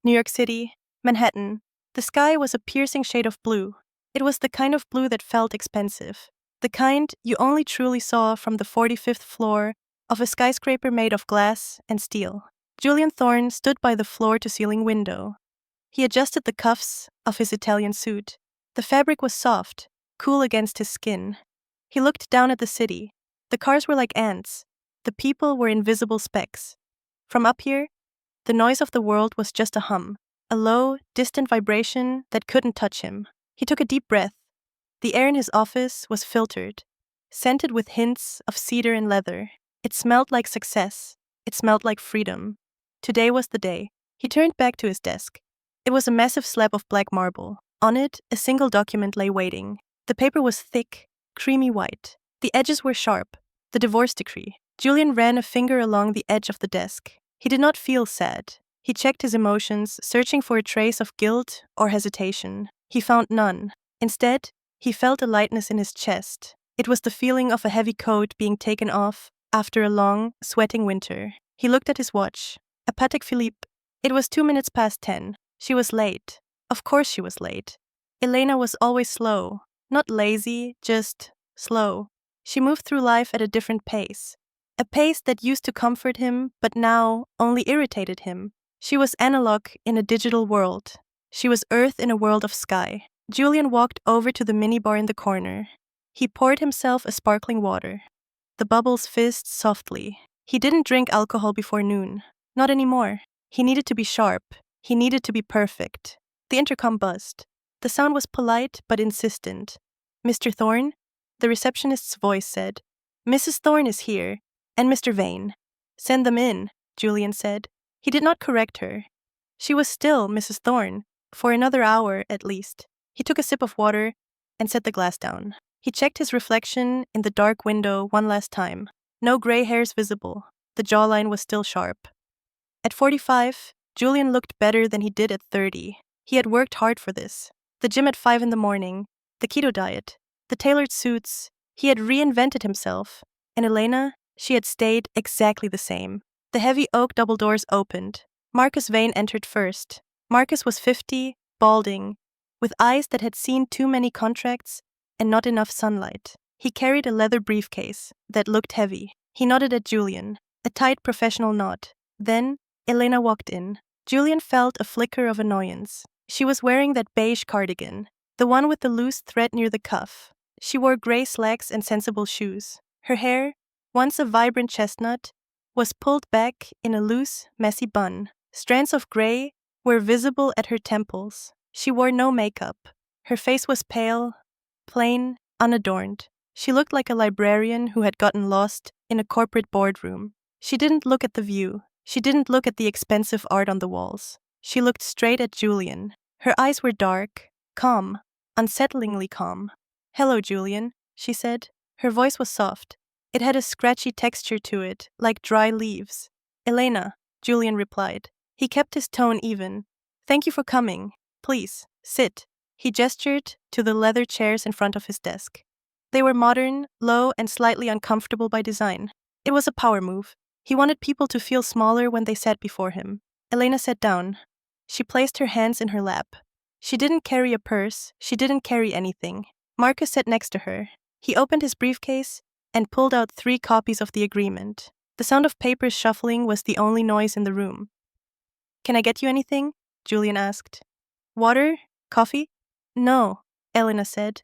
New York City, Manhattan. The sky was a piercing shade of blue. It was the kind of blue that felt expensive. The kind you only truly saw from the 45th floor of a skyscraper made of glass and steel. Julian Thorne stood by the floor-to-ceiling window. He adjusted the cuffs of his Italian suit. The fabric was soft, cool against his skin. He looked down at the city. The cars were like ants. The people were invisible specks. From up here, the noise of the world was just a hum, a low, distant vibration that couldn't touch him. He took a deep breath. The air in his office was filtered, scented with hints of cedar and leather. It smelled like success. It smelled like freedom. Today was the day. He turned back to his desk. It was a massive slab of black marble. On it, a single document lay waiting. The paper was thick, creamy white. The edges were sharp. The divorce decree. Julian ran a finger along the edge of the desk. He did not feel sad. He checked his emotions, searching for a trace of guilt or hesitation. He found none. Instead, he felt a lightness in his chest. It was the feeling of a heavy coat being taken off after a long, sweating winter. He looked at his watch. A Patek Philippe. It was 2 minutes past 10. She was late. Of course she was late. Elena was always slow. Not lazy, just slow. She moved through life at a different pace. A pace that used to comfort him, but now only irritated him. She was analog in a digital world. She was earth in a world of sky. Julian walked over to the minibar in the corner. He poured himself a sparkling water. The bubbles fizzed softly. He didn't drink alcohol before noon. Not anymore. He needed to be sharp. He needed to be perfect. The intercom buzzed. The sound was polite but insistent. "Mr. Thorne?" The receptionist's voice said. "Mrs. Thorne is here, and Mr. Vane." "Send them in," Julian said. He did not correct her. She was still Mrs. Thorne, for another hour at least. He took a sip of water and set the glass down. He checked his reflection in the dark window one last time. No gray hairs visible. The jawline was still sharp. At 45, Julian looked better than he did at 30. He had worked hard for this. The gym at 5 in the morning, the keto diet, the tailored suits. He had reinvented himself. And Elena, she had stayed exactly the same. The heavy oak double doors opened. Marcus Vane entered first. Marcus was 50, balding, with eyes that had seen too many contracts and not enough sunlight. He carried a leather briefcase that looked heavy. He nodded at Julian, a tight professional nod. Then, Elena walked in. Julian felt a flicker of annoyance. She was wearing that beige cardigan, the one with the loose thread near the cuff. She wore gray slacks and sensible shoes. Her hair, once a vibrant chestnut, was pulled back in a loose, messy bun. Strands of gray were visible at her temples. She wore no makeup. Her face was pale, plain, unadorned. She looked like a librarian who had gotten lost in a corporate boardroom. She didn't look at the view. She didn't look at the expensive art on the walls. She looked straight at Julian. Her eyes were dark, calm, unsettlingly calm. "Hello, Julian," she said. Her voice was soft. It had a scratchy texture to it, like dry leaves. "Elena," Julian replied. He kept his tone even. "Thank you for coming. Please, sit." He gestured to the leather chairs in front of his desk. They were modern, low, and slightly uncomfortable by design. It was a power move. He wanted people to feel smaller when they sat before him. Elena sat down. She placed her hands in her lap. She didn't carry a purse. She didn't carry anything. Marcus sat next to her. He opened his briefcase and pulled out 3 copies of the agreement. The sound of papers shuffling was the only noise in the room. "Can I get you anything?" Julian asked. "Water? Coffee?" "No," Elena said.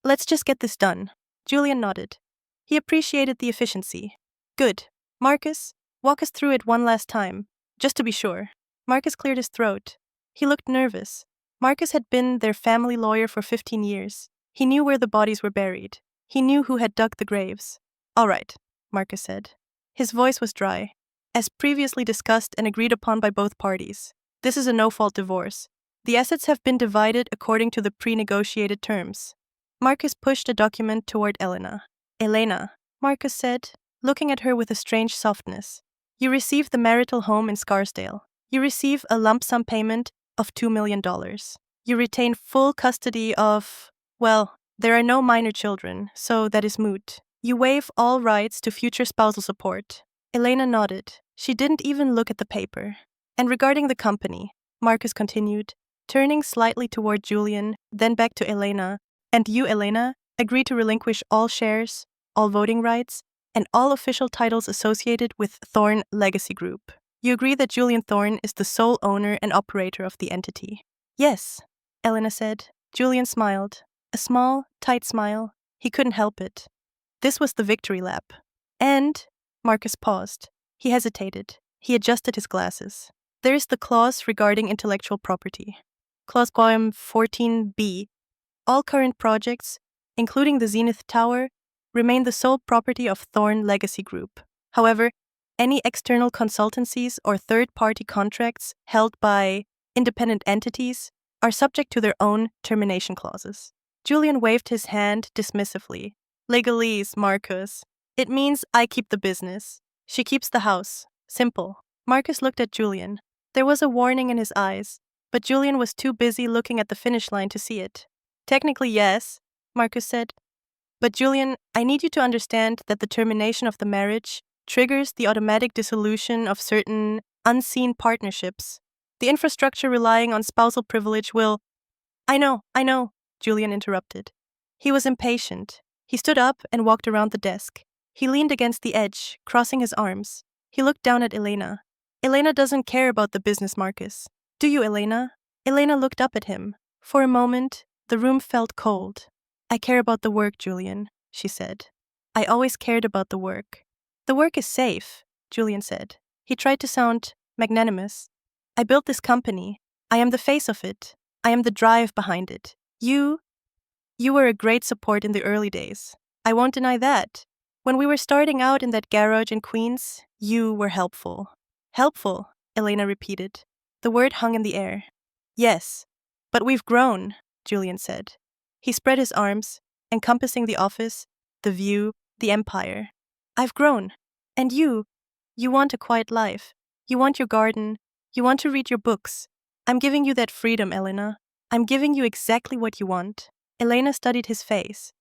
"Let's just get this done." Julian nodded. He appreciated the efficiency. "Good. Marcus, walk us through it one last time, just to be sure." Marcus cleared his throat. He looked nervous. Marcus had been their family lawyer for 15 years. He knew where the bodies were buried. He knew who had dug the graves. "All right," Marcus said. His voice was dry. "As previously discussed and agreed upon by both parties, this is a no-fault divorce. The assets have been divided according to the pre-negotiated terms." Marcus pushed a document toward Elena. "Elena," Marcus said, looking at her with a strange softness. "You receive the marital home in Scarsdale. You receive a lump sum payment of $2 million. You retain full custody of, well, there are no minor children, so that is moot. You waive all rights to future spousal support." Elena nodded. She didn't even look at the paper. "And regarding the company, Marcus continued, turning slightly toward Julian, then back to Elena. And you, Elena, agree to relinquish all shares, all voting rights, and all official titles associated with Thorn Legacy Group. You agree that Julian Thorn is the sole owner and operator of the entity. Yes, Elena said. Julian smiled. A small, tight smile. He couldn't help it. This was the victory lap. And, Marcus paused. He hesitated. He adjusted his glasses. There is the clause regarding intellectual property. Clause 14b. All current projects, including the Zenith Tower, remain the sole property of Thorn Legacy Group. However, any external consultancies or third-party contracts held by independent entities are subject to their own termination clauses. Julian waved his hand dismissively. Legalese, Marcus. It means I keep the business. She keeps the house. Simple. Marcus looked at Julian. There was a warning in his eyes, but Julian was too busy looking at the finish line to see it. Technically, yes, Marcus said. But Julian, I need you to understand that the termination of the marriage triggers the automatic dissolution of certain unseen partnerships. The infrastructure relying on spousal privilege will... I know, Julian interrupted. He was impatient. He stood up and walked around the desk. He leaned against the edge, crossing his arms. He looked down at Elena. Elena doesn't care about the business, Marcus. Do you, Elena? Elena looked up at him. For a moment, the room felt cold. I care about the work, Julian, she said. I always cared about the work. The work is safe, Julian said. He tried to sound magnanimous. I built this company. I am the face of it. I am the drive behind it. You were a great support in the early days. I won't deny that. When we were starting out in that garage in Queens, you were helpful. Helpful, Elena repeated. The word hung in the air. Yes, but we've grown, Julian said. He spread his arms, encompassing the office, the view, the empire. I've grown. And you want a quiet life. You want your garden. You want to read your books. I'm giving you that freedom, Elena. I'm giving you exactly what you want. Elena studied his face.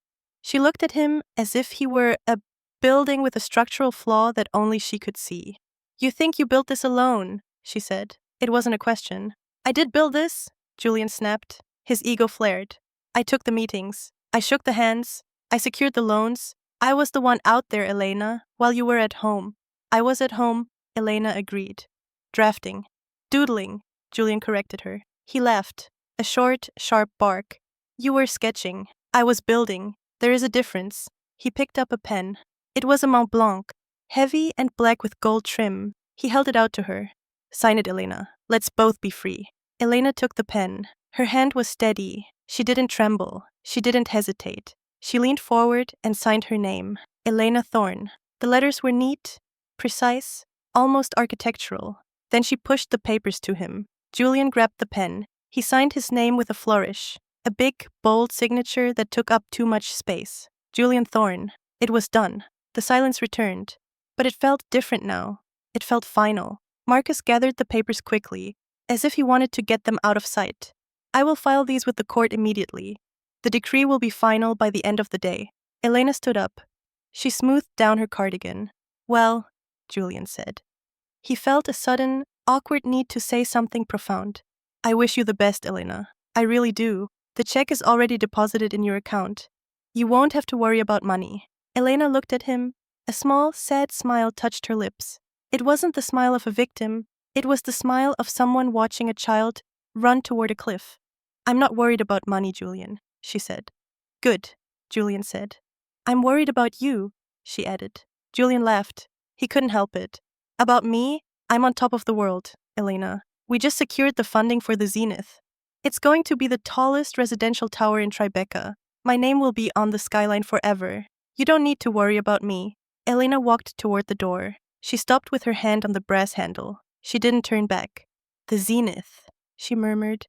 She looked at him as if he were a building with a structural flaw that only she could see. You think you built this alone, she said. It wasn't a question. I did build this, Julian snapped. His ego flared. I took the meetings. I shook the hands. I secured the loans. I was the one out there, Elena, while you were at home. I was at home, Elena agreed. Drafting. Doodling, Julian corrected her. He laughed. A short, sharp bark. You were sketching. I was building. There is a difference. He picked up a pen. It was a Mont Blanc, heavy and black with gold trim. He held it out to her. Sign it, Elena. Let's both be free. Elena took the pen. Her hand was steady. She didn't tremble. She didn't hesitate. She leaned forward and signed her name, Elena Thorn. The letters were neat, precise, almost architectural. Then she pushed the papers to him. Julian grabbed the pen. He signed his name with a flourish, a big, bold signature that took up too much space. Julian Thorn. It was done. The silence returned. But it felt different now. It felt final. Marcus gathered the papers quickly, as if he wanted to get them out of sight. I will file these with the court immediately. The decree will be final by the end of the day. Elena stood up. She smoothed down her cardigan. Well, Julian said. He felt a sudden, awkward need to say something profound. I wish you the best, Elena. I really do. The check is already deposited in your account. You won't have to worry about money. Elena looked at him. A small, sad smile touched her lips. It wasn't the smile of a victim. It was the smile of someone watching a child run toward a cliff. I'm not worried about money, Julian, she said. Good, Julian said. I'm worried about you, she added. Julian laughed. He couldn't help it. About me? I'm on top of the world, Elena. We just secured the funding for the Zenith. It's going to be the tallest residential tower in Tribeca. My name will be on the skyline forever. You don't need to worry about me. Elena walked toward the door. She stopped with her hand on the brass handle. She didn't turn back. The Zenith, she murmured.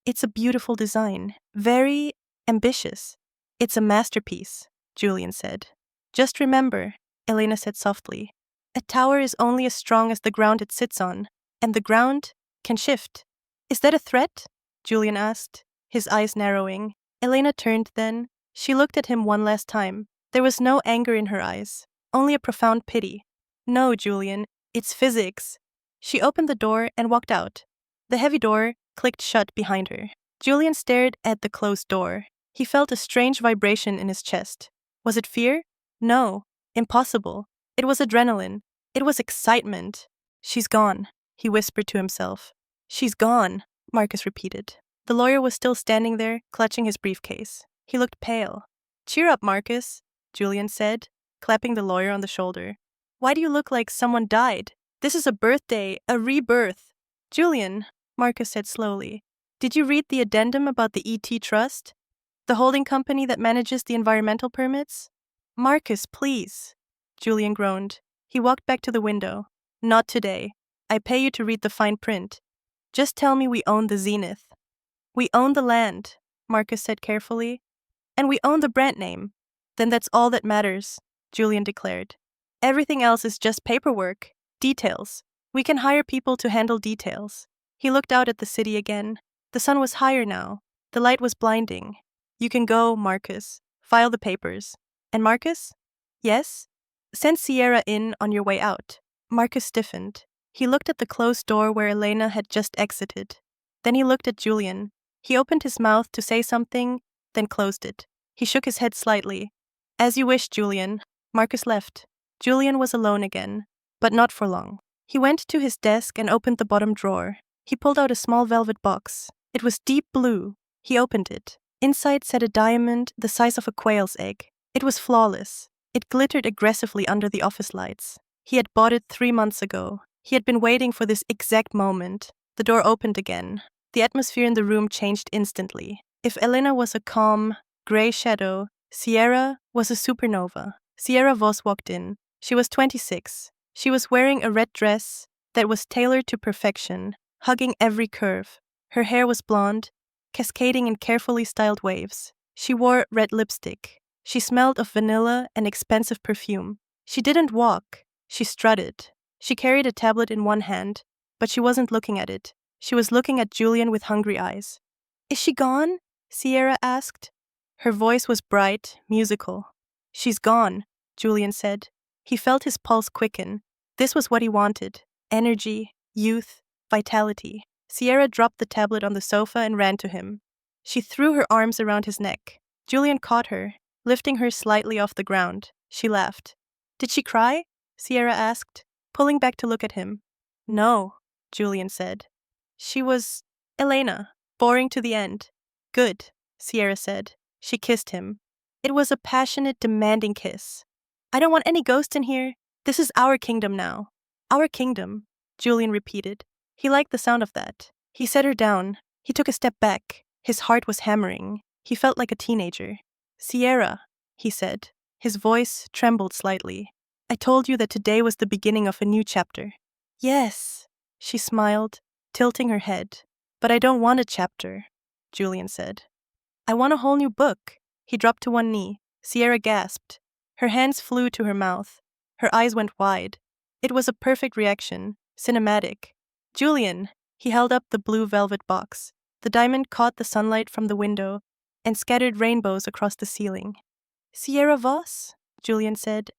It's a beautiful design. Very ambitious. It's a masterpiece, Julian said. Just remember, Elena said softly, a tower is only as strong as the ground it sits on, and the ground can shift. Is that a threat? Julian asked, his eyes narrowing. Elena turned then. She looked at him one last time. There was no anger in her eyes, only a profound pity. No, Julian, it's physics. She opened the door and walked out. The heavy door, clicked shut behind her. Julian stared at the closed door. He felt a strange vibration in his chest. Was it fear? No. Impossible. It was adrenaline. It was excitement. She's gone, he whispered to himself. She's gone, Marcus repeated. The lawyer was still standing there, clutching his briefcase. He looked pale. Cheer up, Marcus, Julian said, clapping the lawyer on the shoulder. Why do you look like someone died? This is a birthday, a rebirth. Julian, Marcus said slowly, did you read the addendum about the ET Trust? The holding company that manages the environmental permits? Marcus, please, Julian groaned. He walked back to the window. Not today. I pay you to read the fine print. Just tell me we own the Zenith. We own the land, Marcus said carefully. And we own the brand name. Then that's all that matters, Julian declared. Everything else is just paperwork, details. We can hire people to handle details. He looked out at the city again. The sun was higher now. The light was blinding. You can go, Marcus. File the papers. And Marcus? Yes? Send Sierra in on your way out. Marcus stiffened. He looked at the closed door where Elena had just exited. Then he looked at Julian. He opened his mouth to say something, then closed it. He shook his head slightly. As you wish, Julian. Marcus left. Julian was alone again, but not for long. He went to his desk and opened the bottom drawer. He pulled out a small velvet box. It was deep blue. He opened it. Inside sat a diamond the size of a quail's egg. It was flawless. It glittered aggressively under the office lights. He had bought it 3 months ago. He had been waiting for this exact moment. The door opened again. The atmosphere in the room changed instantly. If Elena was a calm, gray shadow, Sierra was a supernova. Sierra Voss walked in. She was 26. She was wearing a red dress that was tailored to perfection, hugging every curve. Her hair was blonde, cascading in carefully styled waves. She wore red lipstick. She smelled of vanilla and expensive perfume. She didn't walk. She strutted. She carried a tablet in one hand, but she wasn't looking at it. She was looking at Julian with hungry eyes. Is she gone? Sierra asked. Her voice was bright, musical. She's gone, Julian said. He felt his pulse quicken. This was what he wanted. Energy, youth, vitality. Sierra dropped the tablet on the sofa and ran to him. She threw her arms around his neck. Julian caught her, lifting her slightly off the ground. She laughed. Did she cry? Sierra asked, pulling back to look at him. No, Julian said. She was Elena, boring to the end. Good, Sierra said. She kissed him. It was a passionate, demanding kiss. I don't want any ghost in here. This is our kingdom now. Our kingdom, Julian repeated. He liked the sound of that. He set her down. He took a step back. His heart was hammering. He felt like a teenager. Sierra, he said. His voice trembled slightly. I told you that today was the beginning of a new chapter. Yes, she smiled, tilting her head. But I don't want a chapter, Julian said. I want a whole new book. He dropped to one knee. Sierra gasped. Her hands flew to her mouth. Her eyes went wide. It was a perfect reaction, cinematic. Julian, he held up the blue velvet box. The diamond caught the sunlight from the window and scattered rainbows across the ceiling. Sierra Voss, Julian said,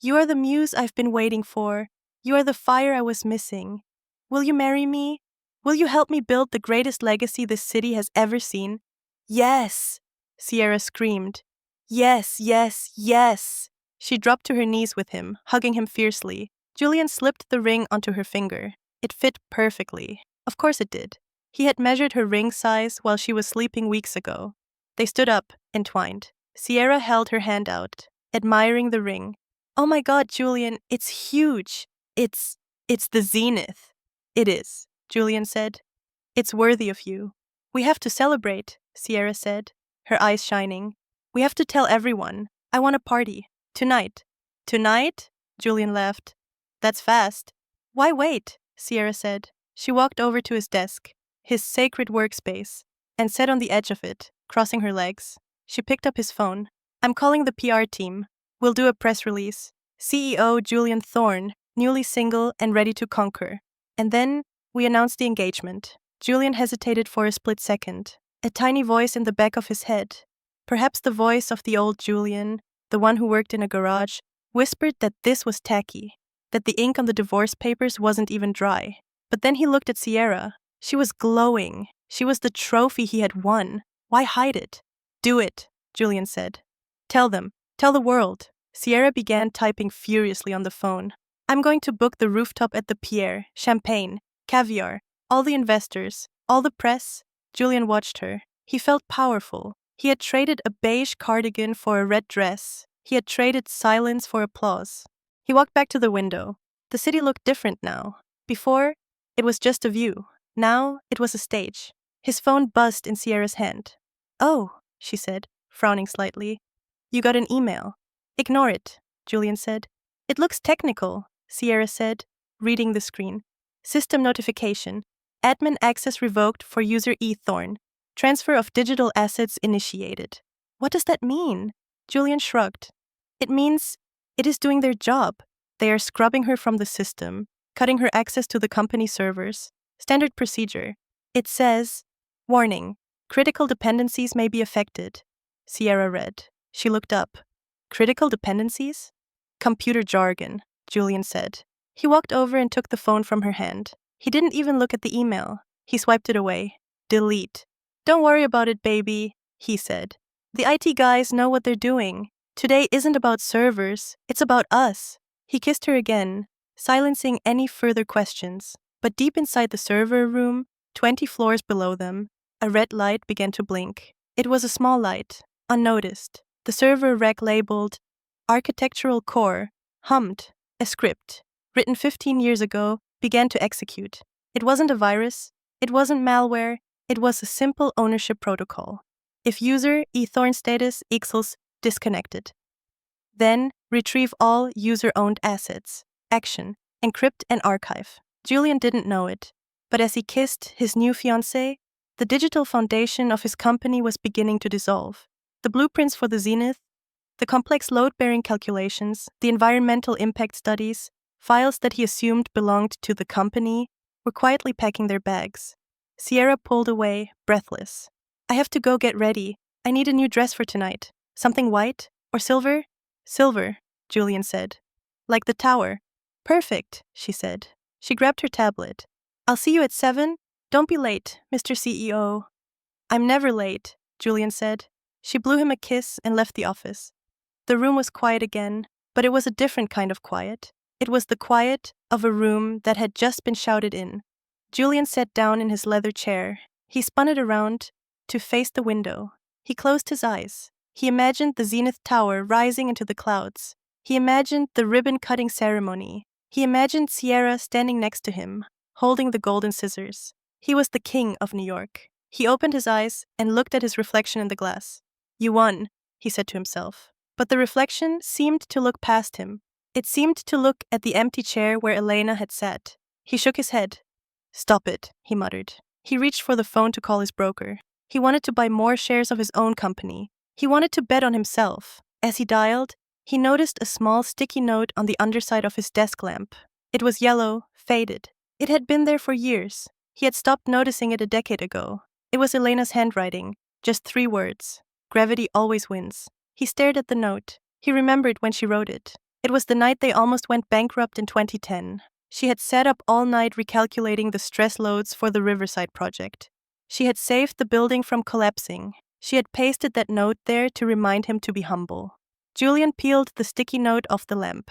you are the muse I've been waiting for. You are the fire I was missing. Will you marry me? Will you help me build the greatest legacy this city has ever seen? Yes, Sierra screamed. Yes, yes, yes. She dropped to her knees with him, hugging him fiercely. Julian slipped the ring onto her finger. It fit perfectly. Of course it did. He had measured her ring size while she was sleeping weeks ago. They stood up, entwined. Sierra held her hand out, admiring the ring. Oh my God, Julian, it's huge. It's the zenith. It is, Julian said. It's worthy of you. We have to celebrate, Sierra said, her eyes shining. We have to tell everyone. I want a party. Tonight. Tonight? Julian laughed. That's fast. Why wait? Sierra said. She walked over to his desk, his sacred workspace, and sat on the edge of it, crossing her legs. She picked up his phone. I'm calling the PR team. We'll do a press release. CEO Julian Thorne, newly single and ready to conquer. And then we announced the engagement. Julian hesitated for a split second. A tiny voice in the back of his head, perhaps the voice of the old Julian, the one who worked in a garage, whispered that this was tacky, that the ink on the divorce papers wasn't even dry. But then he looked at Sierra. She was glowing. She was the trophy he had won. Why hide it? Do it, Julian said. Tell them. Tell the world. Sierra began typing furiously on the phone. I'm going to book the rooftop at the Pierre, champagne, caviar, all the investors, all the press. Julian watched her. He felt powerful. He had traded a beige cardigan for a red dress. He had traded silence for applause. He walked back to the window. The city looked different now. Before, it was just a view. Now, it was a stage. His phone buzzed in Sierra's hand. Oh, she said, frowning slightly. You got an email. Ignore it, Julian said. It looks technical, Sierra said, reading the screen. System notification. Admin access revoked for user E. Thorne. Transfer of digital assets initiated. What does that mean? Julian shrugged. It means it is doing their job. They are scrubbing her from the system, cutting her access to the company servers. Standard procedure. It says, warning, critical dependencies may be affected. Sierra read. She looked up. Critical dependencies? Computer jargon, Julian said. He walked over and took the phone from her hand. He didn't even look at the email. He swiped it away. Delete. Don't worry about it, baby, he said. The IT guys know what they're doing. Today isn't about servers, it's about us. He kissed her again, silencing any further questions. But deep inside the server room, 20 floors below them, a red light began to blink. It was a small light, unnoticed. The server rack labeled Architectural Core hummed. A script, written 15 years ago, began to execute. It wasn't a virus, it wasn't malware, it was a simple ownership protocol. If user eThorn status equals disconnected. Then, retrieve all user-owned assets. Action, encrypt and archive. Julian didn't know it, but as he kissed his new fiancée, the digital foundation of his company was beginning to dissolve. The blueprints for the Zenith, the complex load-bearing calculations, the environmental impact studies, files that he assumed belonged to the company, were quietly packing their bags. Sierra pulled away, breathless. I have to go get ready. I need a new dress for tonight. Something white? Or silver? Silver, Julian said. Like the tower. Perfect, she said. She grabbed her tablet. I'll see you at 7. Don't be late, Mr. CEO. I'm never late, Julian said. She blew him a kiss and left the office. The room was quiet again, but it was a different kind of quiet. It was the quiet of a room that had just been shouted in. Julian sat down in his leather chair. He spun it around to face the window. He closed his eyes. He imagined the Zenith Tower rising into the clouds. He imagined the ribbon-cutting ceremony. He imagined Sierra standing next to him, holding the golden scissors. He was the king of New York. He opened his eyes and looked at his reflection in the glass. You won, he said to himself. But the reflection seemed to look past him. It seemed to look at the empty chair where Elena had sat. He shook his head. Stop it, he muttered. He reached for the phone to call his broker. He wanted to buy more shares of his own company. He wanted to bet on himself. As he dialed, he noticed a small sticky note on the underside of his desk lamp. It was yellow, faded. It had been there for years. He had stopped noticing it a decade ago. It was Elena's handwriting, just 3 words. Gravity always wins. He stared at the note. He remembered when she wrote it. It was the night they almost went bankrupt in 2010. She had sat up all night recalculating the stress loads for the Riverside project. She had saved the building from collapsing. She had pasted that note there to remind him to be humble. Julian peeled the sticky note off the lamp.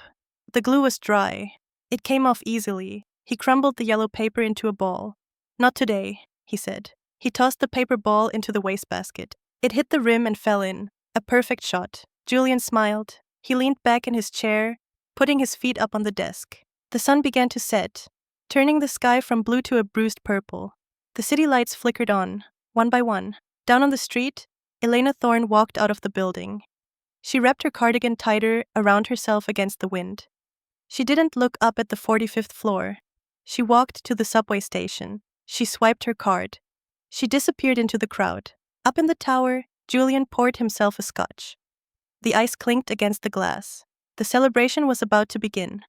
The glue was dry. It came off easily. He crumbled the yellow paper into a ball. Not today, he said. He tossed the paper ball into the wastebasket. It hit the rim and fell in. A perfect shot. Julian smiled. He leaned back in his chair, putting his feet up on the desk. The sun began to set, turning the sky from blue to a bruised purple. The city lights flickered on, one by one. Down on the street, Elena Thorne walked out of the building. She wrapped her cardigan tighter around herself against the wind. She didn't look up at the 45th floor. She walked to the subway station. She swiped her card. She disappeared into the crowd. Up in the tower, Julian poured himself a scotch. The ice clinked against the glass. The celebration was about to begin.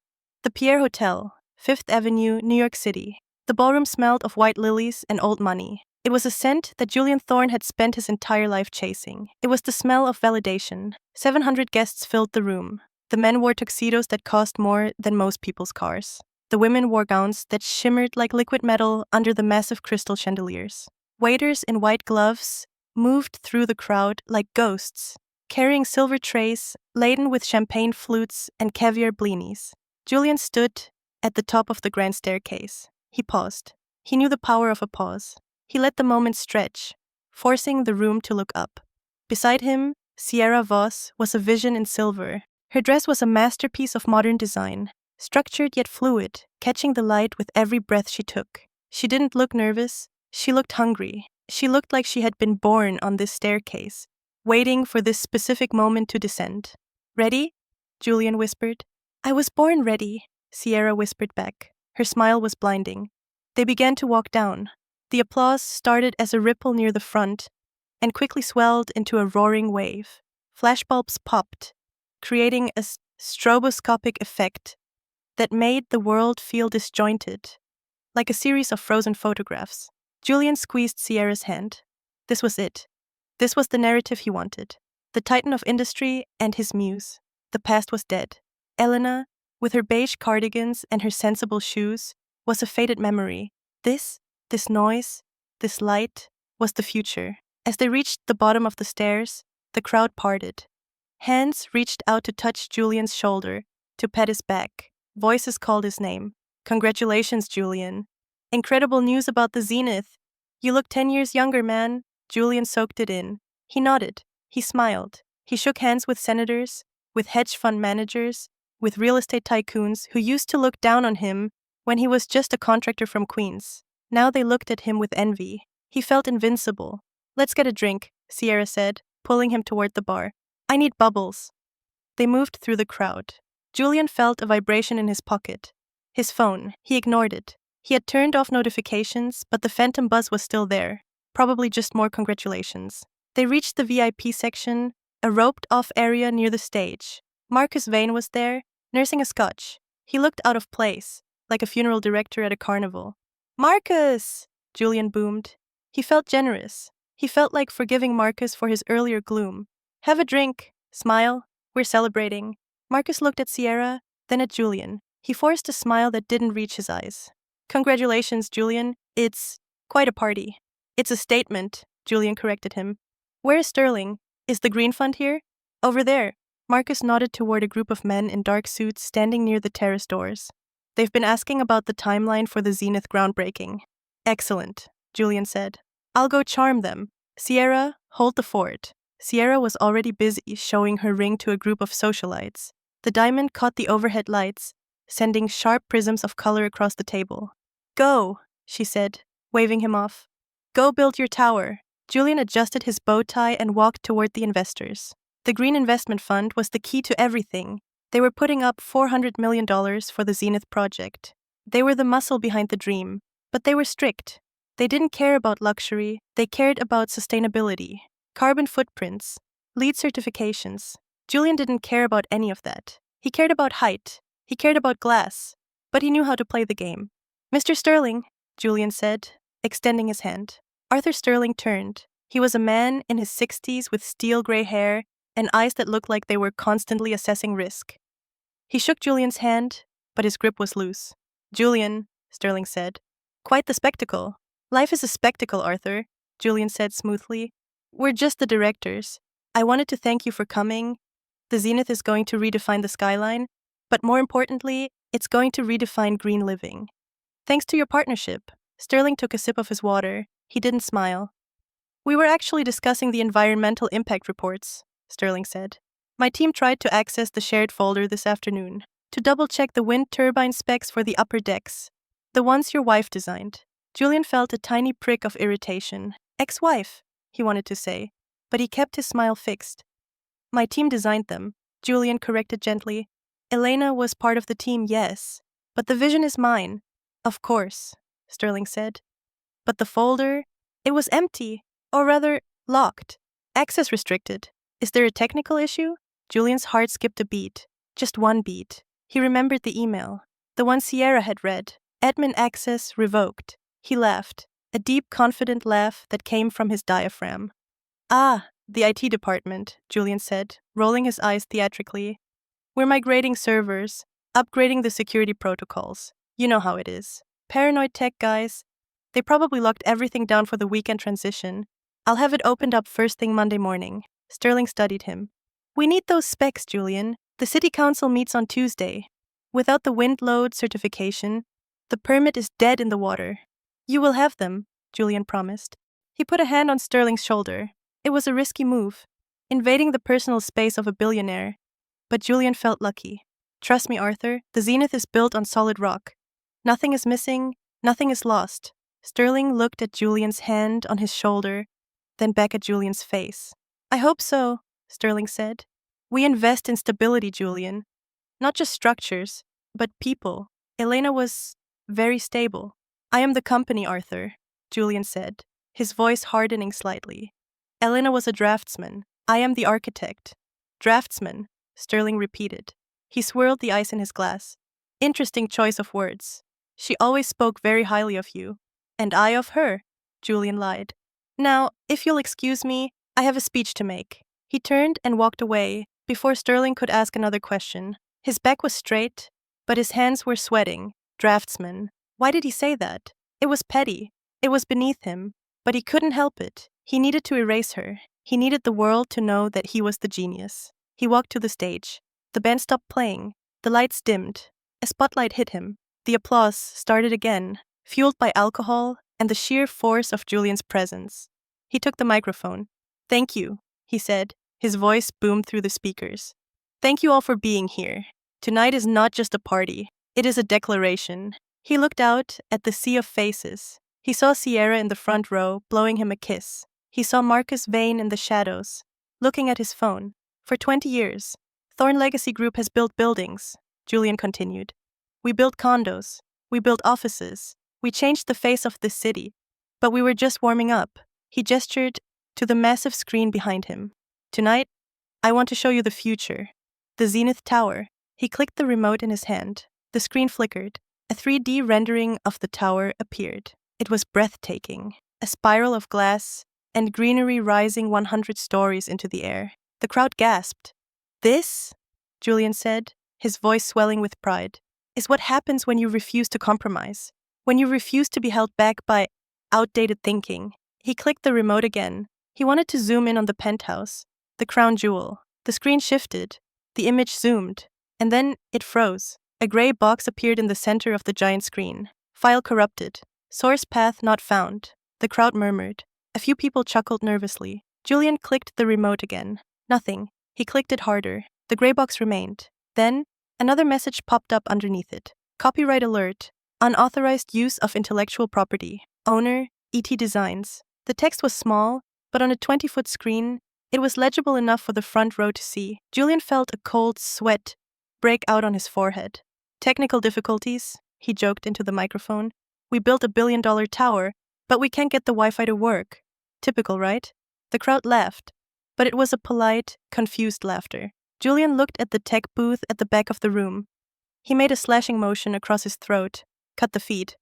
The Pierre Hotel, 5th Avenue, New York City. The ballroom smelled of white lilies and old money. It was a scent that Julian Thorne had spent his entire life chasing. It was the smell of validation. 700 guests filled the room. The men wore tuxedos that cost more than most people's cars. The women wore gowns that shimmered like liquid metal under the massive crystal chandeliers. Waiters in white gloves moved through the crowd like ghosts, carrying silver trays laden with champagne flutes and caviar blinis. Julian stood at the top of the grand staircase. He paused. He knew the power of a pause. He let the moment stretch, forcing the room to look up. Beside him, Sierra Voss was a vision in silver. Her dress was a masterpiece of modern design, structured yet fluid, catching the light with every breath she took. She didn't look nervous. She looked hungry. She looked like she had been born on this staircase, waiting for this specific moment to descend. "Ready?" Julian whispered. "I was born ready," Sierra whispered back. Her smile was blinding. They began to walk down. The applause started as a ripple near the front and quickly swelled into a roaring wave. Flashbulbs popped, creating a stroboscopic effect that made the world feel disjointed, like a series of frozen photographs. Julian squeezed Sierra's hand. This was it. This was the narrative he wanted. The titan of industry and his muse. The past was dead. Elena, with her beige cardigans and her sensible shoes, was a faded memory. This noise, this light, was the future. As they reached the bottom of the stairs, the crowd parted. Hands reached out to touch Julian's shoulder, to pat his back. Voices called his name. "Congratulations, Julian. Incredible news about the Zenith. You look 10 years younger, man." Julian soaked it in. He nodded. He smiled. He shook hands with senators, with hedge fund managers, with real estate tycoons who used to look down on him when he was just a contractor from Queens. Now they looked at him with envy. He felt invincible. "Let's get a drink," Sierra said, pulling him toward the bar. "I need bubbles." They moved through the crowd. Julian felt a vibration in his pocket. His phone. He ignored it. He had turned off notifications, but the phantom buzz was still there. Probably just more congratulations. They reached the VIP section, a roped-off area near the stage. Marcus Vane was there, nursing a scotch. He looked out of place, like a funeral director at a carnival. "Marcus!" Julian boomed. He felt generous. He felt like forgiving Marcus for his earlier gloom. "Have a drink. Smile. We're celebrating." Marcus looked at Sierra, then at Julian. He forced a smile that didn't reach his eyes. "Congratulations, Julian. It's quite a party." "It's a statement," Julian corrected him. "Where is Sterling? Is the Green Fund here?" "Over there." Marcus nodded toward a group of men in dark suits standing near the terrace doors. "They've been asking about the timeline for the Zenith groundbreaking." "Excellent," Julian said. "I'll go charm them. Sierra, hold the fort." Sierra was already busy showing her ring to a group of socialites. The diamond caught the overhead lights, sending sharp prisms of color across the table. "Go," she said, waving him off. "Go build your tower." Julian adjusted his bow tie and walked toward the investors. The Green Investment Fund was the key to everything. They were putting up $400 million for the Zenith project. They were the muscle behind the dream, but they were strict. They didn't care about luxury, they cared about sustainability, carbon footprints, LEED certifications. Julian didn't care about any of that. He cared about height, he cared about glass, but he knew how to play the game. "Mr. Sterling," Julian said, extending his hand. Arthur Sterling turned. He was a man in his 60s with steel gray hair and eyes that looked like they were constantly assessing risk. He shook Julian's hand, but his grip was loose. "Julian," Sterling said. "Quite the spectacle." "Life is a spectacle, Arthur," Julian said smoothly. "We're just the directors. I wanted to thank you for coming. The Zenith is going to redefine the skyline, but more importantly, it's going to redefine green living. Thanks to your partnership." Sterling took a sip of his water. He didn't smile. "We were actually discussing the environmental impact reports," Sterling said. "My team tried to access the shared folder this afternoon to double-check the wind turbine specs for the upper decks, the ones your wife designed." Julian felt a tiny prick of irritation. "Ex-wife," he wanted to say, but he kept his smile fixed. "My team designed them," Julian corrected gently. "Elena was part of the team, yes, but the vision is mine." "Of course," Sterling said. "But the folder, it was empty, or rather, locked. Access restricted. Is there a technical issue?" Julian's heart skipped a beat. Just one beat. He remembered the email. The one Sierra had read. "Admin access revoked." He laughed. A deep, confident laugh that came from his diaphragm. "Ah, the IT department," Julian said, rolling his eyes theatrically. "We're migrating servers, upgrading the security protocols. You know how it is. Paranoid tech guys." They probably locked everything down for the weekend transition. I'll have it opened up first thing Monday morning. Sterling studied him. We need those specs, Julian. The city council meets on Tuesday. Without the wind load certification, the permit is dead in the water. You will have them, Julian promised. He put a hand on Sterling's shoulder. It was a risky move, invading the personal space of a billionaire. But Julian felt lucky. Trust me, Arthur, the Zenith is built on solid rock. Nothing is missing, nothing is lost. Sterling looked at Julian's hand on his shoulder, then back at Julian's face. I hope so, Sterling said. We invest in stability, Julian. Not just structures, but people. Elena was very stable. I am the company, Arthur, Julian said, his voice hardening slightly. Elena was a draftsman. I am the architect. Draftsman, Sterling repeated. He swirled the ice in his glass. Interesting choice of words. She always spoke very highly of you. And I of her, Julian lied. Now, if you'll excuse me, I have a speech to make. He turned and walked away before Sterling could ask another question. His back was straight, but his hands were sweating. Draftsman. Why did he say that? It was petty. It was beneath him. But he couldn't help it. He needed to erase her. He needed the world to know that he was the genius. He walked to the stage. The band stopped playing. The lights dimmed. A spotlight hit him. The applause started again, fueled by alcohol and the sheer force of Julian's presence. He took the microphone. Thank you, he said. His voice boomed through the speakers. Thank you all for being here. Tonight is not just a party. It is a declaration. He looked out at the sea of faces. He saw Sierra in the front row, blowing him a kiss. He saw Marcus Vane in the shadows, looking at his phone. For 20 years, Thorn Legacy Group has built buildings, Julian continued. We built condos. We built offices. We changed the face of this city. But we were just warming up. He gestured to the massive screen behind him. Tonight, I want to show you the future. The Zenith Tower. He clicked the remote in his hand. The screen flickered. A 3D rendering of the tower appeared. It was breathtaking. A spiral of glass and greenery rising 100 stories into the air. The crowd gasped. This, Julian said, his voice swelling with pride, is what happens when you refuse to compromise. When you refuse to be held back by outdated thinking. He clicked the remote again. He wanted to zoom in on the penthouse, the crown jewel. The screen shifted. The image zoomed. And then it froze. A gray box appeared in the center of the giant screen. File corrupted. Source path not found. The crowd murmured. A few people chuckled nervously. Julian clicked the remote again. Nothing. He clicked it harder. The gray box remained. Then, another message popped up underneath it. Copyright alert. Unauthorized use of intellectual property. Owner, ET Designs. The text was small, but on a 20-foot screen, it was legible enough for the front row to see. Julian felt a cold sweat break out on his forehead. Technical difficulties, he joked into the microphone. We built $1 billion tower, but we can't get the Wi-Fi to work. Typical, right? The crowd laughed, but it was a polite, confused laughter. Julian looked at the tech booth at the back of the room. He made a slashing motion across his throat. Cut the feed.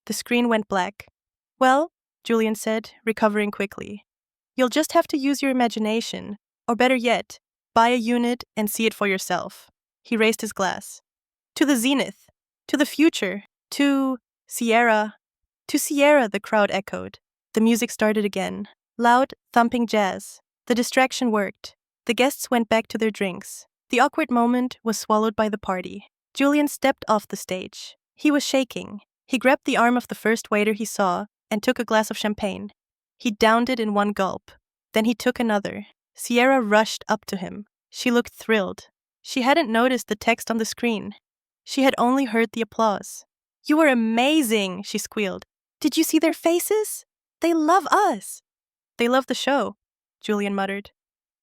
The screen went black. Well, Julian said, recovering quickly. You'll just have to use your imagination, or better yet, buy a unit and see it for yourself. He raised his glass. To the zenith. To the future. To Sierra. To Sierra, the crowd echoed. The music started again. Loud, thumping jazz. The distraction worked. The guests went back to their drinks. The awkward moment was swallowed by the party. Julian stepped off the stage. He was shaking. He grabbed the arm of the first waiter he saw and took a glass of champagne. He downed it in one gulp. Then he took another. Sierra rushed up to him. She looked thrilled. She hadn't noticed the text on the screen. She had only heard the applause. You were amazing, she squealed. Did you see their faces? They love us. They love the show, Julian muttered.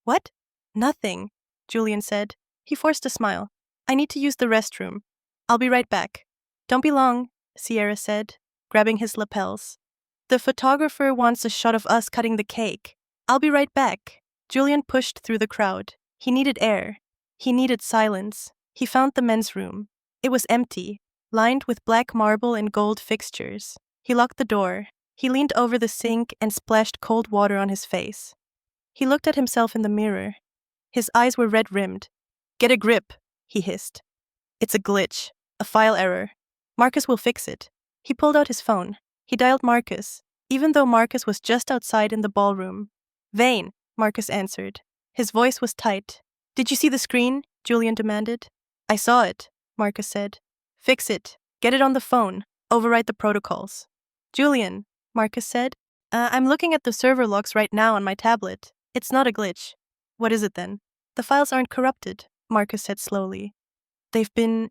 What? Nothing, Julian said. He forced a smile. I need to use the restroom. I'll be right back. Don't be long, Sierra said, grabbing his lapels. The photographer wants a shot of us cutting the cake. I'll be right back. Julian pushed through the crowd. He needed air. He needed silence. He found the men's room. It was empty, lined with black marble and gold fixtures. He locked the door. He leaned over the sink and splashed cold water on his face. He looked at himself in the mirror. His eyes were red-rimmed. Get a grip, he hissed. It's a glitch, a file error. Marcus will fix it. He pulled out his phone. He dialed Marcus, even though Marcus was just outside in the ballroom. Vane, Marcus answered. His voice was tight. Did you see the screen? Julian demanded. I saw it, Marcus said. Fix it. Get it on the phone. Overwrite the protocols. Julian, Marcus said. I'm looking at the server logs right now on my tablet. It's not a glitch. What is it then? The files aren't corrupted, Marcus said slowly. They've been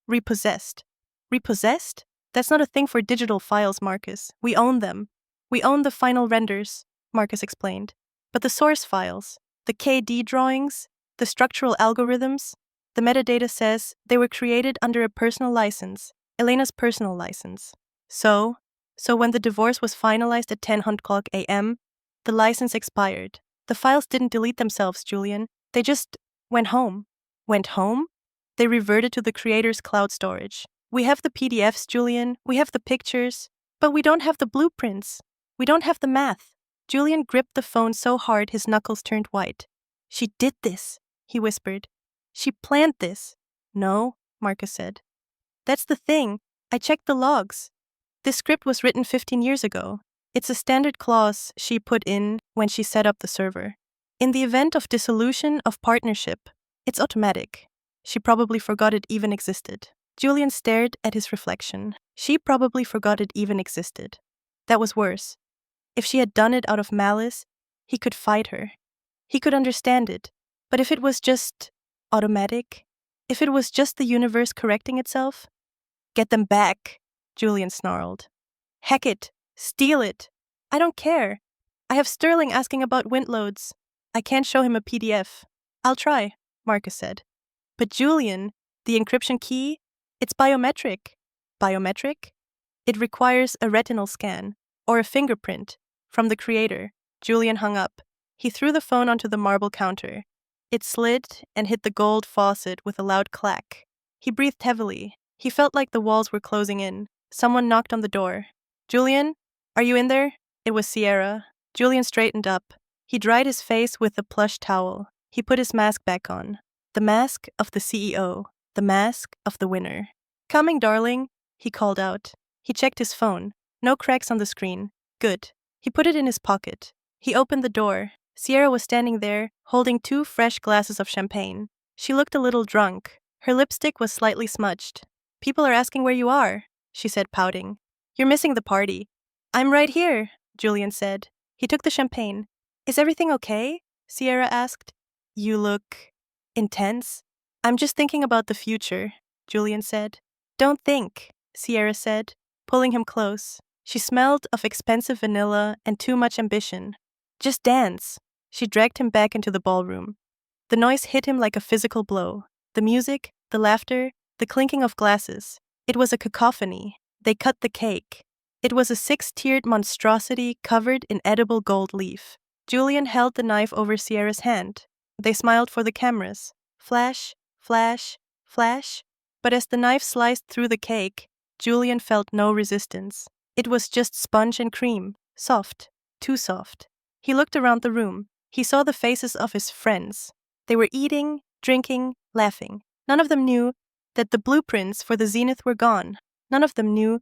repossessed. Repossessed? That's not a thing for digital files, Marcus. We own them. We own the final renders, Marcus explained. But the source files, the KD drawings, the structural algorithms, the metadata says they were created under a personal license, Elena's personal license. So when the divorce was finalized at 10:00 a.m., the license expired. The files didn't delete themselves, Julian. They just went home. Went home? They reverted to the creator's cloud storage. We have the PDFs, Julian. We have the pictures. But we don't have the blueprints. We don't have the math. Julian gripped the phone so hard his knuckles turned white. She did this, he whispered. She planned this. No, Marcus said. That's the thing. I checked the logs. This script was written 15 years ago. It's a standard clause she put in when she set up the server. In the event of dissolution of partnership, it's automatic. She probably forgot it even existed. Julian stared at his reflection. She probably forgot it even existed. That was worse. If she had done it out of malice, he could fight her. He could understand it. But if it was just automatic, if it was just the universe correcting itself, get them back, Julian snarled. Heck it. Steal it. I don't care. I have Sterling asking about windloads. I can't show him a PDF. I'll try, Marcus said. But Julian, the encryption key, it's biometric. Biometric? It requires a retinal scan, or a fingerprint, from the creator. Julian hung up. He threw the phone onto the marble counter. It slid and hit the gold faucet with a loud clack. He breathed heavily. He felt like the walls were closing in. Someone knocked on the door. Julian? Are you in there? It was Sierra. Julian straightened up. He dried his face with a plush towel. He put his mask back on. The mask of the CEO. The mask of the winner. Coming, darling, he called out. He checked his phone. No cracks on the screen. Good. He put it in his pocket. He opened the door. Sierra was standing there, holding 2 fresh glasses of champagne. She looked a little drunk. Her lipstick was slightly smudged. People are asking where you are, she said, pouting. You're missing the party. I'm right here, Julian said. He took the champagne. Is everything okay? Sierra asked. You look intense. I'm just thinking about the future, Julian said. Don't think, Sierra said, pulling him close. She smelled of expensive vanilla and too much ambition. Just dance. She dragged him back into the ballroom. The noise hit him like a physical blow. The music, the laughter, the clinking of glasses. It was a cacophony. They cut the cake. It was a 6-tiered monstrosity covered in edible gold leaf. Julian held the knife over Sierra's hand. They smiled for the cameras. Flash, flash, flash. But as the knife sliced through the cake, Julian felt no resistance. It was just sponge and cream. Soft. Too soft. He looked around the room. He saw the faces of his friends. They were eating, drinking, laughing. None of them knew that the blueprints for the Zenith were gone. None of them knew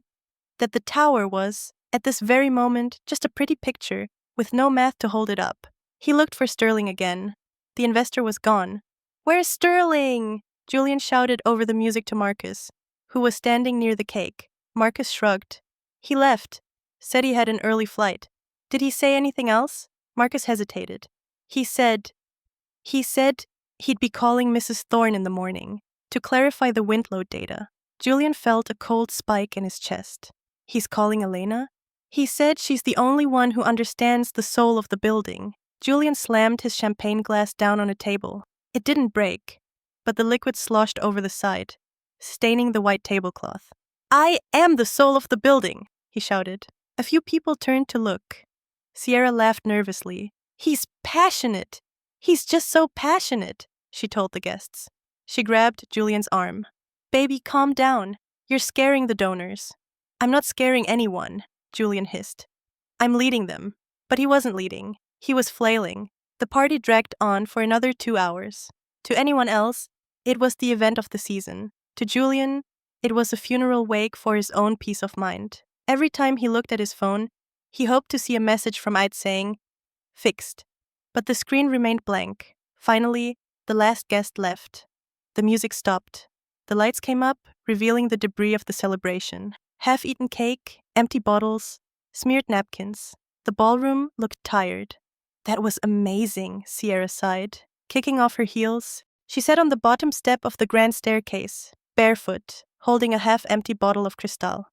that the tower was, at this very moment, just a pretty picture with no math to hold it up. He looked for Sterling again. The investor was gone. Where's Sterling? Julian shouted over the music to Marcus, who was standing near the cake. Marcus shrugged. He left. Said he had an early flight. Did he say anything else? Marcus hesitated. He said he'd be calling Mrs. Thorne in the morning to clarify the windload data. Julian felt a cold spike in his chest. He's calling Elena? He said she's the only one who understands the soul of the building. Julian slammed his champagne glass down on a table. It didn't break, but the liquid sloshed over the side, staining the white tablecloth. I am the soul of the building, he shouted. A few people turned to look. Sierra laughed nervously. He's passionate. He's just so passionate, she told the guests. She grabbed Julian's arm. Baby, calm down. You're scaring the donors. I'm not scaring anyone, Julian hissed. I'm leading them. But he wasn't leading. He was flailing. The party dragged on for another 2 hours. To anyone else, it was the event of the season. To Julian, it was a funeral wake for his own peace of mind. Every time he looked at his phone, he hoped to see a message from Ide saying, "Fixed." But the screen remained blank. Finally, the last guest left. The music stopped. The lights came up, revealing the debris of the celebration. Half-eaten cake, empty bottles, smeared napkins. The ballroom looked tired. "That was amazing," Sierra sighed. Kicking off her heels, she sat on the bottom step of the grand staircase, barefoot, holding a half-empty bottle of Cristal.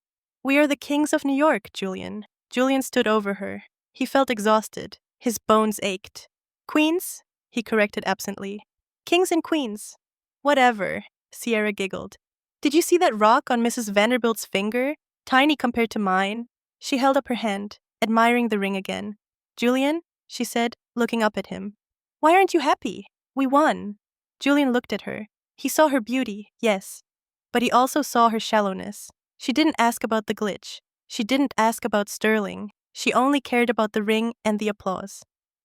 "We are the kings of New York, Julian." Julian stood over her. He felt exhausted. His bones ached. "Queens?" he corrected absently. "Kings and queens." "Whatever," Sierra giggled. "Did you see that rock on Mrs. Vanderbilt's finger? Tiny compared to mine." She held up her hand, admiring the ring again. "Julian," she said, looking up at him. "Why aren't you happy? We won." Julian looked at her. He saw her beauty, yes, but he also saw her shallowness. She didn't ask about the glitch. She didn't ask about Sterling. She only cared about the ring and the applause.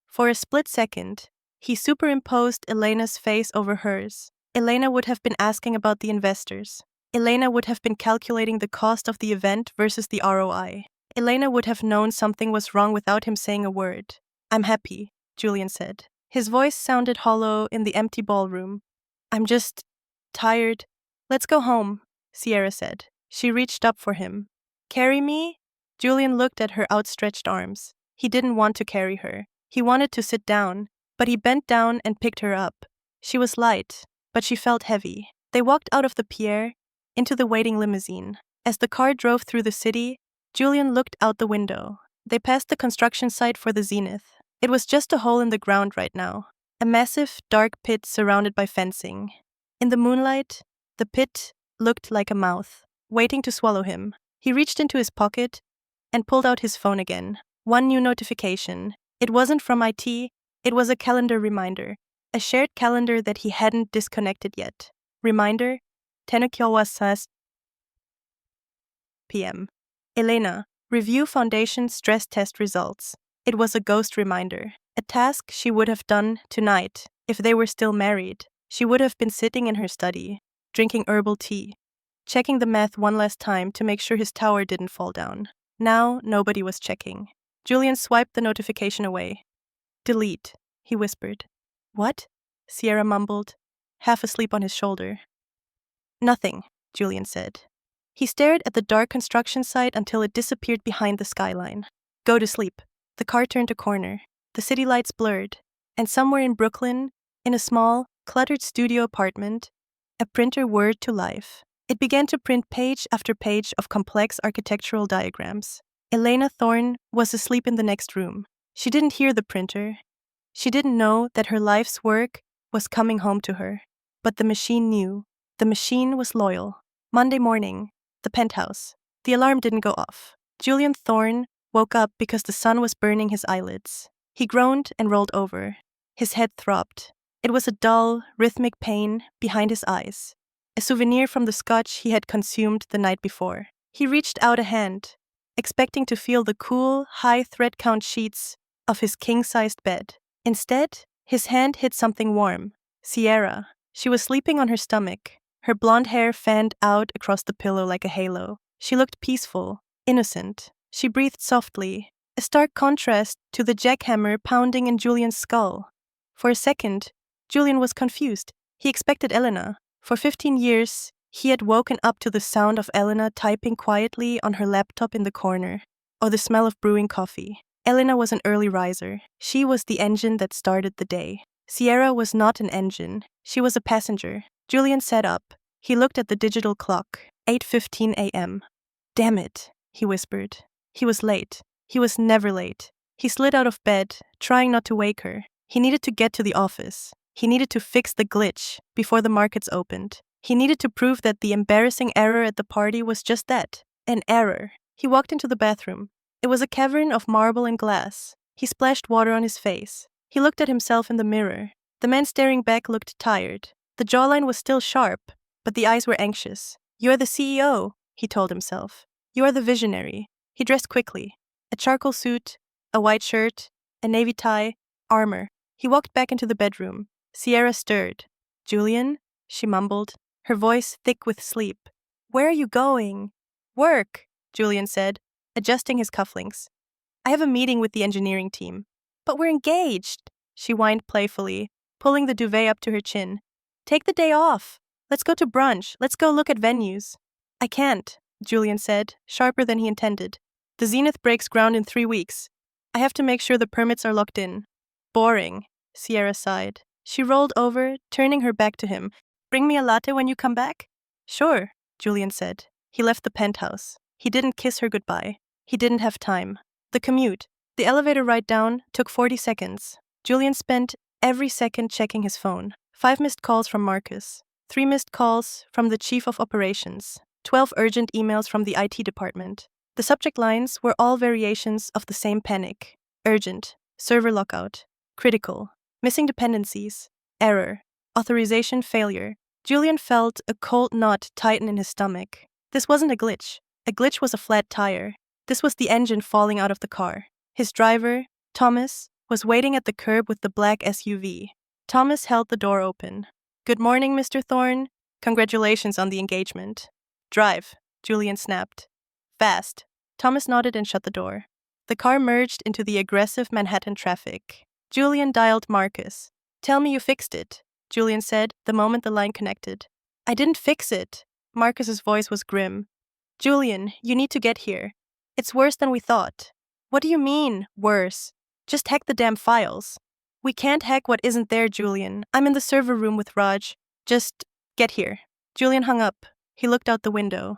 For a split second, he superimposed Elena's face over hers. Elena would have been asking about the investors. Elena would have been calculating the cost of the event versus the ROI. Elena would have known something was wrong without him saying a word. "I'm happy," Julian said. His voice sounded hollow in the empty ballroom. "I'm just tired." "Let's go home," Sierra said. She reached up for him. "Carry me?" Julian looked at her outstretched arms. He didn't want to carry her. He wanted to sit down, but he bent down and picked her up. She was light, but she felt heavy. They walked out of the pier, into the waiting limousine. As the car drove through the city, Julian looked out the window. They passed the construction site for the Zenith. It was just a hole in the ground right now. A massive, dark pit surrounded by fencing. In the moonlight, the pit looked like a mouth, waiting to swallow him. He reached into his pocket and pulled out his phone again. One new notification. It wasn't from IT, it was a calendar reminder. A shared calendar that he hadn't disconnected yet. Reminder, 10:06 p.m. Elena, review Foundation stress test results. It was a ghost reminder. A task she would have done tonight if they were still married. She would have been sitting in her study, drinking herbal tea, checking the math one last time to make sure his tower didn't fall down. Now, nobody was checking. Julian swiped the notification away. "Delete," he whispered. "What?" Sierra mumbled, half asleep on his shoulder. "Nothing," Julian said. He stared at the dark construction site until it disappeared behind the skyline. "Go to sleep." The car turned a corner. The city lights blurred, and somewhere in Brooklyn, in a small, cluttered studio apartment, a printer whirred to life. It began to print page after page of complex architectural diagrams. Elena Thorne was asleep in the next room. She didn't hear the printer. She didn't know that her life's work was coming home to her. But the machine knew. The machine was loyal. Monday morning, the penthouse. The alarm didn't go off. Julian Thorne woke up because the sun was burning his eyelids. He groaned and rolled over. His head throbbed. It was a dull, rhythmic pain behind his eyes, a souvenir from the scotch he had consumed the night before. He reached out a hand, expecting to feel the cool, high thread count sheets of his king-sized bed. Instead, his hand hit something warm. Sierra. She was sleeping on her stomach, her blonde hair fanned out across the pillow like a halo. She looked peaceful, innocent. She breathed softly, a stark contrast to the jackhammer pounding in Julian's skull. For a second, Julian was confused. He expected Elena. For 15 years, he had woken up to the sound of Elena typing quietly on her laptop in the corner, or the smell of brewing coffee. Elena was an early riser. She was the engine that started the day. Sierra was not an engine. She was a passenger. Julian sat up. He looked at the digital clock. 8:15 a.m. "Damn it," he whispered. He was late. He was never late. He slid out of bed, trying not to wake her. He needed to get to the office. He needed to fix the glitch before the markets opened. He needed to prove that the embarrassing error at the party was just that, an error. He walked into the bathroom. It was a cavern of marble and glass. He splashed water on his face. He looked at himself in the mirror. The man staring back looked tired. The jawline was still sharp, but the eyes were anxious. "You are the CEO," he told himself. "You are the visionary." He dressed quickly. A charcoal suit, a white shirt, a navy tie, armor. He walked back into the bedroom. Sierra stirred. "Julian?" she mumbled, her voice thick with sleep. "Where are you going?" "Work," Julian said. adjusting his cufflinks. I have a meeting with the engineering team. But we're engaged, she whined playfully, pulling the duvet up to her chin. Take the day off. Let's go to brunch. Let's go look at venues. I can't, Julian said, sharper than he intended. The Zenith breaks ground in 3 weeks. I have to make sure the permits are locked in. Boring, Sierra sighed. She rolled over, turning her back to him. Bring me a latte when you come back? Sure, Julian said. He left the penthouse. He didn't kiss her goodbye. He didn't have time. The commute, the elevator ride down, took 40 seconds. Julian spent every second checking his phone. 5 missed calls from Marcus. 3 missed calls from the chief of operations. 12 urgent emails from the IT department. The subject lines were all variations of the same panic. Urgent, server lockout, critical, missing dependencies, error, authorization failure. Julian felt a cold knot tighten in his stomach. This wasn't a glitch. A glitch was a flat tire. This was the engine falling out of the car. His driver, Thomas, was waiting at the curb with the black SUV. Thomas held the door open. Good morning, Mr. Thorne. Congratulations on the engagement. Drive, Julian snapped. Fast. Thomas nodded and shut the door. The car merged into the aggressive Manhattan traffic. Julian dialed Marcus. Tell me you fixed it, Julian said the moment the line connected. I didn't fix it. Marcus's voice was grim. Julian, you need to get here. It's worse than we thought. What do you mean, worse? Just hack the damn files. We can't hack what isn't there, Julian. I'm in the server room with Raj. Just get here. Julian hung up. He looked out the window.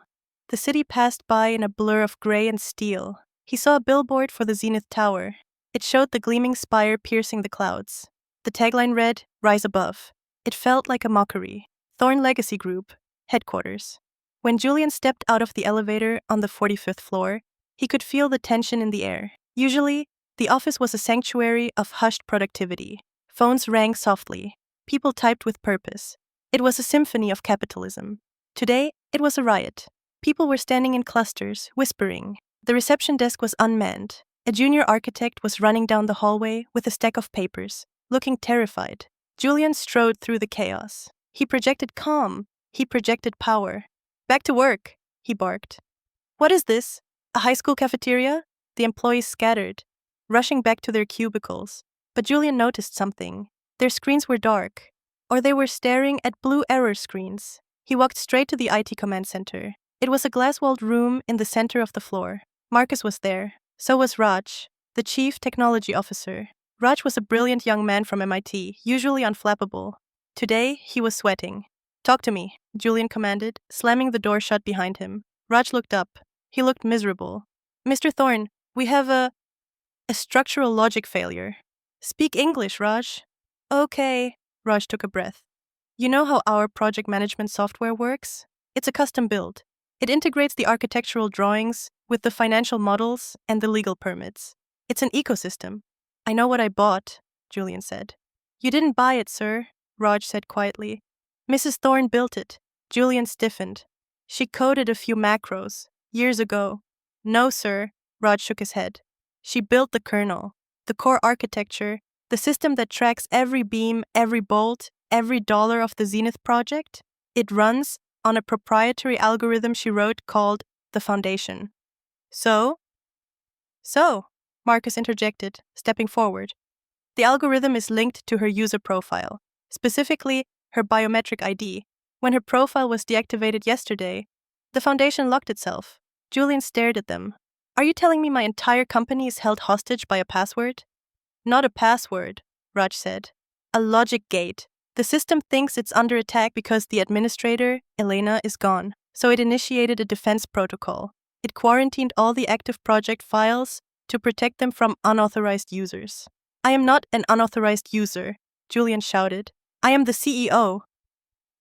The city passed by in a blur of gray and steel. He saw a billboard for the Zenith Tower. It showed the gleaming spire piercing the clouds. The tagline read, Rise Above. It felt like a mockery. Thorne Legacy Group, headquarters. When Julian stepped out of the elevator on the 45th floor, he could feel the tension in the air. Usually, the office was a sanctuary of hushed productivity. Phones rang softly. People typed with purpose. It was a symphony of capitalism. Today, it was a riot. People were standing in clusters, whispering. The reception desk was unmanned. A junior architect was running down the hallway with a stack of papers, looking terrified. Julian strode through the chaos. He projected calm. He projected power. Back to work, he barked. What is this? A high school cafeteria? The employees scattered, rushing back to their cubicles. But Julian noticed something. Their screens were dark, or they were staring at blue error screens. He walked straight to the IT command center. It was a glass-walled room in the center of the floor. Marcus was there. So was Raj, the chief technology officer. Raj was a brilliant young man from MIT, usually unflappable. Today, he was sweating. Talk to me, Julian commanded, slamming the door shut behind him. Raj looked up. He looked miserable. Mr. Thorne, we have a structural logic failure. Speak English, Raj. Okay, Raj took a breath. You know how our project management software works? It's a custom build. It integrates the architectural drawings with the financial models and the legal permits. It's an ecosystem. I know what I bought, Julian said. You didn't buy it, sir, Raj said quietly. Mrs. Thorne built it. Julian stiffened. She coded a few macros, years ago. No, sir, Raj shook his head. She built the kernel, the core architecture, the system that tracks every beam, every bolt, every dollar of the Zenith project. It runs on a proprietary algorithm she wrote called the Foundation. So, Marcus interjected, stepping forward. The algorithm is linked to her user profile, specifically her biometric ID. When her profile was deactivated yesterday, the Foundation locked itself. Julian stared at them. Are you telling me my entire company is held hostage by a password? Not a password, Raj said. A logic gate. The system thinks it's under attack because the administrator, Elena, is gone, so it initiated a defense protocol. It quarantined all the active project files to protect them from unauthorized users. I am not an unauthorized user, Julian shouted. I am the CEO.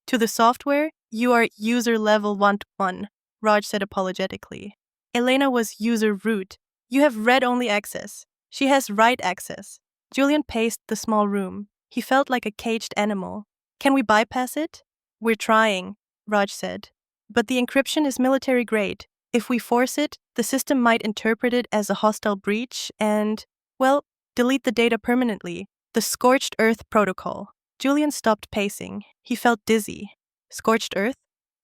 To the software, you are user level 1-1, Raj said apologetically. Elena was user root. You have read-only access. She has write access. Julian paced the small room. He felt like a caged animal. Can we bypass it? We're trying, Raj said. But the encryption is military grade. If we force it, the system might interpret it as a hostile breach and, well, delete the data permanently. The Scorched Earth Protocol. Julian stopped pacing. He felt dizzy. Scorched Earth?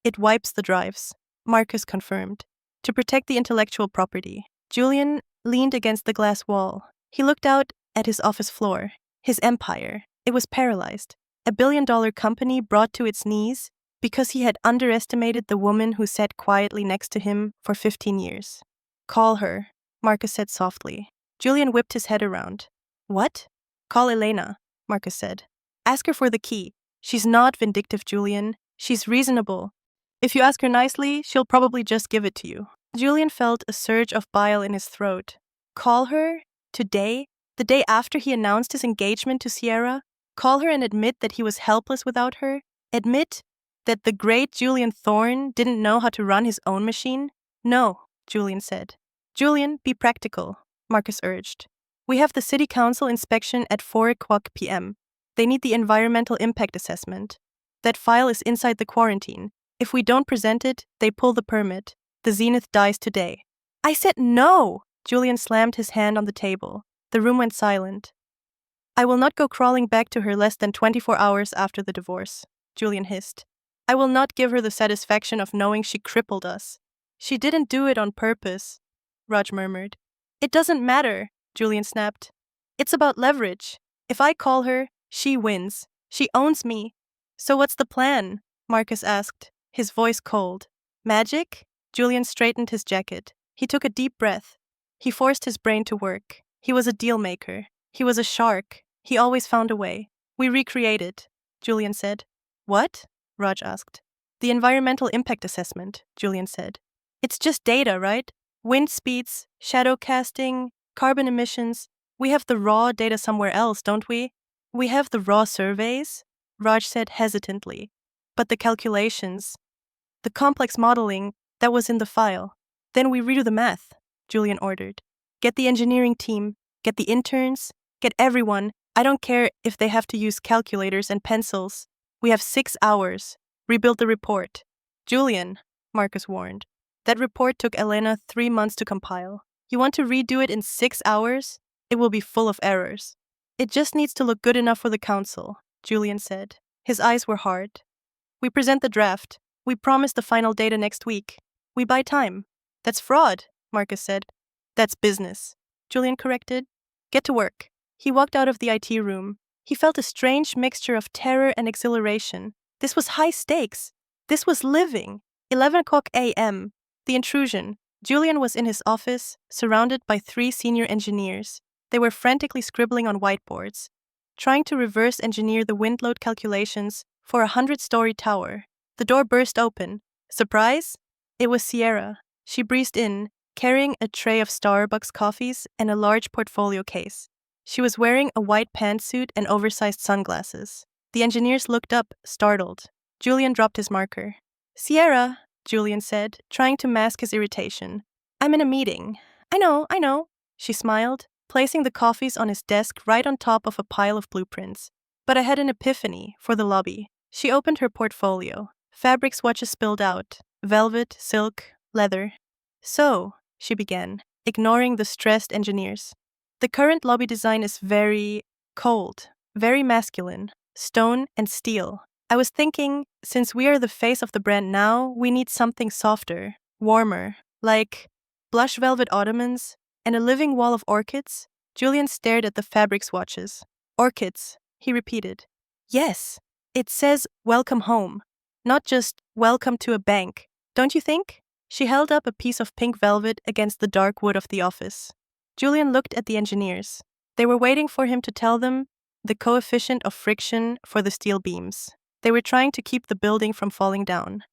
It wipes the drives, Marcus confirmed. To protect the intellectual property. Julian leaned against the glass wall. He looked out at his office floor. His empire. It was paralyzed. A billion-dollar company brought to its knees because he had underestimated the woman who sat quietly next to him for 15 years. Call her, Marcus said softly. Julian whipped his head around. What? Call Elena, Marcus said. Ask her for the key. She's not vindictive, Julian. She's reasonable. If you ask her nicely, she'll probably just give it to you. Julian felt a surge of bile in his throat. Call her? Today? The day after he announced his engagement to Sierra? Call her and admit that he was helpless without her? Admit that the great Julian Thorne didn't know how to run his own machine? No, Julian said. Julian, be practical, Marcus urged. We have the city council inspection at 4 p.m. They need the environmental impact assessment. That file is inside the quarantine. If we don't present it, they pull the permit. The Zenith dies today. I said no! Julian slammed his hand on the table. The room went silent. I will not go crawling back to her less than 24 hours after the divorce, Julian hissed. I will not give her the satisfaction of knowing she crippled us. She didn't do it on purpose, Raj murmured. It doesn't matter, Julian snapped. It's about leverage. If I call her, she wins. She owns me. So what's the plan? Marcus asked, his voice cold. Magic? Julian straightened his jacket. He took a deep breath. He forced his brain to work. He was a deal maker. He was a shark. He always found a way. We recreate it, Julian said. What? Raj asked. The environmental impact assessment, Julian said. It's just data, right? Wind speeds, shadow casting, carbon emissions. We have the raw data somewhere else, don't we? We have the raw surveys, Raj said hesitantly. But the calculations, the complex modeling, that was in the file. Then we redo the math, Julian ordered. Get the engineering team, get the interns, get everyone. I don't care if they have to use calculators and pencils. We have 6 hours. Rebuild the report. Julian, Marcus warned. That report took Elena 3 months to compile. You want to redo it in 6 hours? It will be full of errors. It just needs to look good enough for the council, Julian said. His eyes were hard. We present the draft. We promise the final data next week. We buy time. That's fraud, Marcus said. That's business, Julian corrected. Get to work. He walked out of the IT room. He felt a strange mixture of terror and exhilaration. This was high stakes. This was living. 11 a.m. The intrusion. Julian was in his office, surrounded by 3 senior engineers. They were frantically scribbling on whiteboards, trying to reverse engineer the wind load calculations for a 100-story tower. The door burst open. Surprise? It was Sierra. She breezed in, carrying a tray of Starbucks coffees and a large portfolio case. She was wearing a white pantsuit and oversized sunglasses. The engineers looked up, startled. Julian dropped his marker. Sierra, Julian said, trying to mask his irritation. I'm in a meeting. I know, she smiled, placing the coffees on his desk right on top of a pile of blueprints. But I had an epiphany for the lobby. She opened her portfolio. Fabric swatches spilled out. Velvet, silk, leather. So, she began, ignoring the stressed engineers. The current lobby design is very cold, very masculine, stone and steel. I was thinking, since we are the face of the brand now, we need something softer, warmer, like blush velvet ottomans and a living wall of orchids. Julian stared at the fabric swatches. Orchids, he repeated. Yes, it says welcome home, not just welcome to a bank, don't you think? She held up a piece of pink velvet against the dark wood of the office. Julian looked at the engineers. They were waiting for him to tell them the coefficient of friction for the steel beams. They were trying to keep the building from falling down.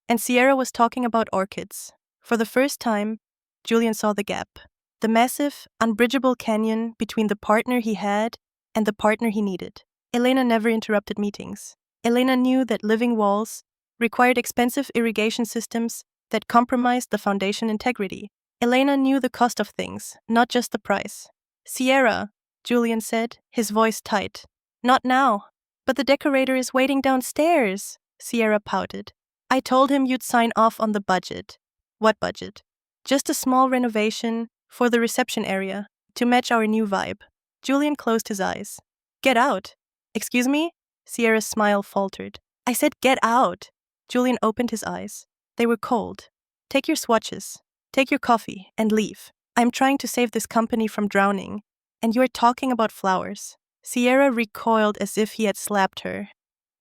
And Sierra was talking about orchids. For the first time, Julian saw the gap. The massive, unbridgeable canyon between the partner he had and the partner he needed. Elena never interrupted meetings. Elena knew that living walls required expensive irrigation systems that compromised the foundation integrity. Elena knew the cost of things, not just the price. Sierra, Julian said, his voice tight. Not now. But the decorator is waiting downstairs, Sierra pouted. I told him you'd sign off on the budget. What budget? Just a small renovation for the reception area to match our new vibe. Julian closed his eyes. Get out. Excuse me? Sierra's smile faltered. I said get out. Julian opened his eyes. They were cold. Take your swatches. Take your coffee and leave. I'm trying to save this company from drowning, and you're talking about flowers. Sierra recoiled as if he had slapped her.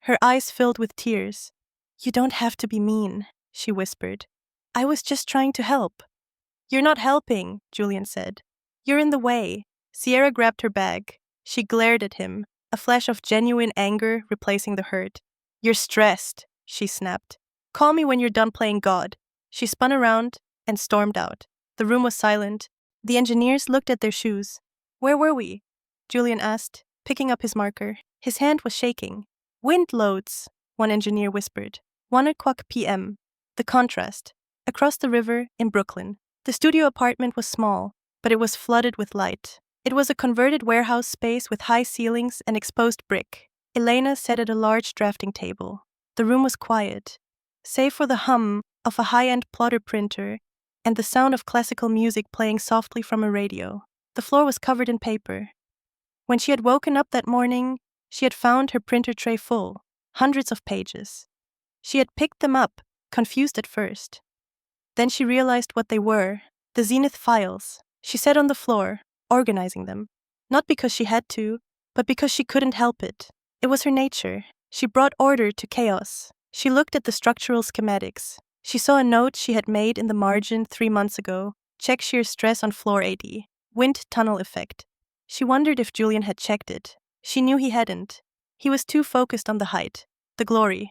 Her eyes filled with tears. You don't have to be mean, she whispered. I was just trying to help. You're not helping, Julian said. You're in the way. Sierra grabbed her bag. She glared at him, a flash of genuine anger replacing the hurt. You're stressed, she snapped. Call me when you're done playing God. She spun around and stormed out. The room was silent. The engineers looked at their shoes. Where were we? Julian asked, picking up his marker. His hand was shaking. Wind loads, one engineer whispered. 1:00 p.m. The contrast. Across the river in Brooklyn. The studio apartment was small, but it was flooded with light. It was a converted warehouse space with high ceilings and exposed brick. Elena sat at a large drafting table. The room was quiet, save for the hum of a high-end plotter printer and the sound of classical music playing softly from a radio. The floor was covered in paper. When she had woken up that morning, she had found her printer tray full, hundreds of pages. She had picked them up, confused at first. Then she realized what they were, the Zenith files. She sat on the floor, organizing them. Not because she had to, but because she couldn't help it. It was her nature. She brought order to chaos. She looked at the structural schematics. She saw a note she had made in the margin 3 months ago. Check shear stress on floor 80. Wind tunnel effect. She wondered if Julian had checked it. She knew he hadn't. He was too focused on the height, the glory.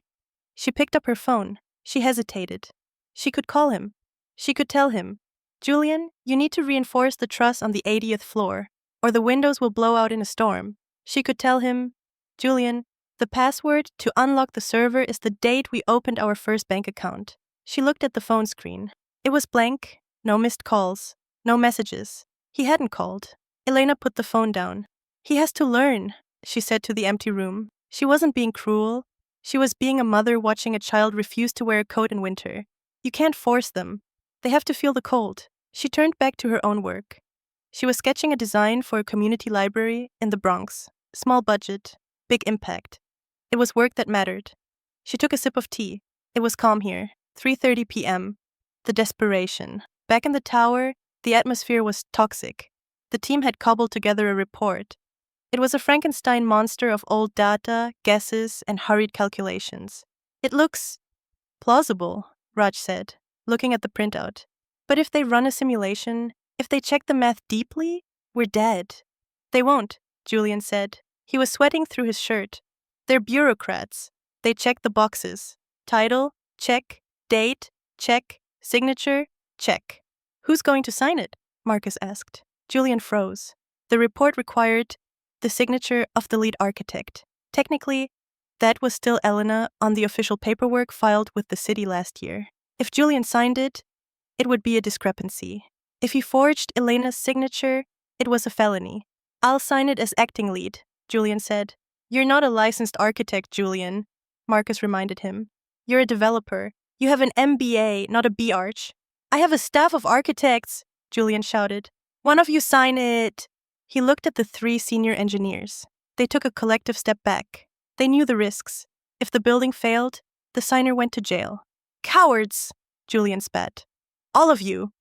She picked up her phone. She hesitated. She could call him. She could tell him, Julian, you need to reinforce the truss on the 80th floor, or the windows will blow out in a storm. She could tell him, Julian, the password to unlock the server is the date we opened our first bank account. She looked at the phone screen. It was blank, no missed calls, no messages. He hadn't called. Elena put the phone down. He has to learn, she said to the empty room. She wasn't being cruel. She was being a mother watching a child refuse to wear a coat in winter. You can't force them. They have to feel the cold. She turned back to her own work. She was sketching a design for a community library in the Bronx. Small budget, big impact. It was work that mattered. She took a sip of tea. It was calm here. 3:30 p.m. The desperation. Back in the tower, the atmosphere was toxic. The team had cobbled together a report. It was a Frankenstein monster of old data, guesses, and hurried calculations. It looks plausible, Raj said, looking at the printout. But if they run a simulation, if they check the math deeply, we're dead. They won't, Julian said. He was sweating through his shirt. They're bureaucrats. They check the boxes. Title, check. Date, check. Signature, check. Who's going to sign it? Marcus asked. Julian froze. The report required the signature of the lead architect. Technically, that was still Elena on the official paperwork filed with the city last year. If Julian signed it, it would be a discrepancy. If he forged Elena's signature, it was a felony. I'll sign it as acting lead, Julian said. You're not a licensed architect, Julian, Marcus reminded him. You're a developer. You have an MBA, not a B.Arch. I have a staff of architects, Julian shouted. One of you sign it. He looked at the 3 senior engineers. They took a collective step back. They knew the risks. If the building failed, the signer went to jail. Cowards, Julian spat. All of you.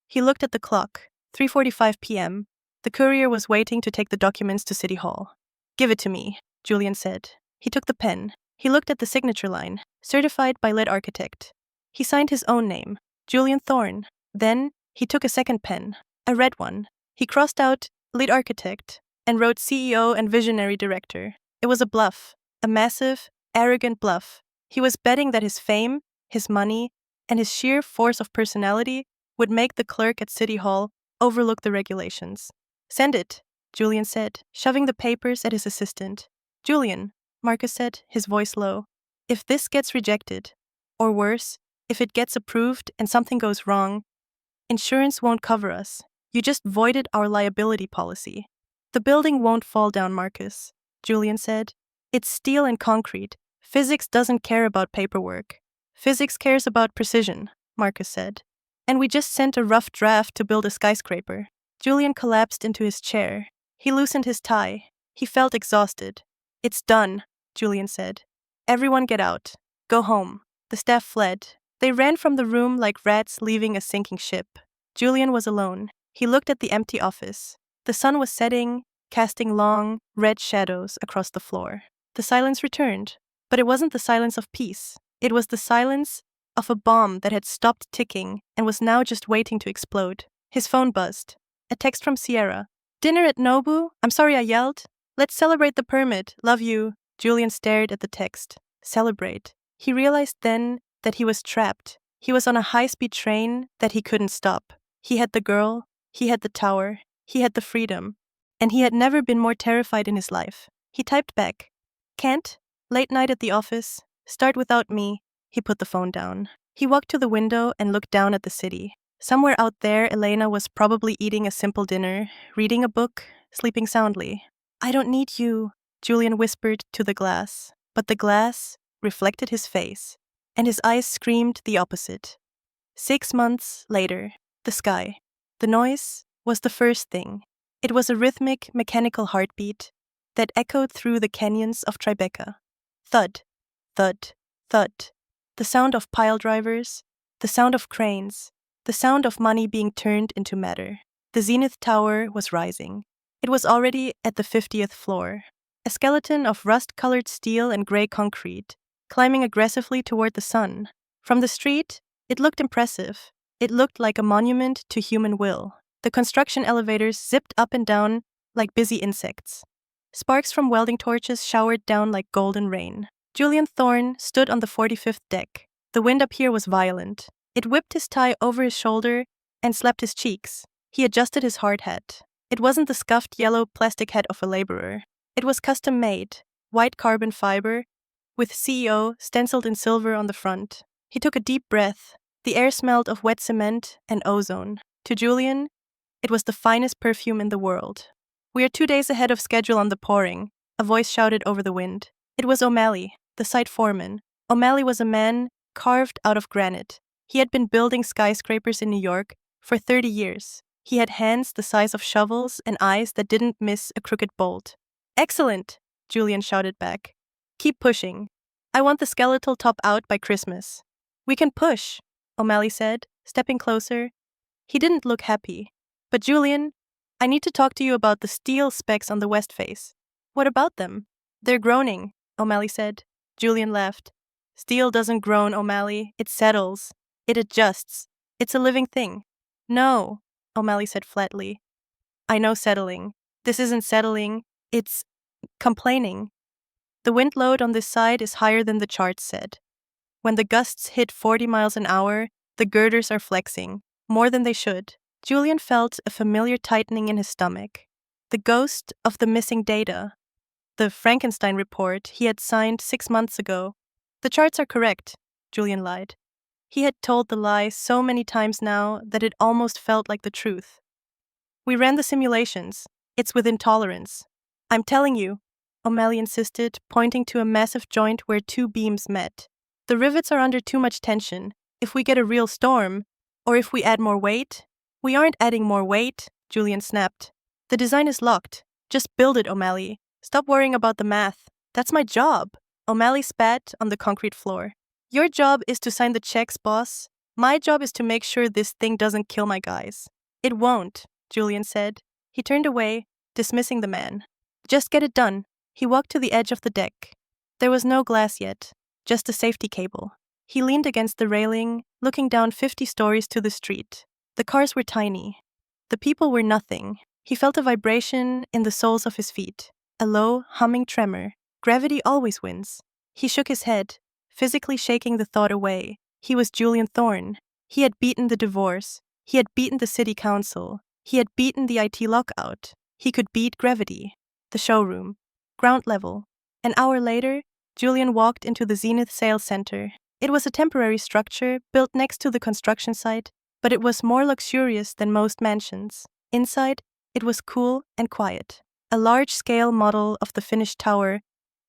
He looked at the clock. 3:45 p.m. The courier was waiting to take the documents to City Hall. Give it to me, Julian said. He took the pen. He looked at the signature line, certified by lead architect. He signed his own name, Julian Thorne. Then, he took a second pen, a red one. He crossed out lead architect and wrote CEO and visionary director. It was a bluff, a massive, arrogant bluff. He was betting that his fame, his money, and his sheer force of personality would make the clerk at City Hall overlook the regulations. Send it, Julian said, shoving the papers at his assistant. Julian, Marcus said, his voice low. If this gets rejected, or worse, if it gets approved and something goes wrong, insurance won't cover us. You just voided our liability policy. The building won't fall down, Marcus, Julian said. It's steel and concrete. Physics doesn't care about paperwork. Physics cares about precision, Marcus said. And we just sent a rough draft to build a skyscraper. Julian collapsed into his chair. He loosened his tie. He felt exhausted. It's done, Julian said. Everyone get out. Go home. The staff fled. They ran from the room like rats leaving a sinking ship. Julian was alone. He looked at the empty office. The sun was setting, casting long, red shadows across the floor. The silence returned, but it wasn't the silence of peace. It was the silence of a bomb that had stopped ticking and was now just waiting to explode. His phone buzzed. A text from Sierra. "Dinner at Nobu? I'm sorry I yelled. Let's celebrate the permit. Love you." Julian stared at the text. Celebrate. He realized then that he was trapped. He was on a high-speed train that he couldn't stop. He had the girl, he had the tower, he had the freedom, and he had never been more terrified in his life. He typed back, "Can't. Late night at the office. Start without me." He put the phone down. He walked to the window and looked down at the city. Somewhere out there, Elena was probably eating a simple dinner, reading a book, sleeping soundly. "I don't need you," Julian whispered to the glass, but the glass reflected his face, and his eyes screamed the opposite. 6 months later, the sky. The noise was the first thing. It was a rhythmic, mechanical heartbeat that echoed through the canyons of Tribeca. Thud, thud, thud. The sound of pile drivers, the sound of cranes, the sound of money being turned into matter. The Zenith Tower was rising. It was already at the 50th floor, a skeleton of rust-colored steel and gray concrete, climbing aggressively toward the sun. From the street, it looked impressive. It looked like a monument to human will. The construction elevators zipped up and down like busy insects. Sparks from welding torches showered down like golden rain. Julian Thorne stood on the 45th deck. The wind up here was violent. It whipped his tie over his shoulder and slapped his cheeks. He adjusted his hard hat. It wasn't the scuffed yellow plastic hat of a laborer. It was custom-made, white carbon fiber, with CEO stenciled in silver on the front. He took a deep breath. The air smelled of wet cement and ozone. To Julian, it was the finest perfume in the world. "We are 2 days ahead of schedule on the pouring," a voice shouted over the wind. It was O'Malley, the site foreman. O'Malley was a man carved out of granite. He had been building skyscrapers in New York for 30 years. He had hands the size of shovels and eyes that didn't miss a crooked bolt. "Excellent," Julian shouted back. "Keep pushing. I want the skeletal top out by Christmas." "We can push," O'Malley said, stepping closer. He didn't look happy. "But Julian, I need to talk to you about the steel specs on the west face." "What about them?" "They're groaning," O'Malley said. Julian laughed. "Steel doesn't groan, O'Malley. It settles. It adjusts. It's a living thing." "No," O'Malley said flatly. "I know settling. This isn't settling. It's complaining. The wind load on this side is higher than the charts said. When the gusts hit 40 miles an hour, the girders are flexing, more than they should." Julian felt a familiar tightening in his stomach. The ghost of the missing data. The Frankenstein report he had signed 6 months ago. "The charts are correct," Julian lied. He had told the lie so many times now that it almost felt like the truth. "We ran the simulations. It's within tolerance." "I'm telling you," O'Malley insisted, pointing to a massive joint where 2 beams met. "The rivets are under too much tension. If we get a real storm, or if we add more weight—" "We aren't adding more weight," Julian snapped. "The design is locked. Just build it, O'Malley. Stop worrying about the math. That's my job." O'Malley spat on the concrete floor. "Your job is to sign the checks, boss. My job is to make sure this thing doesn't kill my guys." "It won't," Julian said. He turned away, dismissing the man. "Just get it done." He walked to the edge of the deck. There was no glass yet, just a safety cable. He leaned against the railing, looking down 50 stories to the street. The cars were tiny. The people were nothing. He felt a vibration in the soles of his feet, a low, humming tremor. Gravity always wins. He shook his head, physically shaking the thought away. He was Julian Thorne. He had beaten the divorce. He had beaten the city council. He had beaten the IT lockout. He could beat gravity. The showroom. Ground level. An hour later, Julian walked into the Zenith Sales Center. It was a temporary structure built next to the construction site, but it was more luxurious than most mansions. Inside, it was cool and quiet. A large-scale model of the finished tower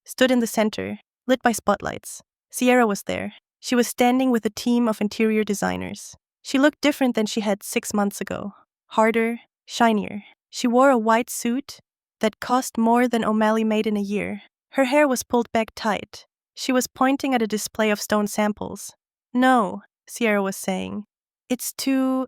stood in the center, lit by spotlights. Sierra was there. She was standing with a team of interior designers. She looked different than she had 6 months ago. Harder, shinier. She wore a white suit that cost more than O'Malley made in a year. Her hair was pulled back tight. She was pointing at a display of stone samples. "No," Sierra was saying. "It's too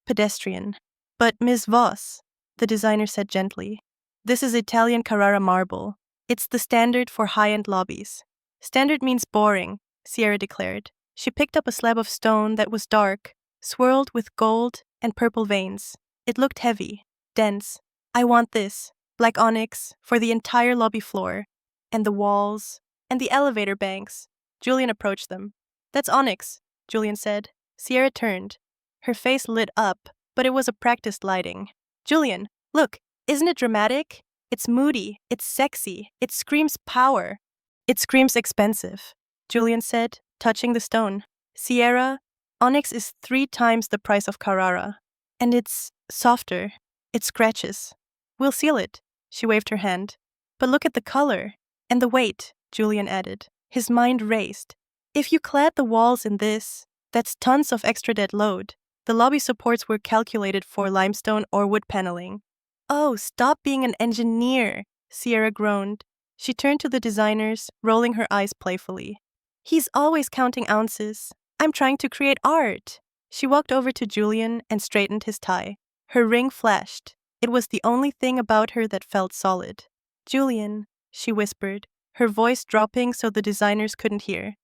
pedestrian." But Ms. Voss, the designer said gently, this is Italian Carrara marble. It's the standard for high-end lobbies. Standard means boring, Sierra declared. She picked up a slab of stone that was dark, swirled with gold and purple veins. It looked heavy, dense. I want this, black onyx, for the entire lobby floor. And the walls, and the elevator banks. Julian approached them. That's onyx, Julian said. Sierra turned. Her face lit up, but it was a practiced lighting. Julian, look, isn't it dramatic? It's moody, it's sexy, it screams power. It screams expensive, Julian said, touching the stone. Sierra, onyx is 3 times the price of Carrara. And it's softer. It scratches. We'll seal it, she waved her hand. But look at the color. And the weight, Julian added. His mind raced. If you clad the walls in this, that's tons of extra dead load. The lobby supports were calculated for limestone or wood paneling. Oh, stop being an engineer, Sierra groaned. She turned to the designers, rolling her eyes playfully. He's always counting ounces. I'm trying to create art. She walked over to Julian and straightened his tie. Her ring flashed. It was the only thing about her that felt solid. Julian, she whispered, her voice dropping so the designers couldn't hear.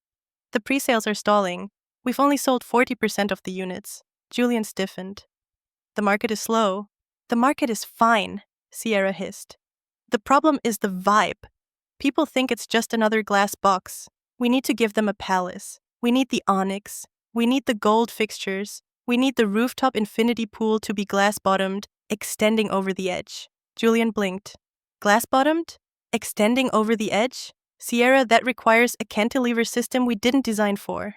The pre-sales are stalling. We've only sold 40% of the units. Julian stiffened. The market is slow. The market is fine, Sierra hissed. The problem is the vibe. People think it's just another glass box. We need to give them a palace. We need the onyx. We need the gold fixtures. We need the rooftop infinity pool to be glass-bottomed, extending over the edge. Julian blinked. Glass-bottomed? Extending over the edge? Sierra, that requires a cantilever system we didn't design for.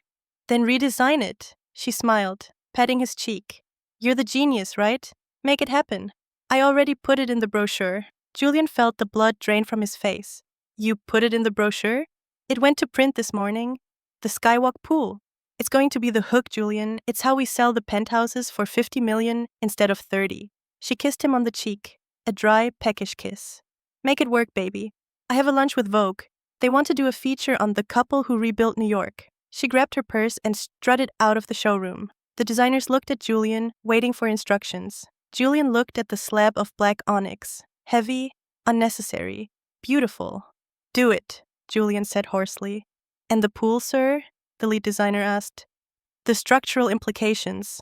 Then redesign it, she smiled, patting his cheek. You're the genius, right? Make it happen. I already put it in the brochure. Julian felt the blood drain from his face. You put it in the brochure? It went to print this morning. The Skywalk pool. It's going to be the hook, Julian. It's how we sell the penthouses for 50 million instead of 30. She kissed him on the cheek, a dry, peckish kiss. Make it work, baby. I have a lunch with Vogue. They want to do a feature on the couple who rebuilt New York. She grabbed her purse and strutted out of the showroom. The designers looked at Julian, waiting for instructions. Julian looked at the slab of black onyx. Heavy, unnecessary, beautiful. Do it, Julian said hoarsely. And the pool, sir? The lead designer asked. The structural implications.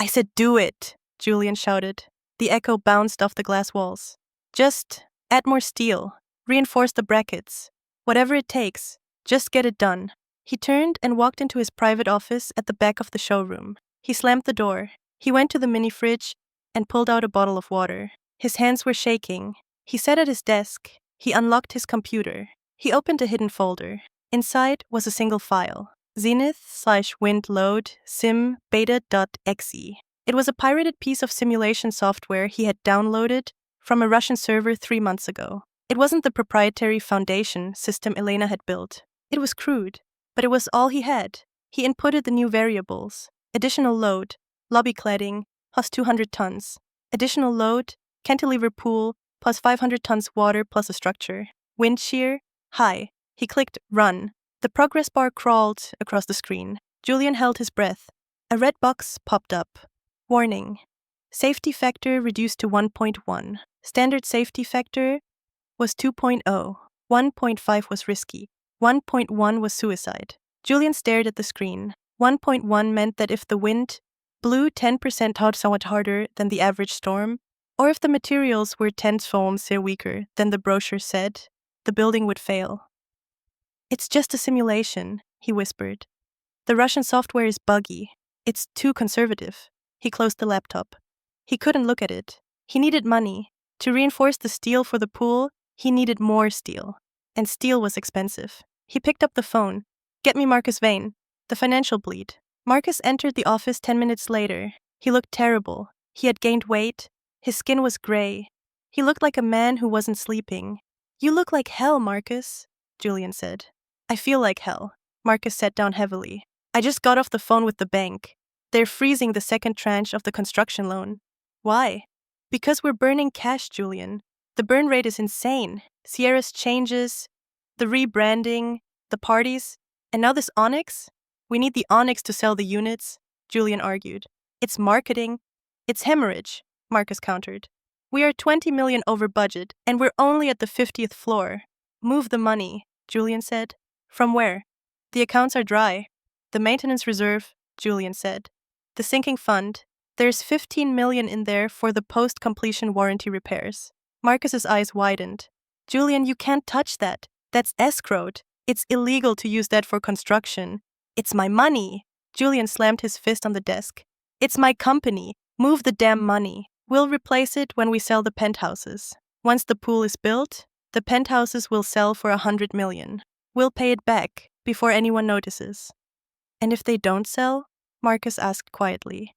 I said do it, Julian shouted. The echo bounced off the glass walls. Just add more steel. Reinforce the brackets. Whatever it takes, just get it done. He turned and walked into his private office at the back of the showroom. He slammed the door. He went to the mini fridge and pulled out a bottle of water. His hands were shaking. He sat at his desk. He unlocked his computer. He opened a hidden folder. Inside was a single file. Zenith/Wind load sim beta.exe. It was a pirated piece of simulation software he had downloaded from a Russian server 3 months ago. It wasn't the proprietary foundation system Elena had built. It was crude, but it was all he had. He inputted the new variables. Additional load, lobby cladding, plus 200 tons. Additional load, cantilever pool, plus 500 tons water plus a structure. Wind shear, high. He clicked run. The progress bar crawled across the screen. Julian held his breath. A red box popped up. Warning. Safety factor reduced to 1.1. Standard safety factor was 2.0. 1.5 was risky. 1.1 was suicide. Julian stared at the screen. 1.1 meant that if the wind blew 10% somewhat harder than the average storm, or if the materials were 10 foams weaker than the brochure said, the building would fail. It's just a simulation, he whispered. The Russian software is buggy. It's too conservative. He closed the laptop. He couldn't look at it. He needed money. To reinforce the steel for the pool, he needed more steel. And steel was expensive. He picked up the phone. Get me Marcus Vane. The financial bleed. Marcus entered the office 10 minutes later. He looked terrible. He had gained weight. His skin was gray. He looked like a man who wasn't sleeping. You look like hell, Marcus, Julian said. I feel like hell. Marcus sat down heavily. I just got off the phone with the bank. They're freezing the second tranche of the construction loan. Why? Because we're burning cash, Julian. The burn rate is insane. Sierra's changes, the rebranding, the parties, and now this onyx? We need the onyx to sell the units, Julian argued. It's marketing. It's hemorrhage. Marcus countered. We are 20 million over budget, and we're only at the 50th floor. Move the money, Julian said. From where? The accounts are dry. The maintenance reserve, Julian said. The sinking fund. There's 15 million in there for the post-completion warranty repairs. Marcus's eyes widened. Julian, you can't touch that. That's escrowed. It's illegal to use that for construction. It's my money. Julian slammed his fist on the desk. It's my company. Move the damn money. We'll replace it when we sell the penthouses. Once the pool is built, the penthouses will sell for 100 million. We'll pay it back before anyone notices. And if they don't sell? Marcus asked quietly.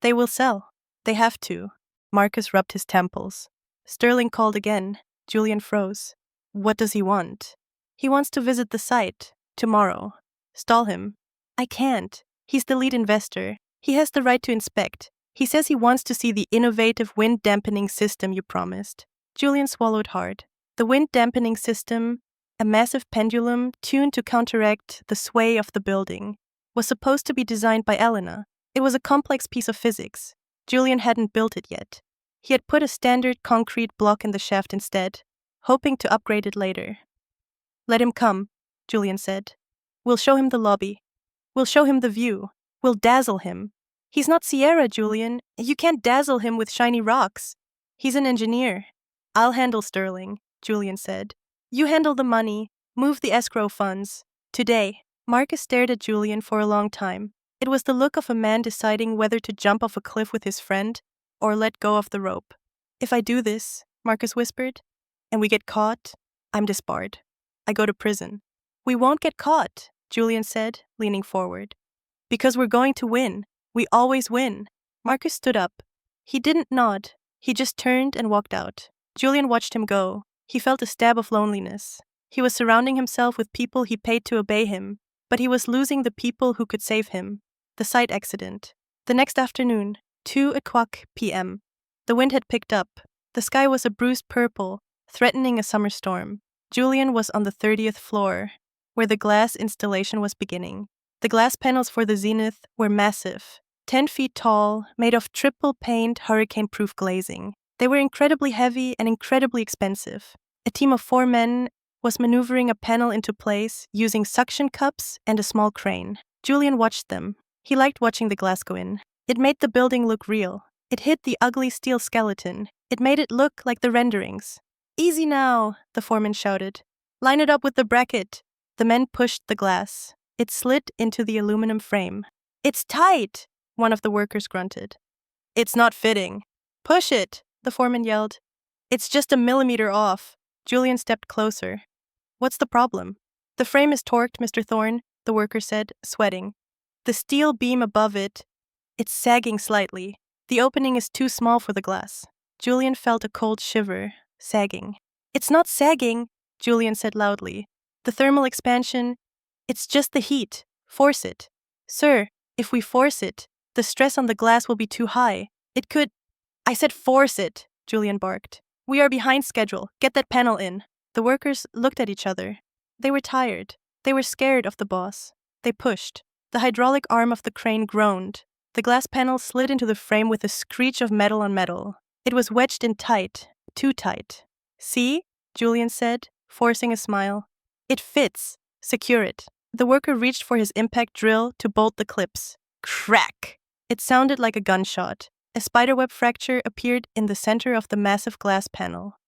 They will sell. They have to. Marcus rubbed his temples. Sterling called again. Julian froze. What does he want? He wants to visit the site. Tomorrow. Stall him. I can't. He's the lead investor. He has the right to inspect. He says he wants to see the innovative wind dampening system you promised. Julian swallowed hard. The wind dampening system, a massive pendulum tuned to counteract the sway of the building, was supposed to be designed by Elena. It was a complex piece of physics. Julian hadn't built it yet. He had put a standard concrete block in the shaft instead, hoping to upgrade it later. Let him come, Julian said. We'll show him the lobby. We'll show him the view. We'll dazzle him. He's not Sierra, Julian. You can't dazzle him with shiny rocks. He's an engineer. I'll handle Sterling, Julian said. You handle the money. Move the escrow funds. Today. Marcus stared at Julian for a long time. It was the look of a man deciding whether to jump off a cliff with his friend or let go of the rope. If I do this, Marcus whispered, and we get caught, I'm disbarred. I go to prison. We won't get caught, Julian said, leaning forward. Because we're going to win. We always win. Marcus stood up. He didn't nod. He just turned and walked out. Julian watched him go. He felt a stab of loneliness. He was surrounding himself with people he paid to obey him, but he was losing the people who could save him. The site accident. The next afternoon, 2:00 p.m. The wind had picked up. The sky was a bruised purple, threatening a summer storm. Julian was on the 30th floor, where the glass installation was beginning. The glass panels for the zenith were massive, 10 feet tall, made of triple-paned hurricane-proof glazing. They were incredibly heavy and incredibly expensive. A team of 4 men was maneuvering a panel into place using suction cups and a small crane. Julian watched them. He liked watching the glass go in. It made the building look real. It hid the ugly steel skeleton. It made it look like the renderings. Easy now, the foreman shouted. Line it up with the bracket. The men pushed the glass. It slid into the aluminum frame. It's tight, one of the workers grunted. It's not fitting. Push it, the foreman yelled. It's just a millimeter off. Julian stepped closer. What's the problem? The frame is torqued, Mr. Thorne, the worker said, sweating. The steel beam above it, it's sagging slightly. The opening is too small for the glass. Julian felt a cold shiver, sagging. It's not sagging, Julian said loudly. The thermal expansion, it's just the heat. Force it. Sir, if we force it, the stress on the glass will be too high. It could... I said force it, Julian barked. We are behind schedule. Get that panel in. The workers looked at each other. They were tired. They were scared of the boss. They pushed. The hydraulic arm of the crane groaned. The glass panel slid into the frame with a screech of metal on metal. It was wedged in tight, too tight. See? Julian said, forcing a smile. It fits. Secure it. The worker reached for his impact drill to bolt the clips. Crack! It sounded like a gunshot. A spiderweb fracture appeared in the center of the massive glass panel.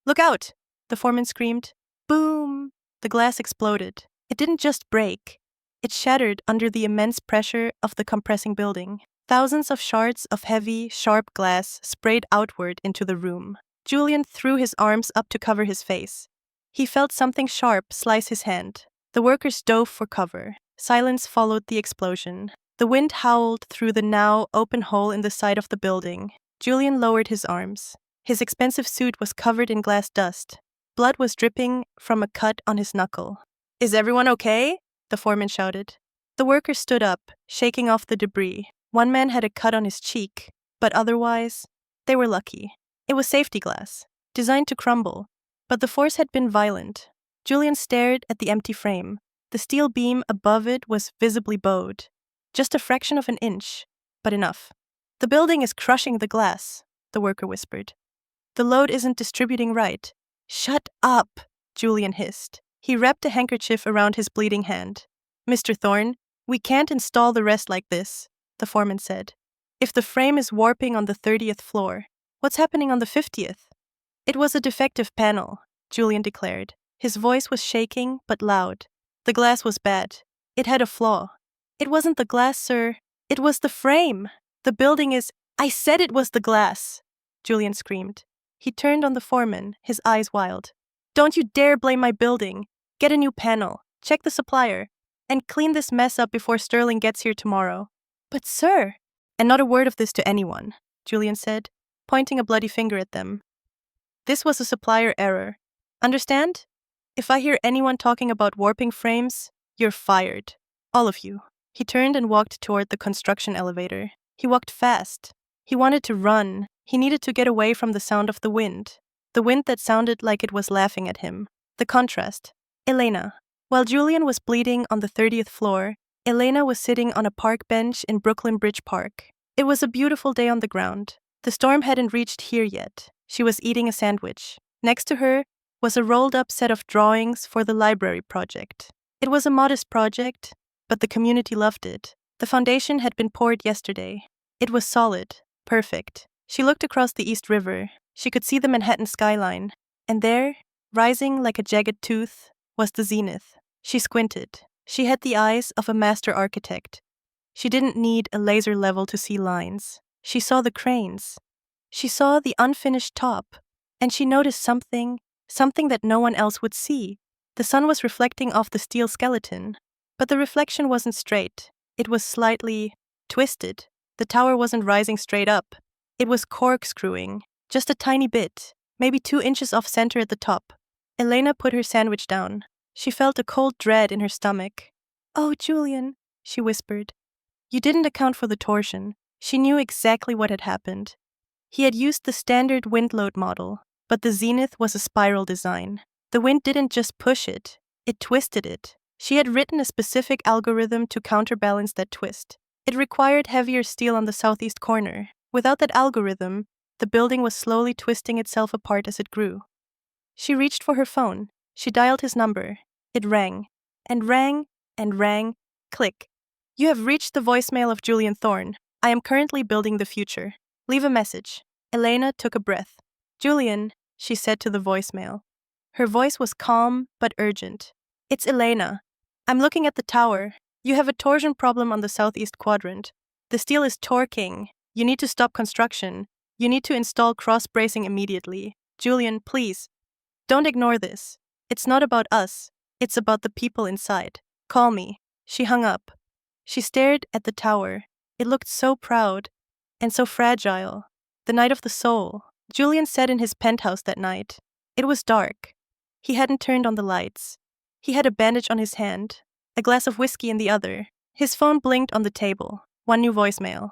Look out! The foreman screamed. Boom! The glass exploded. It didn't just break. It shattered under the immense pressure of the compressing building. Thousands of shards of heavy, sharp glass sprayed outward into the room. Julian threw his arms up to cover his face. He felt something sharp slice his hand. The workers dove for cover. Silence followed the explosion. The wind howled through the now open hole in the side of the building. Julian lowered his arms. His expensive suit was covered in glass dust. Blood was dripping from a cut on his knuckle. Is everyone okay? The foreman shouted. The workers stood up, shaking off the debris. One man had a cut on his cheek, but otherwise, they were lucky. It was safety glass, designed to crumble, but the force had been violent. Julian stared at the empty frame. The steel beam above it was visibly bowed. Just a fraction of an inch, but enough. The building is crushing the glass, the worker whispered. The load isn't distributing right. Shut up, Julian hissed. He wrapped a handkerchief around his bleeding hand. Mr. Thorne, we can't install the rest like this, the foreman said. If the frame is warping on the 30th floor, what's happening on the 50th? It was a defective panel, Julian declared. His voice was shaking, but loud. The glass was bad. It had a flaw. It wasn't the glass, sir. It was the frame. The building is— I said it was the glass, Julian screamed. He turned on the foreman, his eyes wild. Don't you dare blame my building. Get a new panel, check the supplier, and clean this mess up before Sterling gets here tomorrow. But sir— And not a word of this to anyone, Julian said, pointing a bloody finger at them. This was a supplier error. Understand? If I hear anyone talking about warping frames, you're fired. All of you. He turned and walked toward the construction elevator. He walked fast. He wanted to run. He needed to get away from the sound of the wind that sounded like it was laughing at him. The contrast. Elena. While Julian was bleeding on the 30th floor, Elena was sitting on a park bench in Brooklyn Bridge Park. It was a beautiful day on the ground. The storm hadn't reached here yet. She was eating a sandwich. Next to her was a rolled-up set of drawings for the library project. It was a modest project, but the community loved it. The foundation had been poured yesterday. It was solid, perfect. She looked across the East River. She could see the Manhattan skyline. And there, rising like a jagged tooth, was the zenith. She squinted. She had the eyes of a master architect. She didn't need a laser level to see lines. She saw the cranes. She saw the unfinished top. And she noticed something that no one else would see. The sun was reflecting off the steel skeleton. But the reflection wasn't straight. It was slightly twisted. The tower wasn't rising straight up. It was corkscrewing, just a tiny bit, maybe 2 inches off center at the top. Elena put her sandwich down. She felt a cold dread in her stomach. Oh, Julian, she whispered. You didn't account for the torsion. She knew exactly what had happened. He had used the standard wind load model, but the zenith was a spiral design. The wind didn't just push it twisted it. She had written a specific algorithm to counterbalance that twist. It required heavier steel on the southeast corner. Without that algorithm, the building was slowly twisting itself apart as it grew. She reached for her phone. She dialed his number. It rang, and rang, and rang. Click. You have reached the voicemail of Julian Thorne. I am currently building the future. Leave a message. Elena took a breath. Julian, she said to the voicemail. Her voice was calm but urgent. It's Elena. I'm looking at the tower. You have a torsion problem on the southeast quadrant. The steel is torquing. You need to stop construction. You need to install cross-bracing immediately. Julian, please. Don't ignore this. It's not about us. It's about the people inside. Call me. She hung up. She stared at the tower. It looked so proud and so fragile. The night of the soul. Julian sat in his penthouse that night. It was dark. He hadn't turned on the lights. He had a bandage on his hand, a glass of whiskey in the other. His phone blinked on the table. One new voicemail.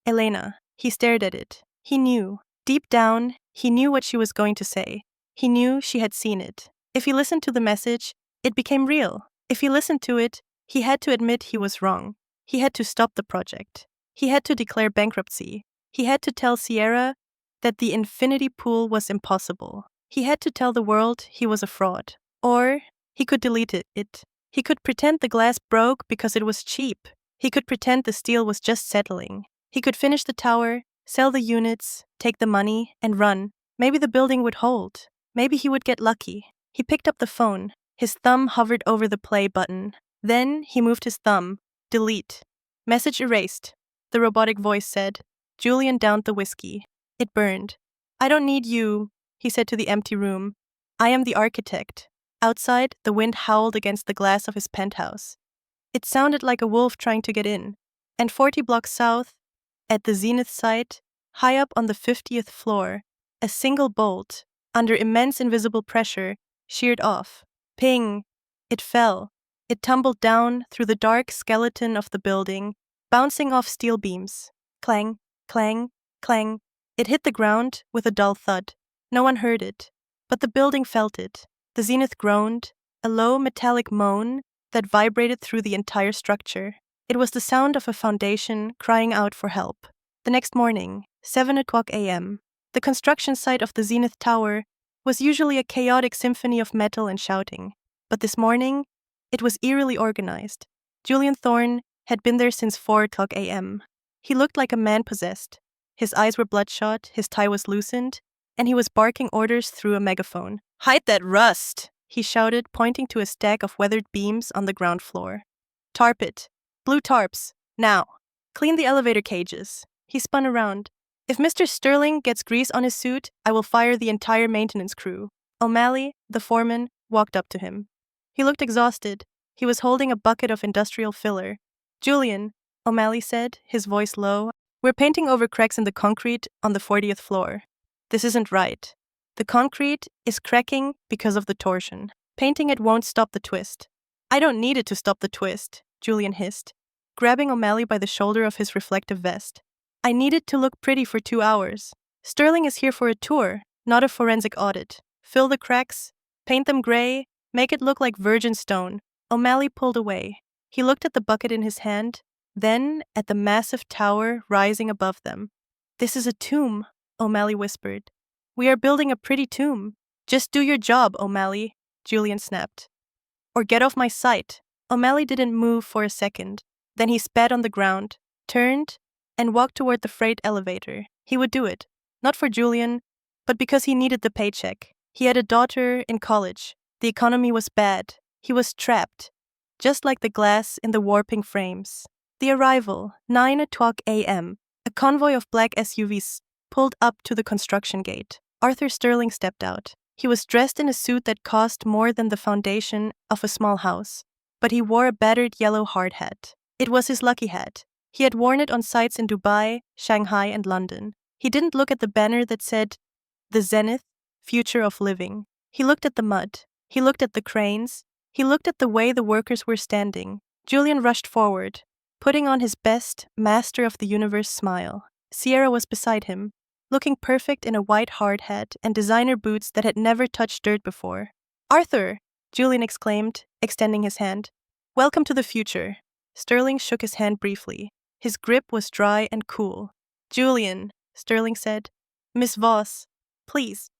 Elena. He stared at it. He knew. Deep down, he knew what she was going to say. He knew she had seen it. If he listened to the message, it became real. If he listened to it, he had to admit he was wrong. He had to stop the project. He had to declare bankruptcy. He had to tell Sierra that the infinity pool was impossible. He had to tell the world he was a fraud. Or he could delete it. He could pretend the glass broke because it was cheap. He could pretend the steel was just settling. He could finish the tower, sell the units, take the money, and run. Maybe the building would hold. Maybe he would get lucky. He picked up the phone. His thumb hovered over the play button. Then he moved his thumb. Delete. Message erased. The robotic voice said. Julian downed the whiskey. It burned. I don't need you, he said to the empty room. I am the architect. Outside, the wind howled against the glass of his penthouse. It sounded like a wolf trying to get in. And 40 blocks south, at the zenith site, high up on the 50th floor, a single bolt, under immense invisible pressure, sheared off. Ping! It fell. It tumbled down through the dark skeleton of the building, bouncing off steel beams. Clang, clang, clang. It hit the ground with a dull thud. No one heard it, but the building felt it. The zenith groaned, a low metallic moan that vibrated through the entire structure. It was the sound of a foundation crying out for help. The next morning, 7 o'clock a.m., The construction site of the Zenith Tower was usually a chaotic symphony of metal and shouting, but this morning, it was eerily organized. Julian Thorne had been there since 4 a.m. He looked like a man possessed. His eyes were bloodshot, his tie was loosened, and he was barking orders through a megaphone. "Hide that rust!" he shouted, pointing to a stack of weathered beams on the ground floor. "Tarp it. Blue tarps. Now. Clean the elevator cages." He spun around. "If Mr. Sterling gets grease on his suit, I will fire the entire maintenance crew." O'Malley, the foreman, walked up to him. He looked exhausted. He was holding a bucket of industrial filler. "Julian," O'Malley said, his voice low, "we're painting over cracks in the concrete on the 40th floor. This isn't right. The concrete is cracking because of the torsion. Painting it won't stop the twist." "I don't need it to stop the twist," Julian hissed, grabbing O'Malley by the shoulder of his reflective vest. "I need it to look pretty for 2 hours. Sterling is here for a tour, not a forensic audit. Fill the cracks, paint them gray, make it look like virgin stone." O'Malley pulled away. He looked at the bucket in his hand, then at the massive tower rising above them. "This is a tomb," O'Malley whispered. "We are building a pretty tomb." "Just do your job, O'Malley," Julian snapped. "Or get off my sight." O'Malley didn't move for a second. Then he spat on the ground, turned, and walked toward the freight elevator. He would do it, not for Julian, but because he needed the paycheck. He had a daughter in college. The economy was bad. He was trapped, just like the glass in the warping frames. The arrival, 9 a.m. A convoy of black SUVs pulled up to the construction gate. Arthur Sterling stepped out. He was dressed in a suit that cost more than the foundation of a small house, but he wore a battered yellow hard hat. It was his lucky hat. He had worn it on sites in Dubai, Shanghai, and London. He didn't look at the banner that said, "The Zenith, Future of Living." He looked at the mud. He looked at the cranes. He looked at the way the workers were standing. Julian rushed forward, putting on his best Master of the Universe smile. Sierra was beside him, looking perfect in a white hard hat and designer boots that had never touched dirt before. "Arthur!" Julian exclaimed, extending his hand. "Welcome to the future." Sterling shook his hand briefly. His grip was dry and cool. "Julian," Sterling said. "Miss Voss, please."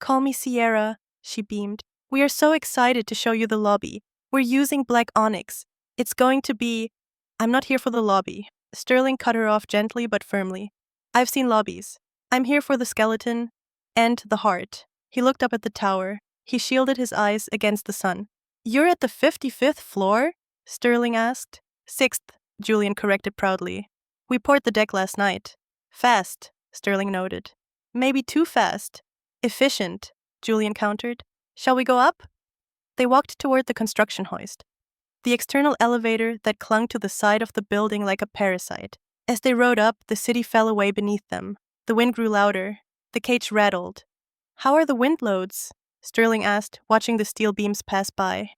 "Call me Sierra," she beamed. "We are so excited to show you the lobby. We're using black onyx. It's going to be—" "I'm not here for the lobby." Sterling cut her off gently but firmly. "I've seen lobbies. I'm here for the skeleton and the heart." He looked up at the tower. He shielded his eyes against the sun. "You're at the 55th floor?" Sterling asked. 6th, Julian corrected proudly. "We poured the deck last night." "Fast," Sterling noted. "Maybe too fast." "Efficient," Julian countered. "Shall we go up?" They walked toward the construction hoist, the external elevator that clung to the side of the building like a parasite. As they rode up, the city fell away beneath them. The wind grew louder. The cage rattled. "How are the wind loads?" Sterling asked, watching the steel beams pass by.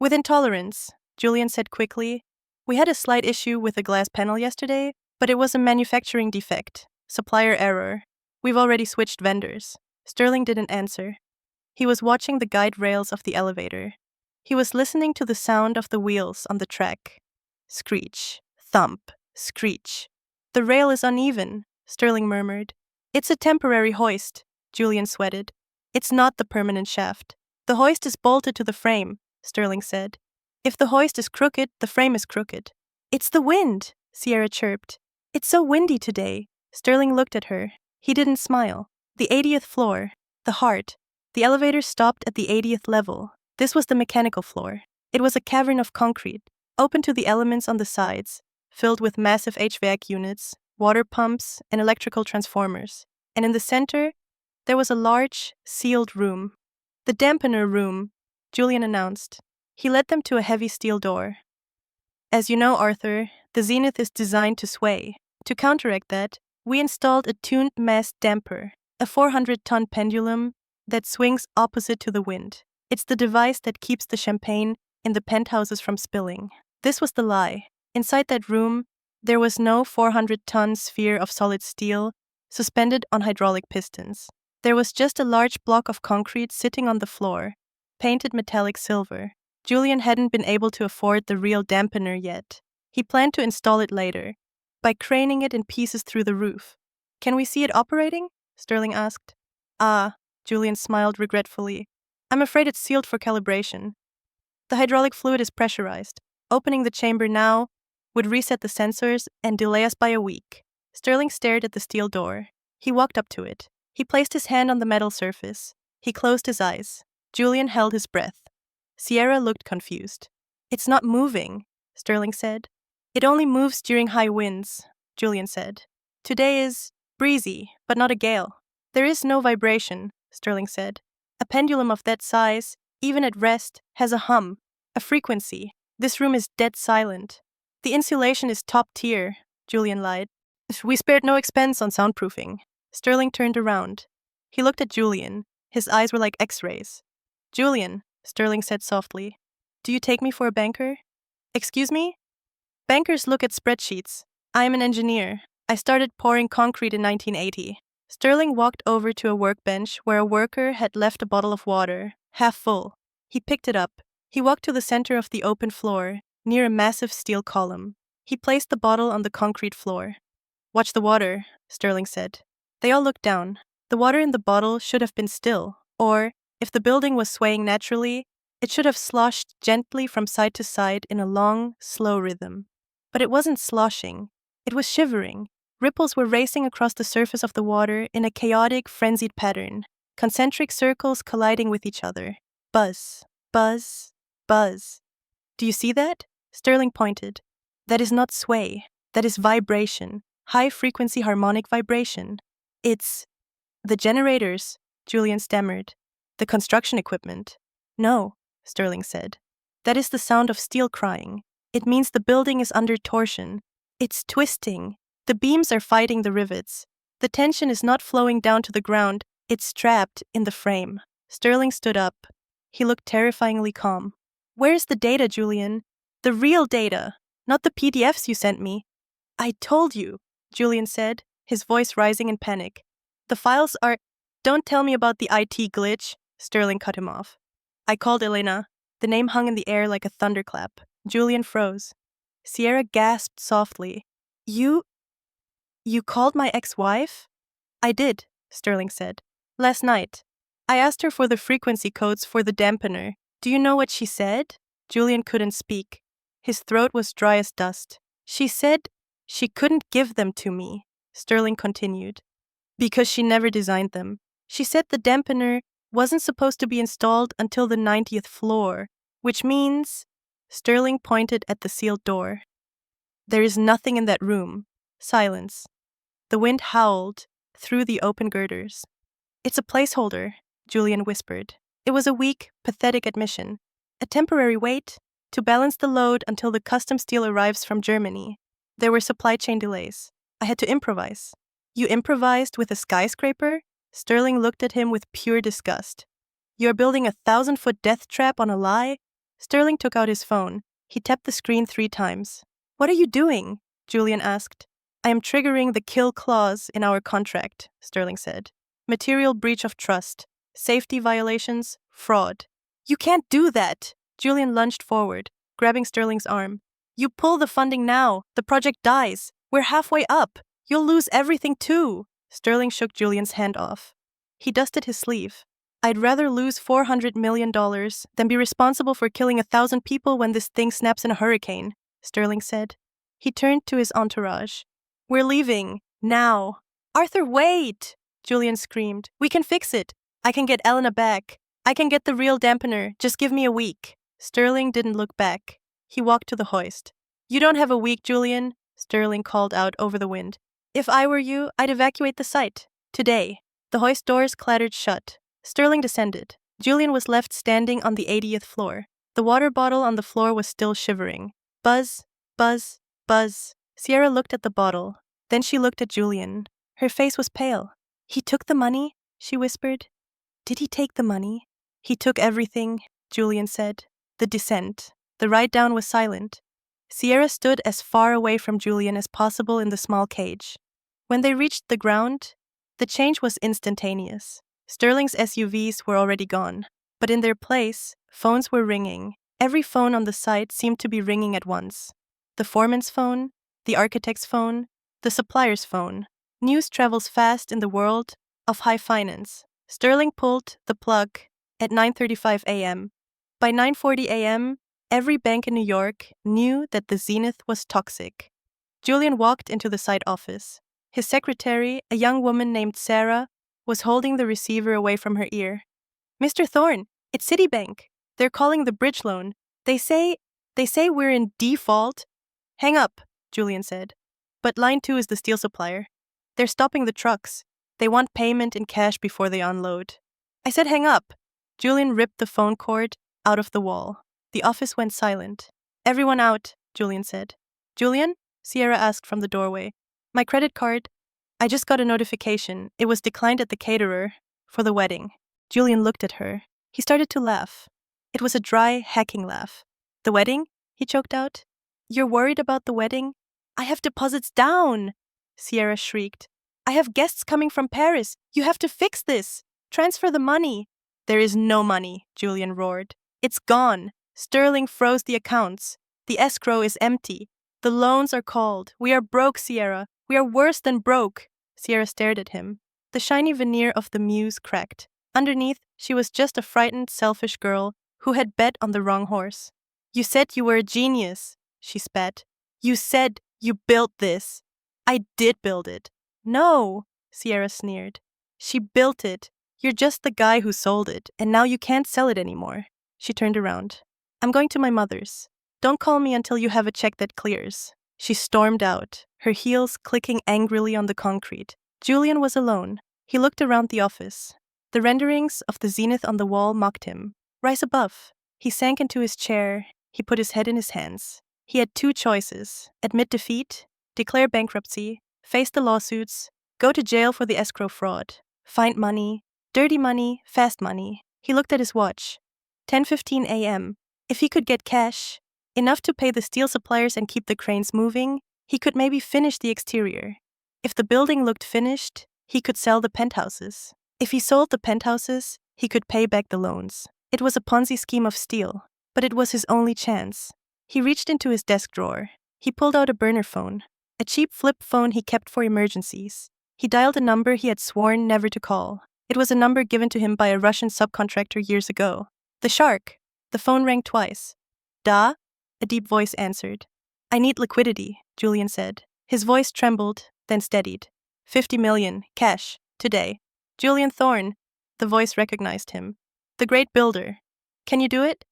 "Within tolerance," Julian said quickly. "We had a slight issue with the glass panel yesterday, but it was a manufacturing defect, supplier error. We've already switched vendors." Sterling didn't answer. He was watching the guide rails of the elevator. He was listening to the sound of the wheels on the track. Screech, thump, screech. "The rail is uneven," Sterling murmured. "It's a temporary hoist," Julian sweated. "It's not the permanent shaft. The hoist is bolted to the frame," Sterling said. "If the hoist is crooked, the frame is crooked." "It's the wind," Sierra chirped. "It's so windy today." Sterling looked at her. He didn't smile. The 80th floor. The heart. The elevator stopped at the 80th level. This was the mechanical floor. It was a cavern of concrete, open to the elements on the sides, filled with massive HVAC units, water pumps, and electrical transformers. And in the center, there was a large, sealed room. "The dampener room," Julian announced. He led them to a heavy steel door. "As you know, Arthur, the Zenith is designed to sway. To counteract that, we installed a tuned mass damper, a 400-ton pendulum that swings opposite to the wind. It's the device that keeps the champagne in the penthouses from spilling." This was the lie. Inside that room, there was no 400-ton sphere of solid steel suspended on hydraulic pistons. There was just a large block of concrete sitting on the floor, painted metallic silver. Julian hadn't been able to afford the real dampener yet. He planned to install it later, by craning it in pieces through the roof. "Can we see it operating?" Sterling asked. Ah, Julian smiled regretfully. I'm afraid it's sealed for calibration. The hydraulic fluid is pressurized. Opening the chamber now would reset the sensors and delay us by a week. Sterling stared at the steel door. He walked up to it. He placed his hand on the metal surface. He closed his eyes. Julian held his breath. Sierra looked confused. It's not moving, Sterling said. It only moves during high winds, Julian said. Today is breezy, but not a gale. There is no vibration, Sterling said. A pendulum of that size, even at rest, has a hum, a frequency. This room is dead silent. The insulation is top tier, Julian lied. We spared no expense on soundproofing. Sterling turned around. He looked at Julian. His eyes were like X-rays. Julian, Sterling said softly, do you take me for a banker? Excuse me? Bankers look at spreadsheets. I am an engineer. I started pouring concrete in 1980. Sterling walked over to a workbench where a worker had left a bottle of water, half full. He picked it up. He walked to the center of the open floor, near a massive steel column. He placed the bottle on the concrete floor. Watch the water, Sterling said. They all looked down. The water in the bottle should have been still, or, if the building was swaying naturally, it should have sloshed gently from side to side in a long, slow rhythm. But it wasn't sloshing. It was shivering. Ripples were racing across the surface of the water in a chaotic, frenzied pattern, concentric circles colliding with each other. Buzz, buzz, buzz. Do you see that? Sterling pointed. That is not sway. That is vibration. High-frequency harmonic vibration. It's the generators, Julian stammered. The construction equipment. No, Sterling said. That is the sound of steel crying. It means the building is under torsion. It's twisting. The beams are fighting the rivets. The tension is not flowing down to the ground. It's trapped in the frame. Sterling stood up. He looked terrifyingly calm. Where's the data, Julian? The real data, not the PDFs you sent me. I told you, Julian said, his voice rising in panic. The files are... Don't tell me about the IT glitch, Sterling cut him off. I called Elena. The name hung in the air like a thunderclap. Julian froze. Sierra gasped softly. You called my ex-wife? I did, Sterling said. Last night. I asked her for the frequency codes for the dampener. Do you know what she said? Julian couldn't speak. His throat was dry as dust. She said she couldn't give them to me, Sterling continued, because she never designed them. She said the dampener wasn't supposed to be installed until the 90th floor, which means... Sterling pointed at the sealed door. There is nothing in that room. Silence. The wind howled through the open girders. It's a placeholder, Julian whispered. It was a weak, pathetic admission. A temporary wait to balance the load until the custom steel arrives from Germany. There were supply chain delays. I had to improvise. You improvised with a skyscraper? Sterling looked at him with pure disgust. You're building a 1,000-foot death trap on a lie? Sterling took out his phone. He tapped the screen 3 times. What are you doing? Julian asked. I am triggering the kill clause in our contract, Sterling said. Material breach of trust. Safety violations. Fraud. You can't do that! Julian lunged forward, grabbing Sterling's arm. You pull the funding now. The project dies. We're halfway up. You'll lose everything too. Sterling shook Julian's hand off. He dusted his sleeve. I'd rather lose $400 million than be responsible for killing 1,000 people when this thing snaps in a hurricane, Sterling said. He turned to his entourage. We're leaving. Now. Arthur, wait! Julian screamed. We can fix it. I can get Elena back. I can get the real dampener. Just give me a week. Sterling didn't look back. He walked to the hoist. You don't have a week, Julian, Sterling called out over the wind. If I were you, I'd evacuate the site. Today. The hoist doors clattered shut. Sterling descended. Julian was left standing on the 80th floor. The water bottle on the floor was still shivering. Buzz, buzz, buzz. Sierra looked at the bottle. Then she looked at Julian. Her face was pale. He took the money, she whispered. Did he take the money? He took everything, Julian said. The descent. The ride down was silent. Sierra stood as far away from Julian as possible in the small cage. When they reached the ground, the change was instantaneous. Sterling's SUVs were already gone, but in their place, phones were ringing. Every phone on the site seemed to be ringing at once. The foreman's phone, the architect's phone, the supplier's phone. News travels fast in the world of high finance. Sterling pulled the plug at 9:35 a.m. By 9:40 a.m., every bank in New York knew that the zenith was toxic. Julian walked into the site office. His secretary, a young woman named Sarah, was holding the receiver away from her ear. Mr. Thorne, it's Citibank. They're calling the bridge loan. They say we're in default. Hang up, Julian said. But line 2 is the steel supplier. They're stopping the trucks. They want payment in cash before they unload. I said hang up. Julian ripped the phone cord out of the wall. The office went silent. Everyone out, Julian said. Julian? Sierra asked from the doorway. My credit card. I just got a notification. It was declined at the caterer for the wedding. Julian looked at her. He started to laugh. It was a dry, hacking laugh. The wedding? He choked out. You're worried about the wedding? I have deposits down, Sierra shrieked. I have guests coming from Paris. You have to fix this. Transfer the money. There is no money, Julian roared. It's gone. Sterling froze the accounts. The escrow is empty. The loans are called. We are broke, Sierra. We are worse than broke. Sierra stared at him. The shiny veneer of the muse cracked. Underneath, she was just a frightened, selfish girl who had bet on the wrong horse. You said you were a genius, she spat. You said you built this. I did build it. No, Sierra sneered. She built it. You're just the guy who sold it, and now you can't sell it anymore. She turned around. I'm going to my mother's. Don't call me until you have a check that clears. She stormed out, her heels clicking angrily on the concrete. Julian was alone. He looked around the office. The renderings of the zenith on the wall mocked him. Rise above. He sank into his chair. He put his head in his hands. He had two choices: admit defeat, declare bankruptcy, face the lawsuits, go to jail for the escrow fraud, find money, dirty money, fast money. He looked at his watch. 10:15 a.m. If he could get cash, enough to pay the steel suppliers and keep the cranes moving, he could maybe finish the exterior. If the building looked finished, he could sell the penthouses. If he sold the penthouses, he could pay back the loans. It was a Ponzi scheme of steel, but it was his only chance. He reached into his desk drawer. He pulled out a burner phone, a cheap flip phone he kept for emergencies. He dialed a number he had sworn never to call. It was a number given to him by a Russian subcontractor years ago. The Shark. The phone rang twice. Da? A deep voice answered. I need liquidity, Julian said. His voice trembled, then steadied. 50 million, cash, today. Julian Thorne. The voice recognized him. The great builder. Can you do it?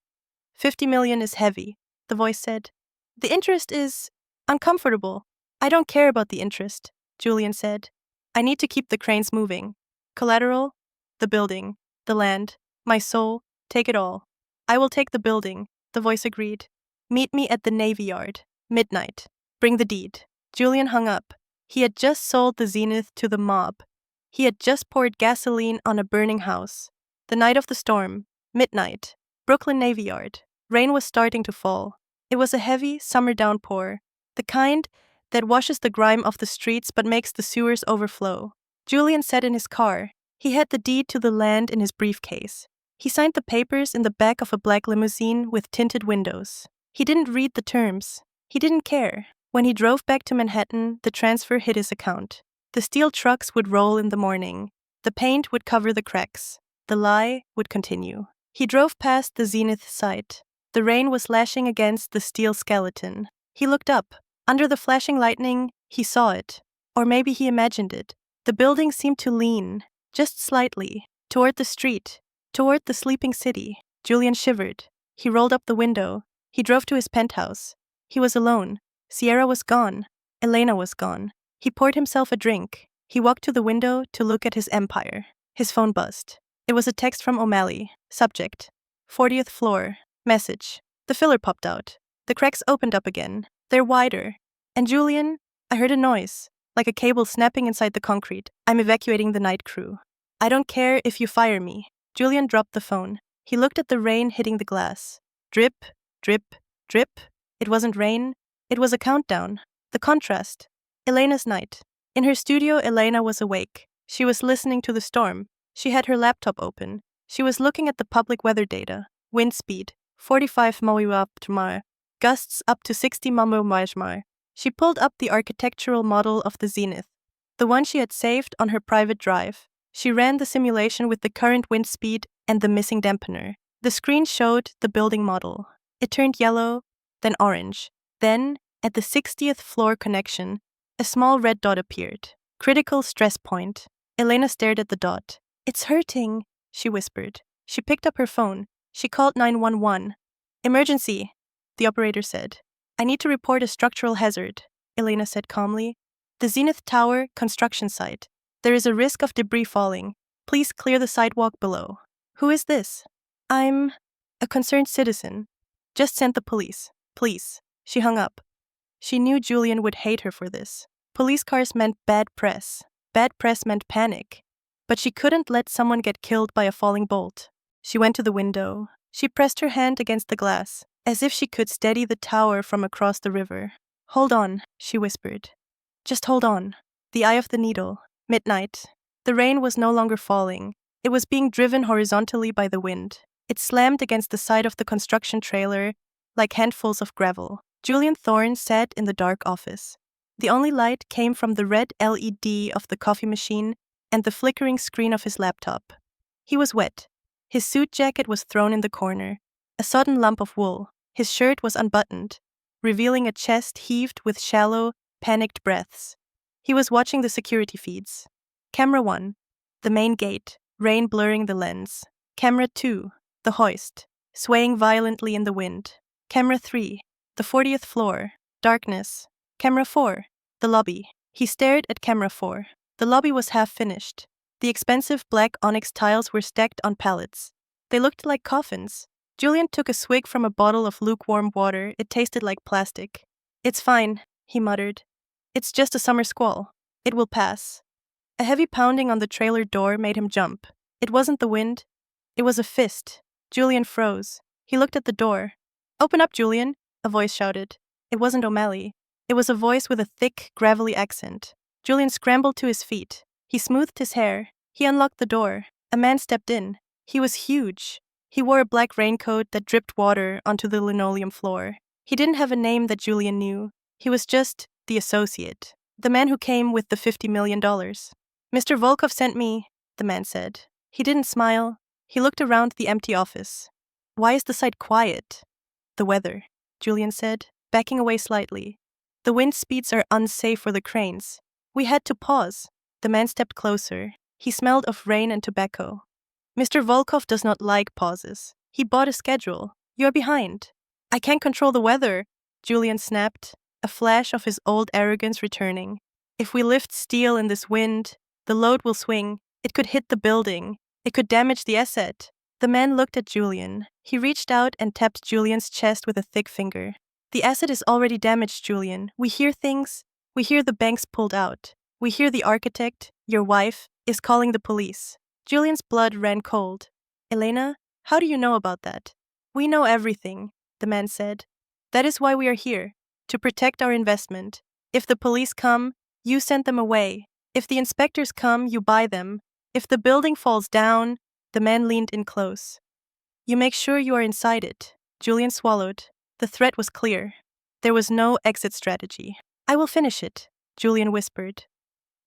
50 million is heavy, the voice said. The interest is uncomfortable. I don't care about the interest, Julian said. I need to keep the cranes moving. Collateral? The building, the land, my soul, take it all. I will take the building, the voice agreed. Meet me at the Navy Yard, midnight. Bring the deed. Julian hung up. He had just sold the zenith to the mob. He had just poured gasoline on a burning house. The night of the storm, midnight, Brooklyn Navy Yard. Rain was starting to fall. It was a heavy summer downpour, the kind that washes the grime off the streets but makes the sewers overflow. Julian sat in his car. He had the deed to the land in his briefcase. He signed the papers in the back of a black limousine with tinted windows. He didn't read the terms. He didn't care. When he drove back to Manhattan, the transfer hit his account. The steel trucks would roll in the morning. The paint would cover the cracks. The lie would continue. He drove past the zenith site. The rain was lashing against the steel skeleton. He looked up. Under the flashing lightning, he saw it. Or maybe he imagined it. The building seemed to lean, just slightly, toward the street, toward the sleeping city. Julian shivered. He rolled up the window. He drove to his penthouse. He was alone. Sierra was gone. Elena was gone. He poured himself a drink. He walked to the window to look at his empire. His phone buzzed. It was a text from O'Malley. Subject: 40th floor. Message. The filler popped out. The cracks opened up again. They're wider. And Julian, I heard a noise, like a cable snapping inside the concrete. I'm evacuating the night crew. I don't care if you fire me. Julian dropped the phone. He looked at the rain hitting the glass. Drip, drip, drip. It wasn't rain. It was a countdown. The contrast. Elena's night. In her studio, Elena was awake. She was listening to the storm. She had her laptop open. She was looking at the public weather data. Wind speed, 45 mph. Gusts up to 60 mph. She pulled up the architectural model of the zenith, the one she had saved on her private drive. She ran the simulation with the current wind speed and the missing dampener. The screen showed the building model. It turned yellow, then orange. Then, at the 60th floor connection, a small red dot appeared. Critical stress point. Elena stared at the dot. "It's hurting," she whispered. She picked up her phone. She called 911. "Emergency," the operator said. "I need to report a structural hazard," Elena said calmly. "The Zenith Tower construction site. There is a risk of debris falling. Please clear the sidewalk below." "Who is this?" "I'm a concerned citizen. Just sent the police. Please." She hung up. She knew Julian would hate her for this. Police cars meant bad press. Bad press meant panic. But she couldn't let someone get killed by a falling bolt. She went to the window. She pressed her hand against the glass, as if she could steady the tower from across the river. "Hold on," she whispered. "Just hold on." The eye of the needle. Midnight. The rain was no longer falling. It was being driven horizontally by the wind. It slammed against the side of the construction trailer like handfuls of gravel. Julian Thorne sat in the dark office. The only light came from the red LED of the coffee machine and the flickering screen of his laptop. He was wet. His suit jacket was thrown in the corner, a sodden lump of wool. His shirt was unbuttoned, revealing a chest heaved with shallow, panicked breaths. He was watching the security feeds. Camera 1, the main gate, rain blurring the lens. Camera 2, the hoist, swaying violently in the wind. Camera 3, the 40th floor, darkness. Camera 4, the lobby. He stared at camera 4. The lobby was half finished. The expensive black onyx tiles were stacked on pallets. They looked like coffins. Julian took a swig from a bottle of lukewarm water. It tasted like plastic. "It's fine," he muttered. "It's just a summer squall. It will pass." A heavy pounding on the trailer door made him jump. It wasn't the wind. It was a fist. Julian froze. He looked at the door. "Open up, Julian," a voice shouted. It wasn't O'Malley. It was a voice with a thick, gravelly accent. Julian scrambled to his feet. He smoothed his hair. He unlocked the door. A man stepped in. He was huge. He wore a black raincoat that dripped water onto the linoleum floor. He didn't have a name that Julian knew. He was just the associate. The man who came with the $50 million. "Mr. Volkov sent me," the man said. He didn't smile. He looked around the empty office. "Why is the site quiet?" "The weather," Julian said, backing away slightly. "The wind speeds are unsafe for the cranes. We had to pause." The man stepped closer. He smelled of rain and tobacco. "Mr. Volkov does not like pauses. He bought a schedule. You're behind." "I can't control the weather," Julian snapped, a flash of his old arrogance returning. "If we lift steel in this wind, the load will swing. It could hit the building. It could damage the asset." The man looked at Julian. He reached out and tapped Julian's chest with a thick finger. "The asset is already damaged, Julian. We hear things. We hear the banks pulled out. We hear the architect, your wife, is calling the police." Julian's blood ran cold. "Elena, how do you know about that?" "We know everything," the man said. "That is why we are here, to protect our investment. If the police come, you send them away. If the inspectors come, you buy them. If the building falls down," the man leaned in close. "You make sure you are inside it." Julian swallowed. The threat was clear. There was no exit strategy. "I will finish it," Julian whispered.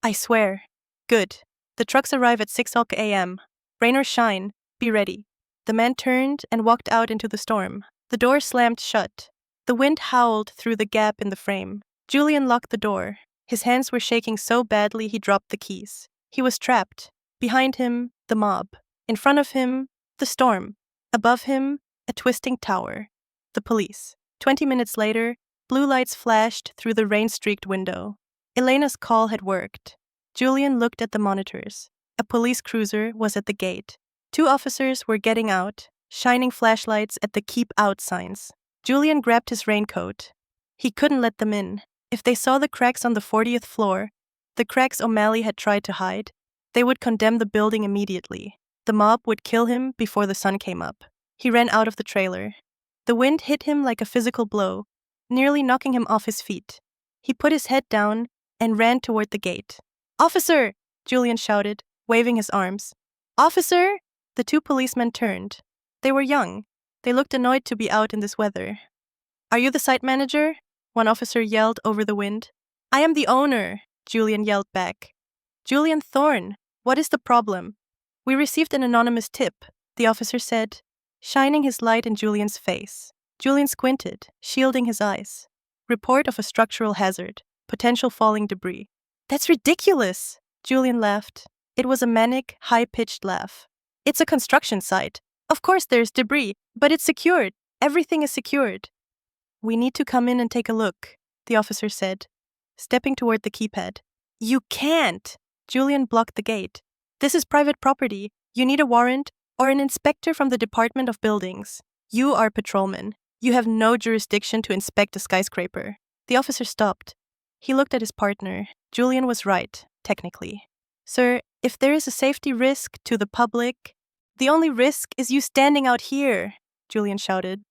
"I swear." "Good. The trucks arrive at 6 a.m. Rain or shine, be ready." The man turned and walked out into the storm. The door slammed shut. The wind howled through the gap in the frame. Julian locked the door. His hands were shaking so badly he dropped the keys. He was trapped. Behind him, the mob. In front of him, the storm. Above him, a twisting tower. The police. 20 minutes later, blue lights flashed through the rain-streaked window. Elena's call had worked. Julian looked at the monitors. A police cruiser was at the gate. 2 officers were getting out, shining flashlights at the "Keep Out" signs. Julian grabbed his raincoat. He couldn't let them in. If they saw the cracks on the 40th floor, the cracks O'Malley had tried to hide, they would condemn the building immediately. The mob would kill him before the sun came up. He ran out of the trailer. The wind hit him like a physical blow, nearly knocking him off his feet. He put his head down and ran toward the gate. "Officer!" Julian shouted, waving his arms. "Officer!" The 2 policemen turned. They were young. They looked annoyed to be out in this weather. "Are you the site manager?" one officer yelled over the wind. "I am the owner," Julian yelled back. "Julian Thorne," What is the problem? We received an anonymous tip, the officer said, shining his light in Julian's face. Julian squinted, shielding his eyes. Report of a structural hazard, potential falling debris. That's ridiculous, Julian laughed. It was a manic, high-pitched laugh. It's a construction site. Of course there's debris, but it's secured. Everything is secured. We need to come in and take a look, the officer said, stepping toward the keypad. You can't! Julian blocked the gate. This is private property. You need a warrant or an inspector from the Department of Buildings. You are patrolman. You have no jurisdiction to inspect a skyscraper. The officer stopped. He looked at his partner. Julian was right, technically. Sir, if there is a safety risk to the public, the only risk is you standing out here, Julian shouted.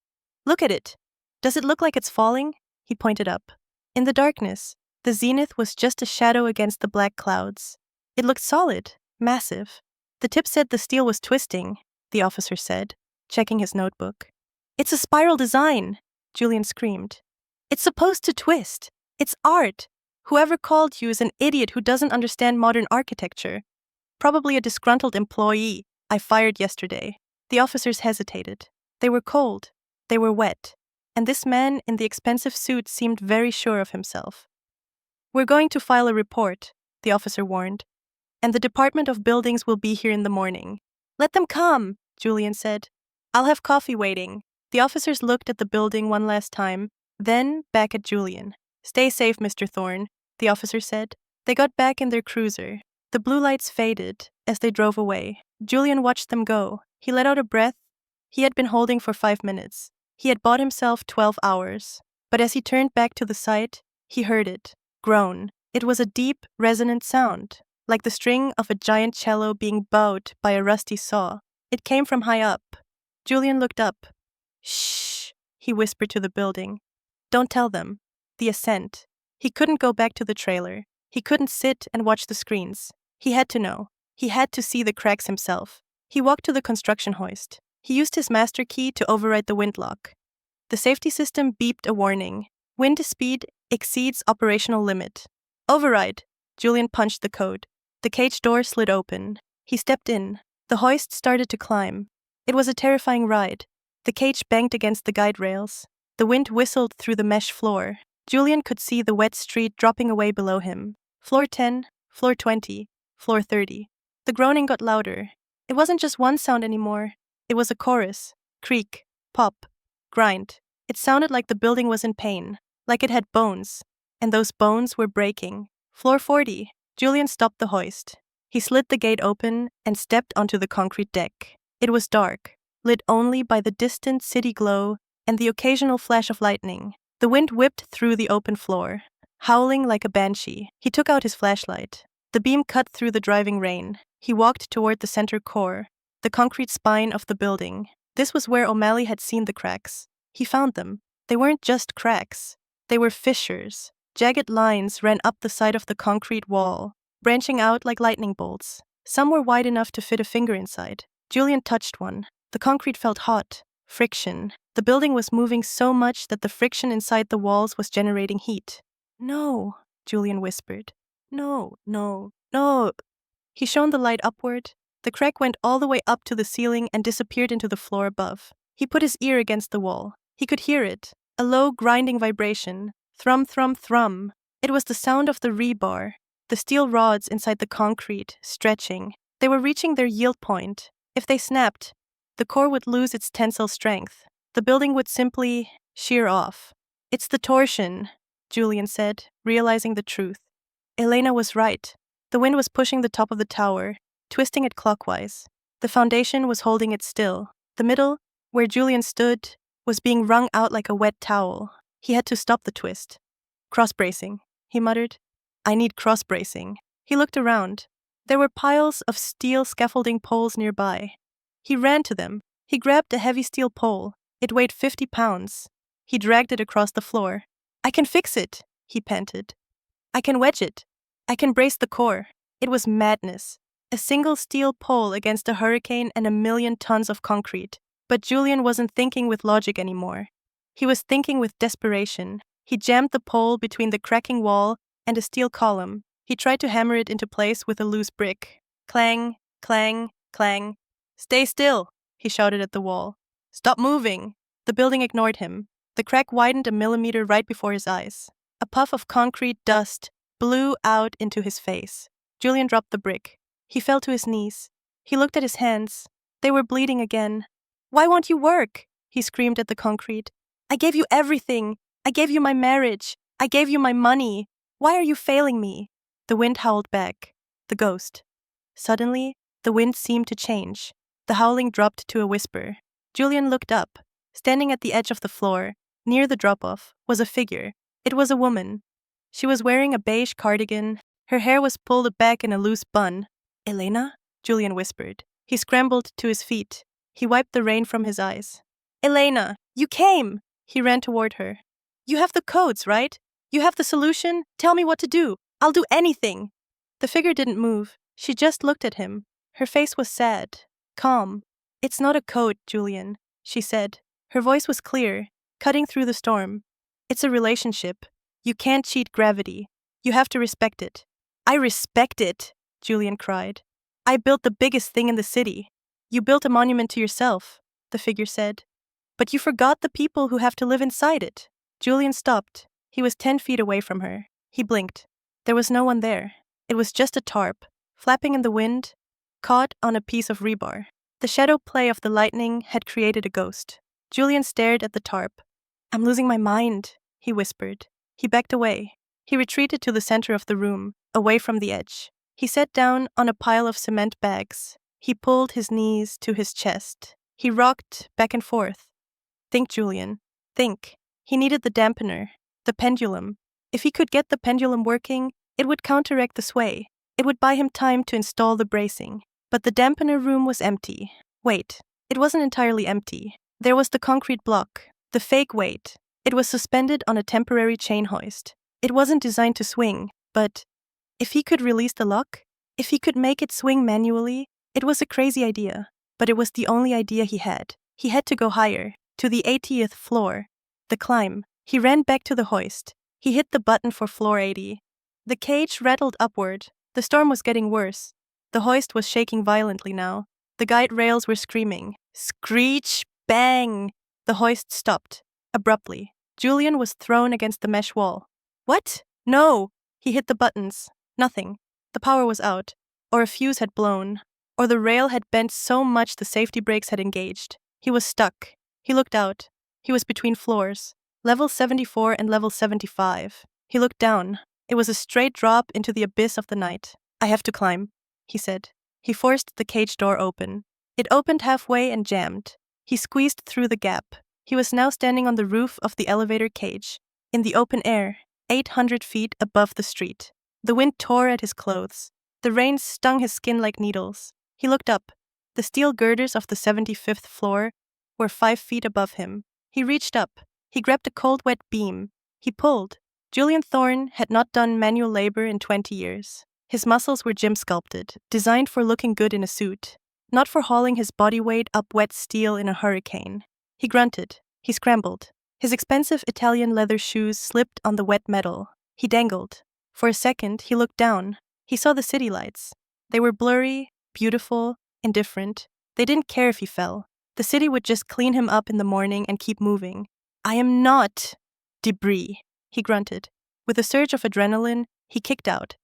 Look at it. Does it look like it's falling? He pointed up. In the darkness, the zenith was just a shadow against the black clouds. It looked solid, massive. The tip said the steel was twisting, the officer said, checking his notebook. It's a spiral design, Julian screamed. It's supposed to twist. It's art. Whoever called you is an idiot who doesn't understand modern architecture. Probably a disgruntled employee I fired yesterday. The officers hesitated. They were cold. They were wet. And this man in the expensive suit seemed very sure of himself. We're going to file a report, the officer warned. And the Department of Buildings will be here in the morning. Let them come, Julian said. I'll have coffee waiting. The officers looked at the building one last time, then back at Julian. Stay safe, Mr. Thorne, the officer said. They got back in their cruiser. The blue lights faded as they drove away. Julian watched them go. He let out a breath he had been holding for 5 minutes. He had bought himself 12 hours. But as he turned back to the site, he heard it groan. It was a deep, resonant sound, like the string of a giant cello being bowed by a rusty saw. It came from high up. Julian looked up. Shh, he whispered to the building. Don't tell them. The ascent. He couldn't go back to the trailer. He couldn't sit and watch the screens. He had to know. He had to see the cracks himself. He walked to the construction hoist. He used his master key to override the windlock. The safety system beeped a warning. Wind speed exceeds operational limit. Override. Julian punched the code. The cage door slid open. He stepped in. The hoist started to climb. It was a terrifying ride. The cage banged against the guide rails. The wind whistled through the mesh floor. Julian could see the wet street dropping away below him. Floor 10, floor 20, floor 30. The groaning got louder. It wasn't just one sound anymore. It was a chorus. Creak, pop, grind. It sounded like the building was in pain, like it had bones, and those bones were breaking. Floor 40. Julian stopped the hoist. He slid the gate open and stepped onto the concrete deck. It was dark, lit only by the distant city glow and the occasional flash of lightning. The wind whipped through the open floor, howling like a banshee. He took out his flashlight. The beam cut through the driving rain. He walked toward the center core, the concrete spine of the building. This was where O'Malley had seen the cracks. He found them. They weren't just cracks. They were fissures. Jagged lines ran up the side of the concrete wall, branching out like lightning bolts. Some were wide enough to fit a finger inside. Julian touched one. The concrete felt hot. Friction. The building was moving so much that the friction inside the walls was generating heat. No, Julian whispered. No, no, no. He shone the light upward. The crack went all the way up to the ceiling and disappeared into the floor above. He put his ear against the wall. He could hear it. A low, grinding vibration. Thrum, thrum, thrum. It was the sound of the rebar. The steel rods inside the concrete, stretching. They were reaching their yield point. If they snapped, the core would lose its tensile strength. The building would simply shear off. It's the torsion, Julian said, realizing the truth. Elena was right. The wind was pushing the top of the tower, twisting it clockwise. The foundation was holding it still. The middle, where Julian stood, was being wrung out like a wet towel. He had to stop the twist. Cross-bracing, he muttered. I need cross-bracing. He looked around. There were piles of steel scaffolding poles nearby. He ran to them. He grabbed a heavy steel pole. It weighed 50 pounds. He dragged it across the floor. I can fix it, he panted. I can wedge it. I can brace the core. It was madness. A single steel pole against a hurricane and 1,000,000 tons of concrete. But Julian wasn't thinking with logic anymore. He was thinking with desperation. He jammed the pole between the cracking wall and a steel column. He tried to hammer it into place with a loose brick. Clang, clang, clang. Stay still, he shouted at the wall. Stop moving. The building ignored him. The crack widened a millimeter right before his eyes. A puff of concrete dust blew out into his face. Julian dropped the brick. He fell to his knees. He looked at his hands. They were bleeding again. Why won't you work? He screamed at the concrete. I gave you everything. I gave you my marriage. I gave you my money. Why are you failing me? The wind howled back. The ghost. Suddenly, the wind seemed to change. The howling dropped to a whisper. Julian looked up. Standing at the edge of the floor, near the drop-off, was a figure. It was a woman. She was wearing a beige cardigan. Her hair was pulled back in a loose bun. Elena? Julian whispered. He scrambled to his feet. He wiped the rain from his eyes. Elena, you came! He ran toward her. You have the codes, right? You have the solution? Tell me what to do. I'll do anything. The figure didn't move. She just looked at him. Her face was sad, calm. It's not a code, Julian, she said. Her voice was clear, cutting through the storm. It's a relationship. You can't cheat gravity. You have to respect it. I respect it, Julian cried. I built the biggest thing in the city. You built a monument to yourself, the figure said. But you forgot the people who have to live inside it. Julian stopped. He was 10 feet away from her. He blinked. There was no one there. It was just a tarp, flapping in the wind, caught on a piece of rebar. The shadow play of the lightning had created a ghost. Julian stared at the tarp. I'm losing my mind, he whispered. He backed away. He retreated to the center of the room, away from the edge. He sat down on a pile of cement bags. He pulled his knees to his chest. He rocked back and forth. Think, Julian. Think. He needed the dampener, the pendulum. If he could get the pendulum working, it would counteract the sway. It would buy him time to install the bracing. But the dampener room was empty. Wait, it wasn't entirely empty. There was the concrete block, the fake weight. It was suspended on a temporary chain hoist. It wasn't designed to swing, but if he could release the lock, if he could make it swing manually, it was a crazy idea. But it was the only idea he had. He had to go higher, to the 80th floor. The climb. He ran back to the hoist. He hit the button for floor 80. The cage rattled upward. The storm was getting worse. The hoist was shaking violently now. The guide rails were screaming. Screech! Bang! The hoist stopped. Abruptly. Julian was thrown against the mesh wall. What? No! He hit the buttons. Nothing. The power was out. Or a fuse had blown. Or the rail had bent so much the safety brakes had engaged. He was stuck. He looked out. He was between floors. Level 74 and level 75. He looked down. It was a straight drop into the abyss of the night. I have to climb, he said. He forced the cage door open. It opened halfway and jammed. He squeezed through the gap. He was now standing on the roof of the elevator cage, in the open air, 800 feet above the street. The wind tore at his clothes. The rain stung his skin like needles. He looked up. The steel girders of the 75th floor were 5 feet above him. He reached up. He grabbed a cold, wet beam. He pulled. Julian Thorne had not done manual labor in 20 years. His muscles were gym sculpted, designed for looking good in a suit, not for hauling his body weight up wet steel in a hurricane. He grunted. He scrambled. His expensive Italian leather shoes slipped on the wet metal. He dangled. For a second, he looked down. He saw the city lights. They were blurry, beautiful, indifferent. They didn't care if he fell. The city would just clean him up in the morning and keep moving. I am not debris, he grunted. With a surge of adrenaline, he kicked out,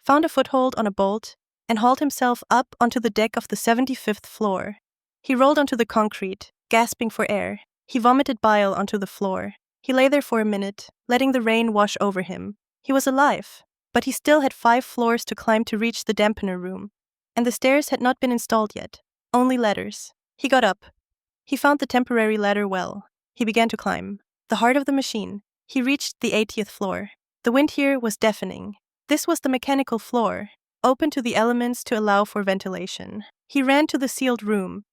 found a foothold on a bolt, and hauled himself up onto the deck of the 75th floor. He rolled onto the concrete, gasping for air. He vomited bile onto the floor. He lay there for a minute, letting the rain wash over him. He was alive, but he still had 5 floors to climb to reach the dampener room. And the stairs had not been installed yet, only ladders. He got up. He found the temporary ladder well. He began to climb. The heart of the machine. He reached the 80th floor. The wind here was deafening. This was the mechanical floor, open to the elements to allow for ventilation. He ran to the sealed room,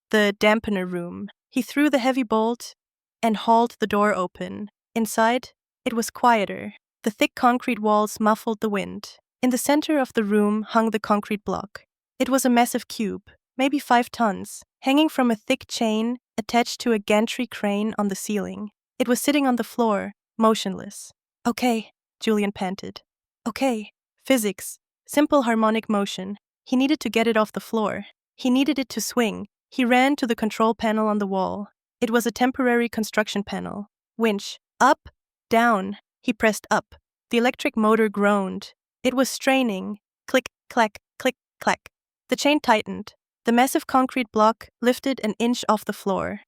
the dampener room. He threw the heavy bolt and hauled the door open. Inside, it was quieter. The thick concrete walls muffled the wind. In the center of the room hung the concrete block. It was a massive cube, maybe 5 tons, hanging from a thick chain attached to a gantry crane on the ceiling. It was sitting on the floor, motionless. Okay, Julian panted. Okay, physics, simple harmonic motion. He needed to get it off the floor. He needed it to swing. He ran to the control panel on the wall. It was a temporary construction panel. Winch. Up. Down. He pressed up. The electric motor groaned. It was straining. Click, clack, click, clack. The chain tightened. The massive concrete block lifted an inch off the floor.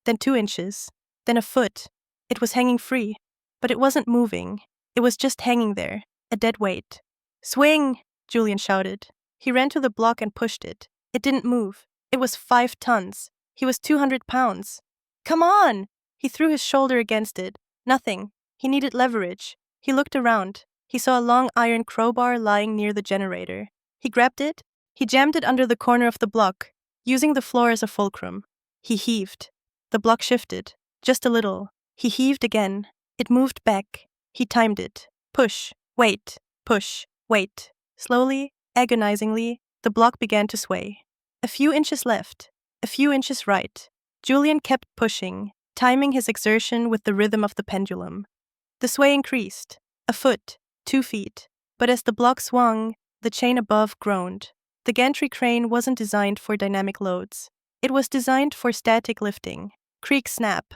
Then 2 inches. Then a foot. It was hanging free. But it wasn't moving. It was just hanging there, a dead weight. Swing! Julian shouted. He ran to the block and pushed it. It didn't move. It was 5 tons. He was 200 pounds. Come on! He threw his shoulder against it. Nothing. He needed leverage. He looked around. He saw a long iron crowbar lying near the generator. He grabbed it. He jammed it under the corner of the block, using the floor as a fulcrum. He heaved. The block shifted. Just a little. He heaved again. It moved back. He timed it. Push. Wait. Push. Wait. Slowly, agonizingly, the block began to sway. A few inches left. A few inches right. Julian kept pushing, timing his exertion with the rhythm of the pendulum. The sway increased. A foot. 2 feet. But as the block swung, the chain above groaned. The gantry crane wasn't designed for dynamic loads. It was designed for static lifting. Creak snap.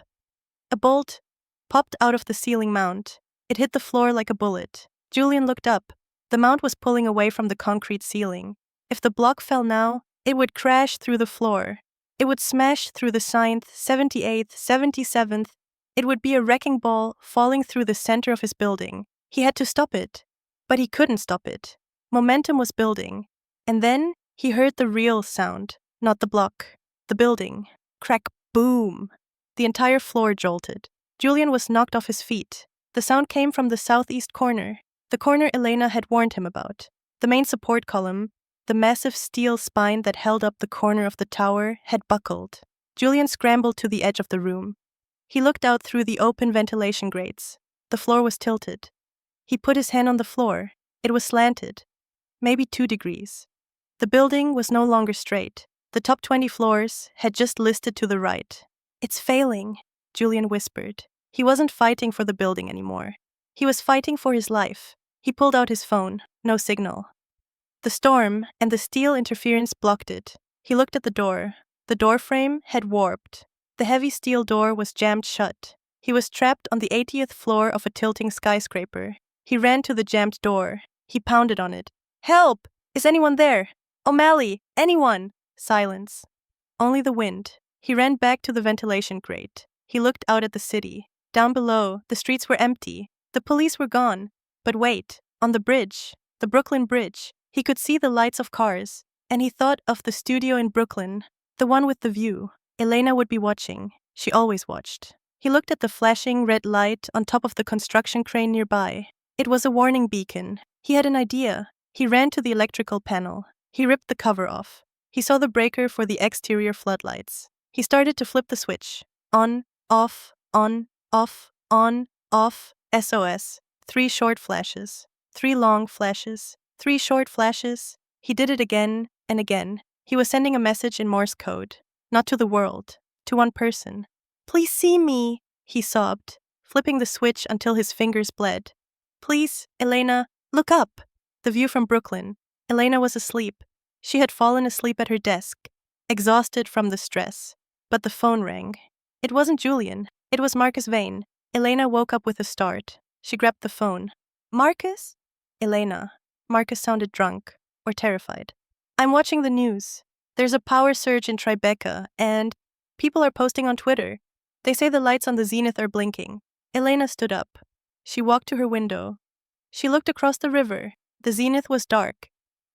A bolt popped out of the ceiling mount. It hit the floor like a bullet. Julian looked up. The mount was pulling away from the concrete ceiling. If the block fell now, it would crash through the floor. It would smash through the 9th, 78th, 77th. It would be a wrecking ball falling through the center of his building. He had to stop it. But he couldn't stop it. Momentum was building. And then he heard the real sound, not the block. The building. Crack, boom. The entire floor jolted. Julian was knocked off his feet. The sound came from the southeast corner, the corner Elena had warned him about. The main support column, the massive steel spine that held up the corner of the tower, had buckled. Julian scrambled to the edge of the room. He looked out through the open ventilation grates. The floor was tilted. He put his hand on the floor. It was slanted, maybe 2 degrees. The building was no longer straight. The top 20 floors had just listed to the right. It's failing, Julian whispered. He wasn't fighting for the building anymore. He was fighting for his life. He pulled out his phone. No signal. The storm and the steel interference blocked it. He looked at the door. The door frame had warped. The heavy steel door was jammed shut. He was trapped on the 80th floor of a tilting skyscraper. He ran to the jammed door. He pounded on it. Help! Is anyone there? O'Malley! Anyone! Silence. Only the wind. He ran back to the ventilation grate. He looked out at the city. Down below, the streets were empty. The police were gone. But wait, on the bridge, the Brooklyn Bridge, he could see the lights of cars. And he thought of the studio in Brooklyn, the one with the view. Elena would be watching. She always watched. He looked at the flashing red light on top of the construction crane nearby. It was a warning beacon. He had an idea. He ran to the electrical panel. He ripped the cover off. He saw the breaker for the exterior floodlights. He started to flip the switch. On, off, on, off, on, off, SOS. 3 short flashes. 3 long flashes. 3 short flashes. He did it again and again. He was sending a message in Morse code. Not to the world. To one person. Please see me, he sobbed, flipping the switch until his fingers bled. Please, Elena, look up. The view from Brooklyn. Elena was asleep. She had fallen asleep at her desk, exhausted from the stress. But the phone rang. It wasn't Julian. It was Marcus Vane. Elena woke up with a start. She grabbed the phone. Marcus? Elena. Marcus sounded drunk, or terrified. I'm watching the news. There's a power surge in Tribeca, and people are posting on Twitter. They say the lights on the zenith are blinking. Elena stood up. She walked to her window. She looked across the river. The zenith was dark.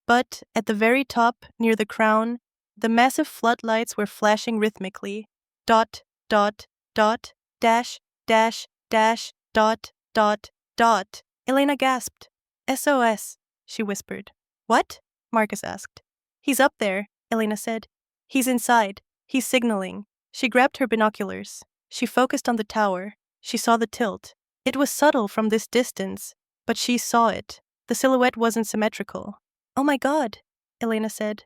But at the very top, near the crown, the massive floodlights were flashing rhythmically. Dot, dot, dot, dash, dash, dash, dot, dot, dot. Elena gasped. SOS, she whispered. What? Marcus asked. He's up there, Elena said. He's inside. He's signaling. She grabbed her binoculars. She focused on the tower. She saw the tilt. It was subtle from this distance, but she saw it. The silhouette wasn't symmetrical. Oh my God, Elena said.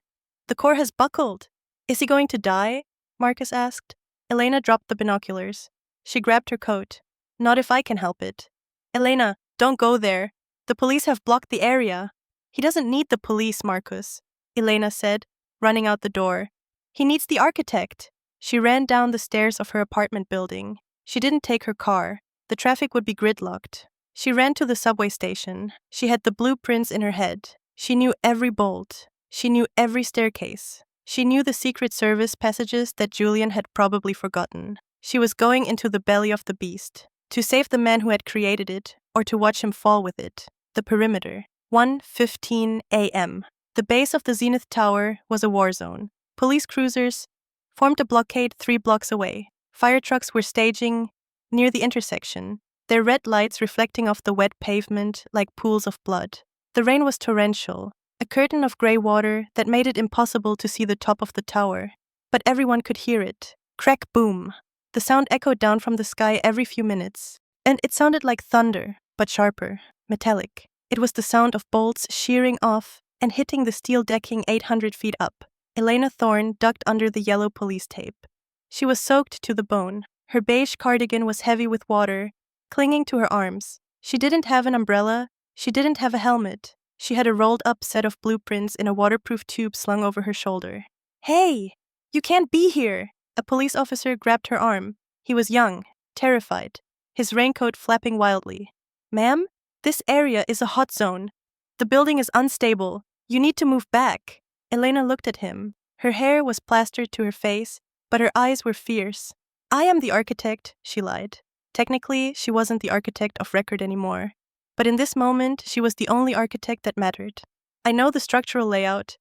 The core has buckled. Is he going to die? Marcus asked. Elena dropped the binoculars. She grabbed her coat. Not if I can help it. Elena, don't go there. The police have blocked the area. He doesn't need the police, Marcus. Elena said, running out the door. He needs the architect. She ran down the stairs of her apartment building. She didn't take her car. The traffic would be gridlocked. She ran to the subway station. She had the blueprints in her head. She knew every bolt. She knew every staircase. She knew the Secret Service passages that Julian had probably forgotten. She was going into the belly of the beast, to save the man who had created it, or to watch him fall with it. The perimeter. 1:15 a.m. The base of the Zenith Tower was a war zone. Police cruisers formed a blockade 3 blocks away. Fire trucks were staging near the intersection, their red lights reflecting off the wet pavement like pools of blood. The rain was torrential, a curtain of gray water that made it impossible to see the top of the tower. But everyone could hear it. Crack, boom. The sound echoed down from the sky every few minutes, and it sounded like thunder, but sharper, metallic. It was the sound of bolts shearing off and hitting the steel decking 800 feet up. Elena Thorne ducked under the yellow police tape. She was soaked to the bone. Her beige cardigan was heavy with water, clinging to her arms. She didn't have an umbrella. She didn't have a helmet. She had a rolled-up set of blueprints in a waterproof tube slung over her shoulder. "Hey! You can't be here!" A police officer grabbed her arm. He was young, terrified, his raincoat flapping wildly. "Ma'am, this area is a hot zone. The building is unstable. You need to move back." Elena looked at him. Her hair was plastered to her face, but her eyes were fierce. "I am the architect," she lied. Technically, she wasn't the architect of record anymore. But in this moment, she was the only architect that mattered. "I know the structural layout.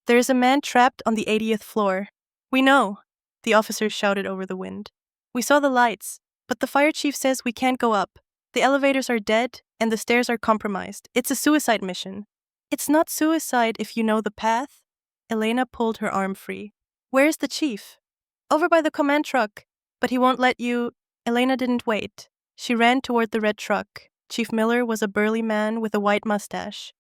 There is a man trapped on the 80th floor." "We know," the officer shouted over the wind. "We saw the lights, but the fire chief says we can't go up. The elevators are dead, and the stairs are compromised. It's a suicide mission." "It's not suicide if you know the path." Elena pulled her arm free. "Where is the chief?" "Over by the command truck, but he won't let you." Elena didn't wait. She ran toward the red truck. Chief Miller was a burly man with a white mustache.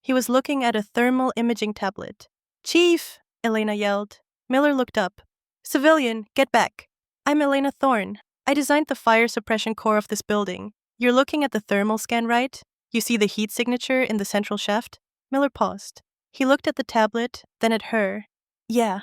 He was looking at a thermal imaging tablet. "Chief!" Elena yelled. Miller looked up. "Civilian, get back. I'm Elena Thorne. I designed the fire suppression core of this building. You're looking at the thermal scan, right? You see the heat signature in the central shaft?" Miller paused. He looked at the tablet, then at her. "Yeah.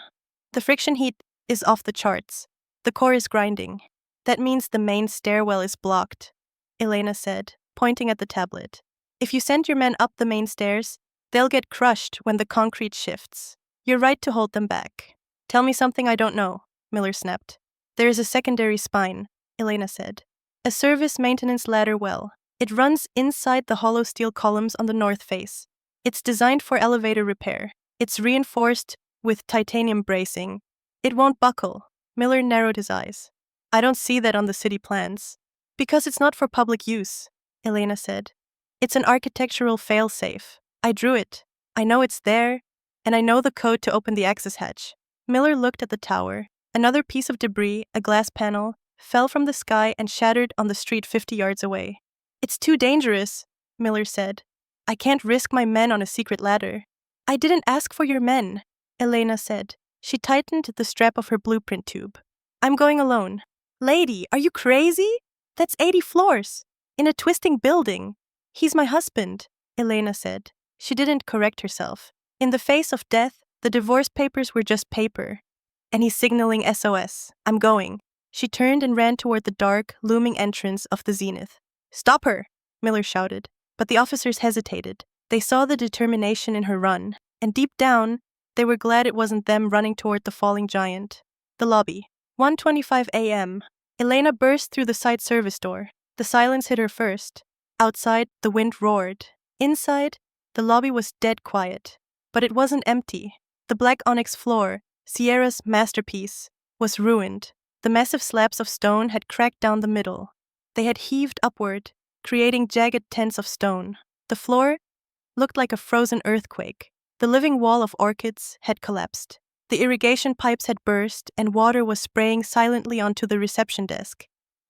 The friction heat is off the charts. The core is grinding. That means the main stairwell is blocked," Elena said, pointing at the tablet. "If you send your men up the main stairs, they'll get crushed when the concrete shifts. You're right to hold them back." "Tell me something I don't know," Miller snapped. "There is a secondary spine," Elena said. "A service maintenance ladder well. It runs inside the hollow steel columns on the north face. It's designed for elevator repair. It's reinforced with titanium bracing. It won't buckle." Miller narrowed his eyes. "I don't see that on the city plans." "Because it's not for public use," Elena said. "It's an architectural failsafe. I drew it. I know it's there, and I know the code to open the access hatch." Miller looked at the tower. Another piece of debris, a glass panel, fell from the sky and shattered on the street 50 yards away. "It's too dangerous," Miller said. "I can't risk my men on a secret ladder." "I didn't ask for your men," Elena said. She tightened the strap of her blueprint tube. "I'm going alone." "Lady, are you crazy? That's 80 floors, in a twisting building." "He's my husband," Elena said. She didn't correct herself. In the face of death, the divorce papers were just paper. "And he's signaling SOS. I'm going." She turned and ran toward the dark, looming entrance of the Zenith. "Stop her!" Miller shouted. But the officers hesitated. They saw the determination in her run, and deep down, they were glad it wasn't them running toward the falling giant. The lobby. 1:25 a.m. Elena burst through the side service door. The silence hit her first. Outside, the wind roared. Inside, the lobby was dead quiet. But it wasn't empty. The black onyx floor, Sierra's masterpiece, was ruined. The massive slabs of stone had cracked down the middle. They had heaved upward, creating jagged tents of stone. The floor looked like a frozen earthquake. The living wall of orchids had collapsed. The irrigation pipes had burst, and water was spraying silently onto the reception desk,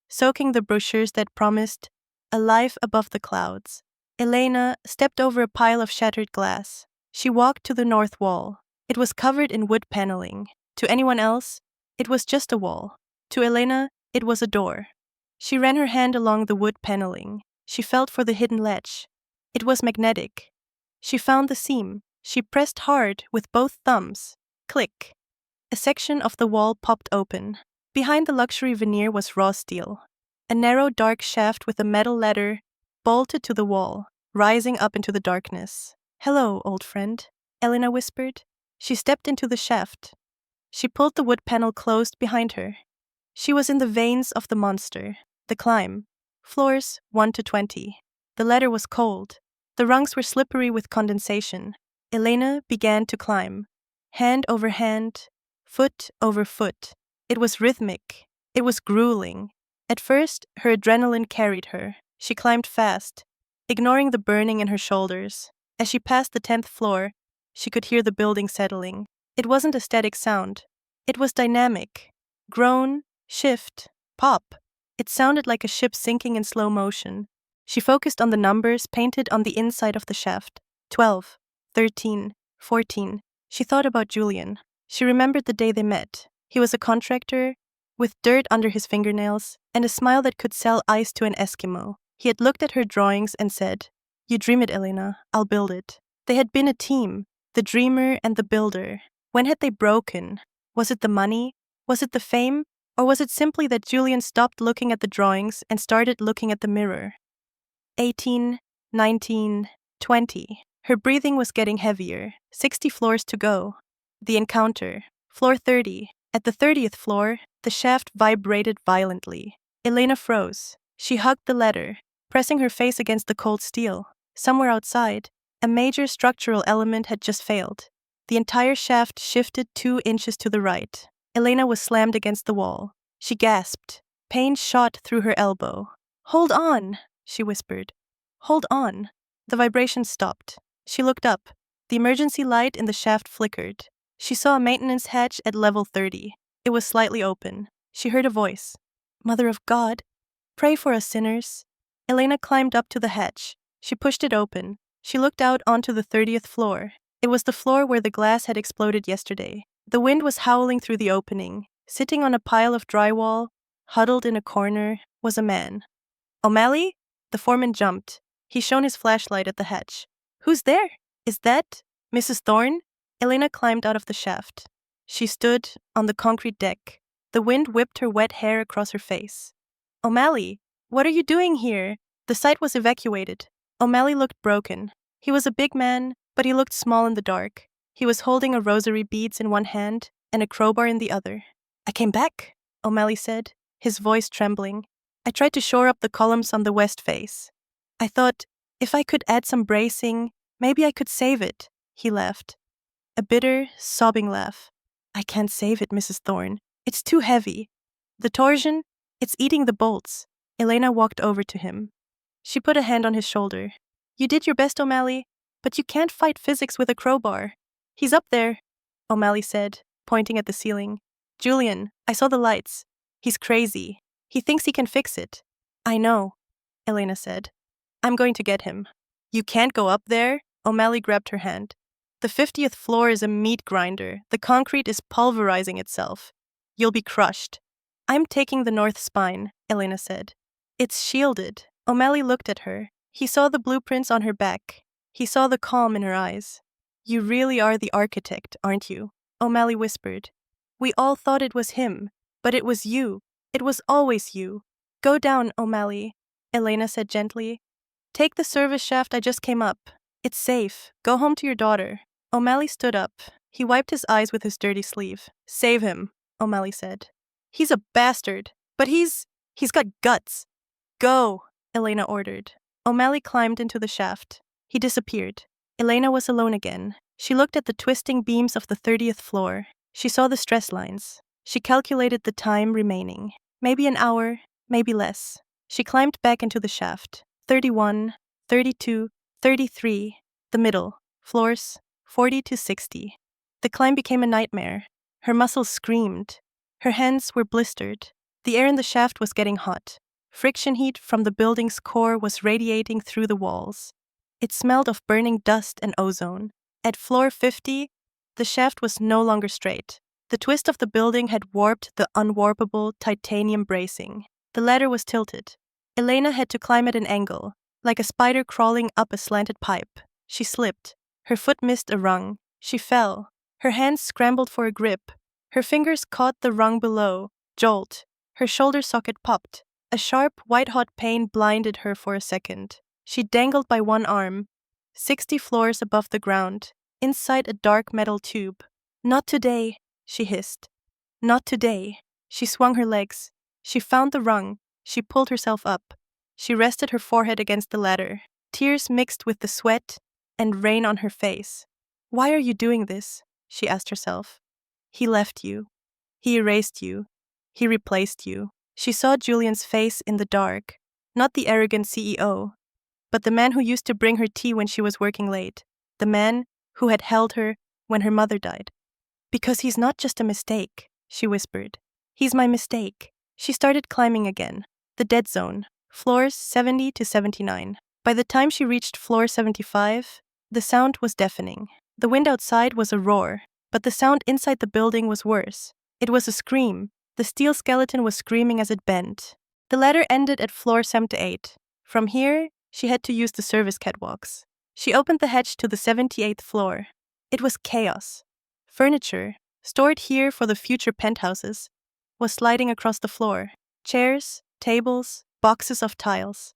soaking the brochures that promised a life above the clouds. Elena stepped over a pile of shattered glass. She walked to the north wall. It was covered in wood paneling. To anyone else, it was just a wall. To Elena, it was a door. She ran her hand along the wood paneling. She felt for the hidden latch. It was magnetic. She found the seam. She pressed hard with both thumbs. Click. A section of the wall popped open. Behind the luxury veneer was raw steel. A narrow dark shaft with a metal ladder bolted to the wall, rising up into the darkness. "Hello, old friend," Elena whispered. She stepped into the shaft. She pulled the wood panel closed behind her. She was in the veins of the monster. The climb. Floors 1 to 20. The ladder was cold. The rungs were slippery with condensation. Elena began to climb. Hand over hand, foot over foot. It was rhythmic. It was grueling. At first, her adrenaline carried her. She climbed fast, ignoring the burning in her shoulders. As she passed the 10th floor, she could hear the building settling. It wasn't a static sound. It was dynamic. Groan, shift, pop. It sounded like a ship sinking in slow motion. She focused on the numbers painted on the inside of the shaft. 12, 13, 14. She thought about Julian. She remembered the day they met. He was a contractor, with dirt under his fingernails, and a smile that could sell ice to an Eskimo. He had looked at her drawings and said, "You dream it, Elena. I'll build it." They had been a team, the dreamer and the builder. When had they broken? Was it the money? Was it the fame? Or was it simply that Julian stopped looking at the drawings and started looking at the mirror? 18, 19, 20. Her breathing was getting heavier. 60 floors to go. The encounter. Floor 30. At the 30th floor, the shaft vibrated violently. Elena froze. She hugged the ladder, pressing her face against the cold steel. Somewhere outside, a major structural element had just failed. The entire shaft shifted 2 inches to the right. Elena was slammed against the wall. She gasped. Pain shot through her elbow. "Hold on," she whispered. "Hold on." The vibration stopped. She looked up. The emergency light in the shaft flickered. She saw a maintenance hatch at level 30. It was slightly open. She heard a voice. "Mother of God, pray for us sinners." Elena climbed up to the hatch. She pushed it open. She looked out onto the 30th floor. It was the floor where the glass had exploded yesterday. The wind was howling through the opening. Sitting on a pile of drywall, huddled in a corner, was a man. "O'Malley?" The foreman jumped. He shone his flashlight at the hatch. "Who's there? Is that Mrs. Thorne?" Elena climbed out of the shaft. She stood on the concrete deck. The wind whipped her wet hair across her face. "O'Malley, what are you doing here?" The site was evacuated. O'Malley looked broken. He was a big man, but he looked small in the dark. He was holding a rosary beads in one hand and a crowbar in the other. "I came back," O'Malley said, his voice trembling. "I tried to shore up the columns on the west face. I thought, if I could add some bracing, maybe I could save it." He laughed. A bitter, sobbing laugh. "I can't save it, Mrs. Thorne. It's too heavy. The torsion, it's eating the bolts." Elena walked over to him. She put a hand on his shoulder. "You did your best, O'Malley, but you can't fight physics with a crowbar." "He's up there," O'Malley said, pointing at the ceiling. "Julian, I saw the lights. He's crazy. He thinks he can fix it." "I know," Elena said. "I'm going to get him." "You can't go up there," O'Malley grabbed her hand. "The 50th floor is a meat grinder. The concrete is pulverizing itself. You'll be crushed." "I'm taking the north spine," Elena said. "It's shielded." O'Malley looked at her. He saw the blueprints on her back. He saw the calm in her eyes. "You really are the architect, aren't you?" O'Malley whispered. "We all thought it was him, but it was you. It was always you." "Go down, O'Malley," Elena said gently. "Take the service shaft I just came up. It's safe. Go home to your daughter." O'Malley stood up. He wiped his eyes with his dirty sleeve. "Save him," O'Malley said. "He's a bastard, but he's got guts." "Go," Elena ordered. O'Malley climbed into the shaft. He disappeared. Elena was alone again. She looked at the twisting beams of the 30th floor. She saw the stress lines. She calculated the time remaining. Maybe an hour, maybe less. She climbed back into the shaft. 31, 32, 33, the middle, floors 40 to 60. The climb became a nightmare. Her muscles screamed. Her hands were blistered. The air in the shaft was getting hot. Friction heat from the building's core was radiating through the walls. It smelled of burning dust and ozone. At floor 50, the shaft was no longer straight. The twist of the building had warped the unwarpable titanium bracing. The ladder was tilted. Elena had to climb at an angle, like a spider crawling up a slanted pipe. She slipped. Her foot missed a rung. She fell. Her hands scrambled for a grip. Her fingers caught the rung below. Jolt. Her shoulder socket popped. A sharp, white-hot pain blinded her for a second. She dangled by one arm, 60 floors above the ground, inside a dark metal tube. Not today, she hissed. Not today. She swung her legs. She found the rung. She pulled herself up. She rested her forehead against the ladder. Tears mixed with the sweat and rain on her face. Why are you doing this? She asked herself. He left you. He erased you. He replaced you. She saw Julian's face in the dark. Not the arrogant CEO, but the man who used to bring her tea when she was working late. The man who had held her when her mother died. Because he's not just a mistake, she whispered. He's my mistake. She started climbing again. The dead zone, floors 70 to 79. By the time she reached floor 75, the sound was deafening. The wind outside was a roar, but the sound inside the building was worse. It was a scream. The steel skeleton was screaming as it bent. The ladder ended at floor 78. From here, she had to use the service catwalks. She opened the hatch to the 78th floor. It was chaos. Furniture, stored here for the future penthouses, was sliding across the floor. Chairs, tables, boxes of tiles.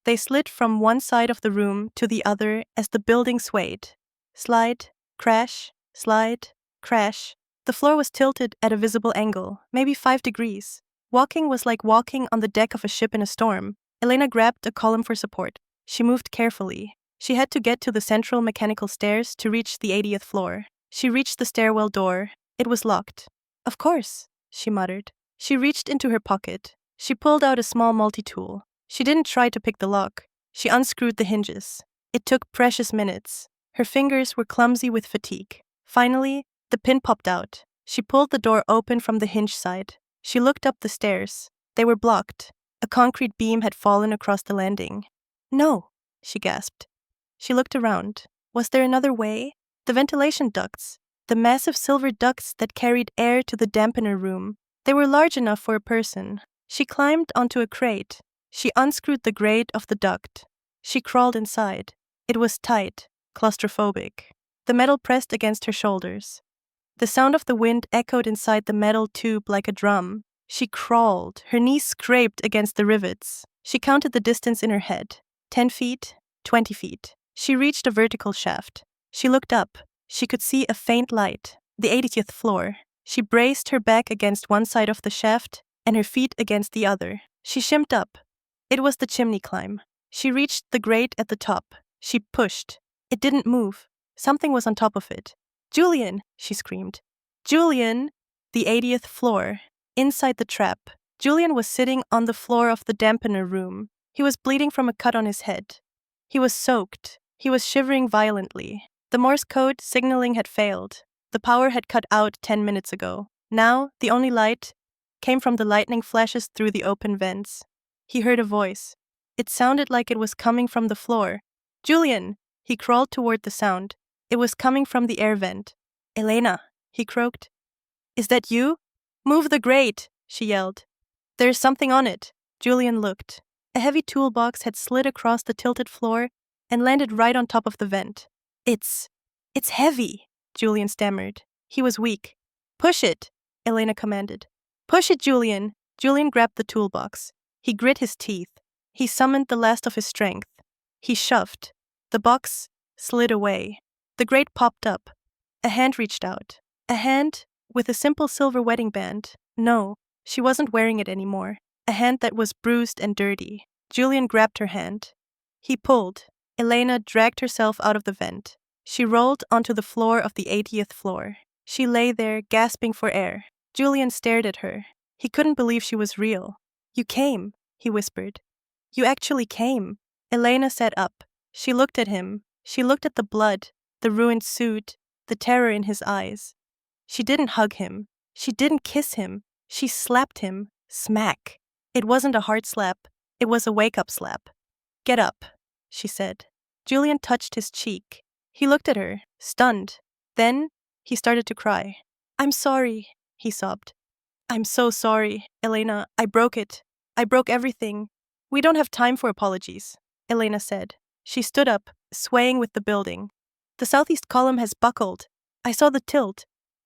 They slid from one side of the room to the other as the building swayed. Slide, crash, slide, crash. The floor was tilted at a visible angle, maybe 5 degrees. Walking was like walking on the deck of a ship in a storm. Elena grabbed a column for support. She moved carefully. She had to get to the central mechanical stairs to reach the 80th floor. She reached the stairwell door. It was locked. Of course, she muttered. She reached into her pocket. She pulled out a small multi-tool. She didn't try to pick the lock. She unscrewed the hinges. It took precious minutes. Her fingers were clumsy with fatigue. Finally, the pin popped out. She pulled the door open from the hinge side. She looked up the stairs. They were blocked. A concrete beam had fallen across the landing. No, she gasped. She looked around. Was there another way? The ventilation ducts. The massive silver ducts that carried air to the dampener room. They were large enough for a person. She climbed onto a crate. She unscrewed the grate of the duct. She crawled inside. It was tight, claustrophobic. The metal pressed against her shoulders. The sound of the wind echoed inside the metal tube like a drum. She crawled. Her knees scraped against the rivets. She counted the distance in her head. 10 feet, 20 feet. She reached a vertical shaft. She looked up. She could see a faint light. The 80th floor. She braced her back against one side of the shaft and her feet against the other. She shimped up. It was the chimney climb. She reached the grate at the top. She pushed. It didn't move. Something was on top of it. Julian, she screamed. Julian! The 80th floor. Inside the trap. Julian was sitting on the floor of the dampener room. He was bleeding from a cut on his head. He was soaked. He was shivering violently. The Morse code signaling had failed. The power had cut out 10 minutes ago. Now, the only light came from the lightning flashes through the open vents. He heard a voice. It sounded like it was coming from the floor. Julian! He crawled toward the sound. It was coming from the air vent. Elena, he croaked. Is that you? Move the grate, she yelled. There's something on it. Julian looked. A heavy toolbox had slid across the tilted floor and landed right on top of the vent. It's heavy, Julian stammered. He was weak. Push it, Elena commanded. Push it, Julian. Julian grabbed the toolbox. He grit his teeth. He summoned the last of his strength. He shoved. The box slid away. The grate popped up. A hand reached out. A hand with a simple silver wedding band. No, she wasn't wearing it anymore. A hand that was bruised and dirty. Julian grabbed her hand. He pulled. Elena dragged herself out of the vent. She rolled onto the floor of the 80th floor. She lay there, gasping for air. Julian stared at her. He couldn't believe she was real. You came, he whispered. You actually came. Elena sat up. She looked at him. She looked at the blood, the ruined suit, the terror in his eyes. She didn't hug him. She didn't kiss him. She slapped him. Smack. It wasn't a hard slap. It was a wake-up slap. Get up, she said. Julian touched his cheek. He looked at her, stunned. Then he started to cry. I'm sorry, he sobbed. I'm so sorry, Elena. I broke it. I broke everything. We don't have time for apologies, Elena said. She stood up, swaying with the building. The southeast column has buckled. I saw the tilt.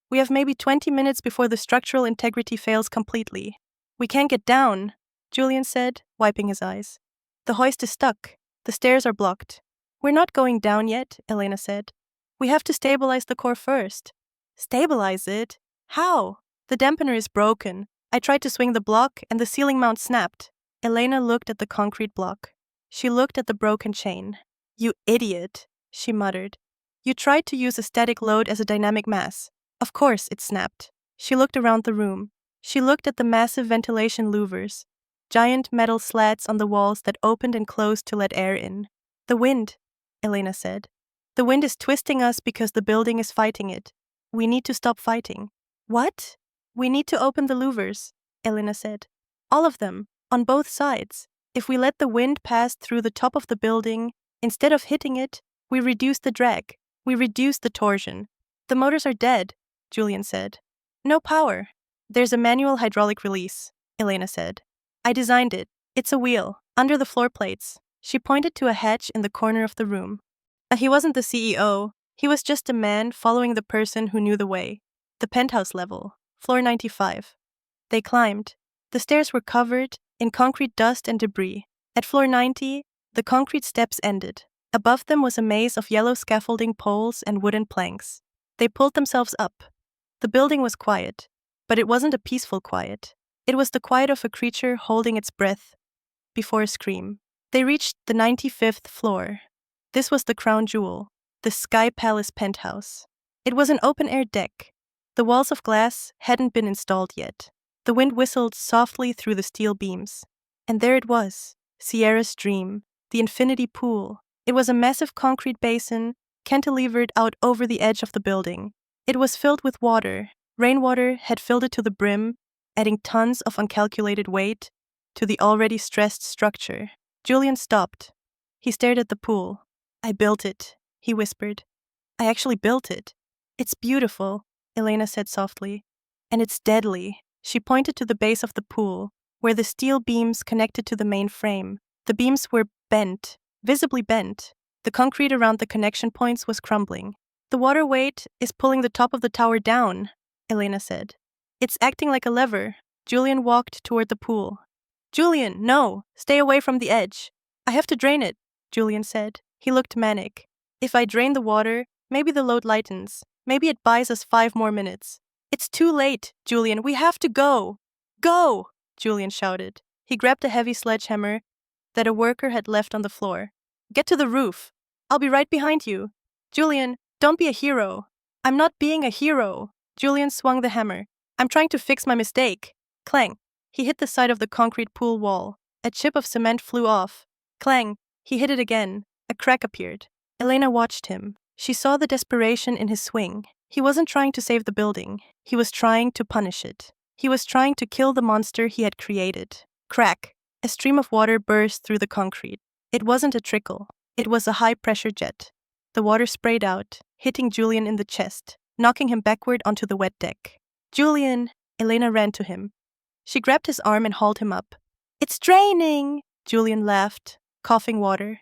We have maybe 20 minutes before the structural integrity fails completely. We can't get down, Julian said, wiping his eyes. The hoist is stuck. The stairs are blocked. We're not going down yet, Elena said. We have to stabilize the core first. Stabilize it? How? The dampener is broken. I tried to swing the block and the ceiling mount snapped. Elena looked at the concrete block. She looked at the broken chain. You idiot, she muttered. You tried to use a static load as a dynamic mass. Of course it snapped. She looked around the room. She looked at the massive ventilation louvers, giant metal slats on the walls that opened and closed to let air in. The wind, Elena said. The wind is twisting us because the building is fighting it. We need to stop fighting. What? We need to open the louvers, Elena said. All of them, on both sides. If we let the wind pass through the top of the building, instead of hitting it, we reduce the drag. We reduce the torsion. The motors are dead, Julian said. No power. There's a manual hydraulic release, Elena said. I designed it. It's a wheel, under the floor plates. She pointed to a hatch in the corner of the room. He wasn't the CEO. He was just a man following the person who knew the way. The penthouse level, floor 95. They climbed. The stairs were covered in concrete dust and debris. At floor 90, the concrete steps ended. Above them was a maze of yellow scaffolding poles and wooden planks. They pulled themselves up. The building was quiet, but it wasn't a peaceful quiet. It was the quiet of a creature holding its breath before a scream. They reached the 95th floor. This was the crown jewel, the Sky Palace penthouse. It was an open-air deck. The walls of glass hadn't been installed yet. The wind whistled softly through the steel beams. And there it was, Sierra's dream, the infinity pool. It was a massive concrete basin, cantilevered out over the edge of the building. It was filled with water. Rainwater had filled it to the brim, adding tons of uncalculated weight to the already stressed structure. Julian stopped. He stared at the pool. I built it, he whispered. I actually built it. It's beautiful, Elena said softly. And it's deadly. She pointed to the base of the pool, where the steel beams connected to the main frame. The beams were bent, visibly bent. The concrete around the connection points was crumbling. The water weight is pulling the top of the tower down, Elena said. It's acting like a lever. Julian walked toward the pool. Julian, no, stay away from the edge. I have to drain it, Julian said. He looked manic. If I drain the water, maybe the load lightens. Maybe it buys us 5 more minutes. It's too late, Julian. We have to go. Go, Julian shouted. He grabbed a heavy sledgehammer that a worker had left on the floor. Get to the roof. I'll be right behind you. Julian, don't be a hero. I'm not being a hero. Julian swung the hammer. I'm trying to fix my mistake. Clang. He hit the side of the concrete pool wall. A chip of cement flew off. Clang. He hit it again. A crack appeared. Elena watched him. She saw the desperation in his swing. He wasn't trying to save the building. He was trying to punish it. He was trying to kill the monster he had created. Crack. A stream of water burst through the concrete. It wasn't a trickle. It was a high-pressure jet. The water sprayed out, hitting Julian in the chest, knocking him backward onto the wet deck. Julian! Elena ran to him. She grabbed his arm and hauled him up. It's draining! Julian laughed, coughing water.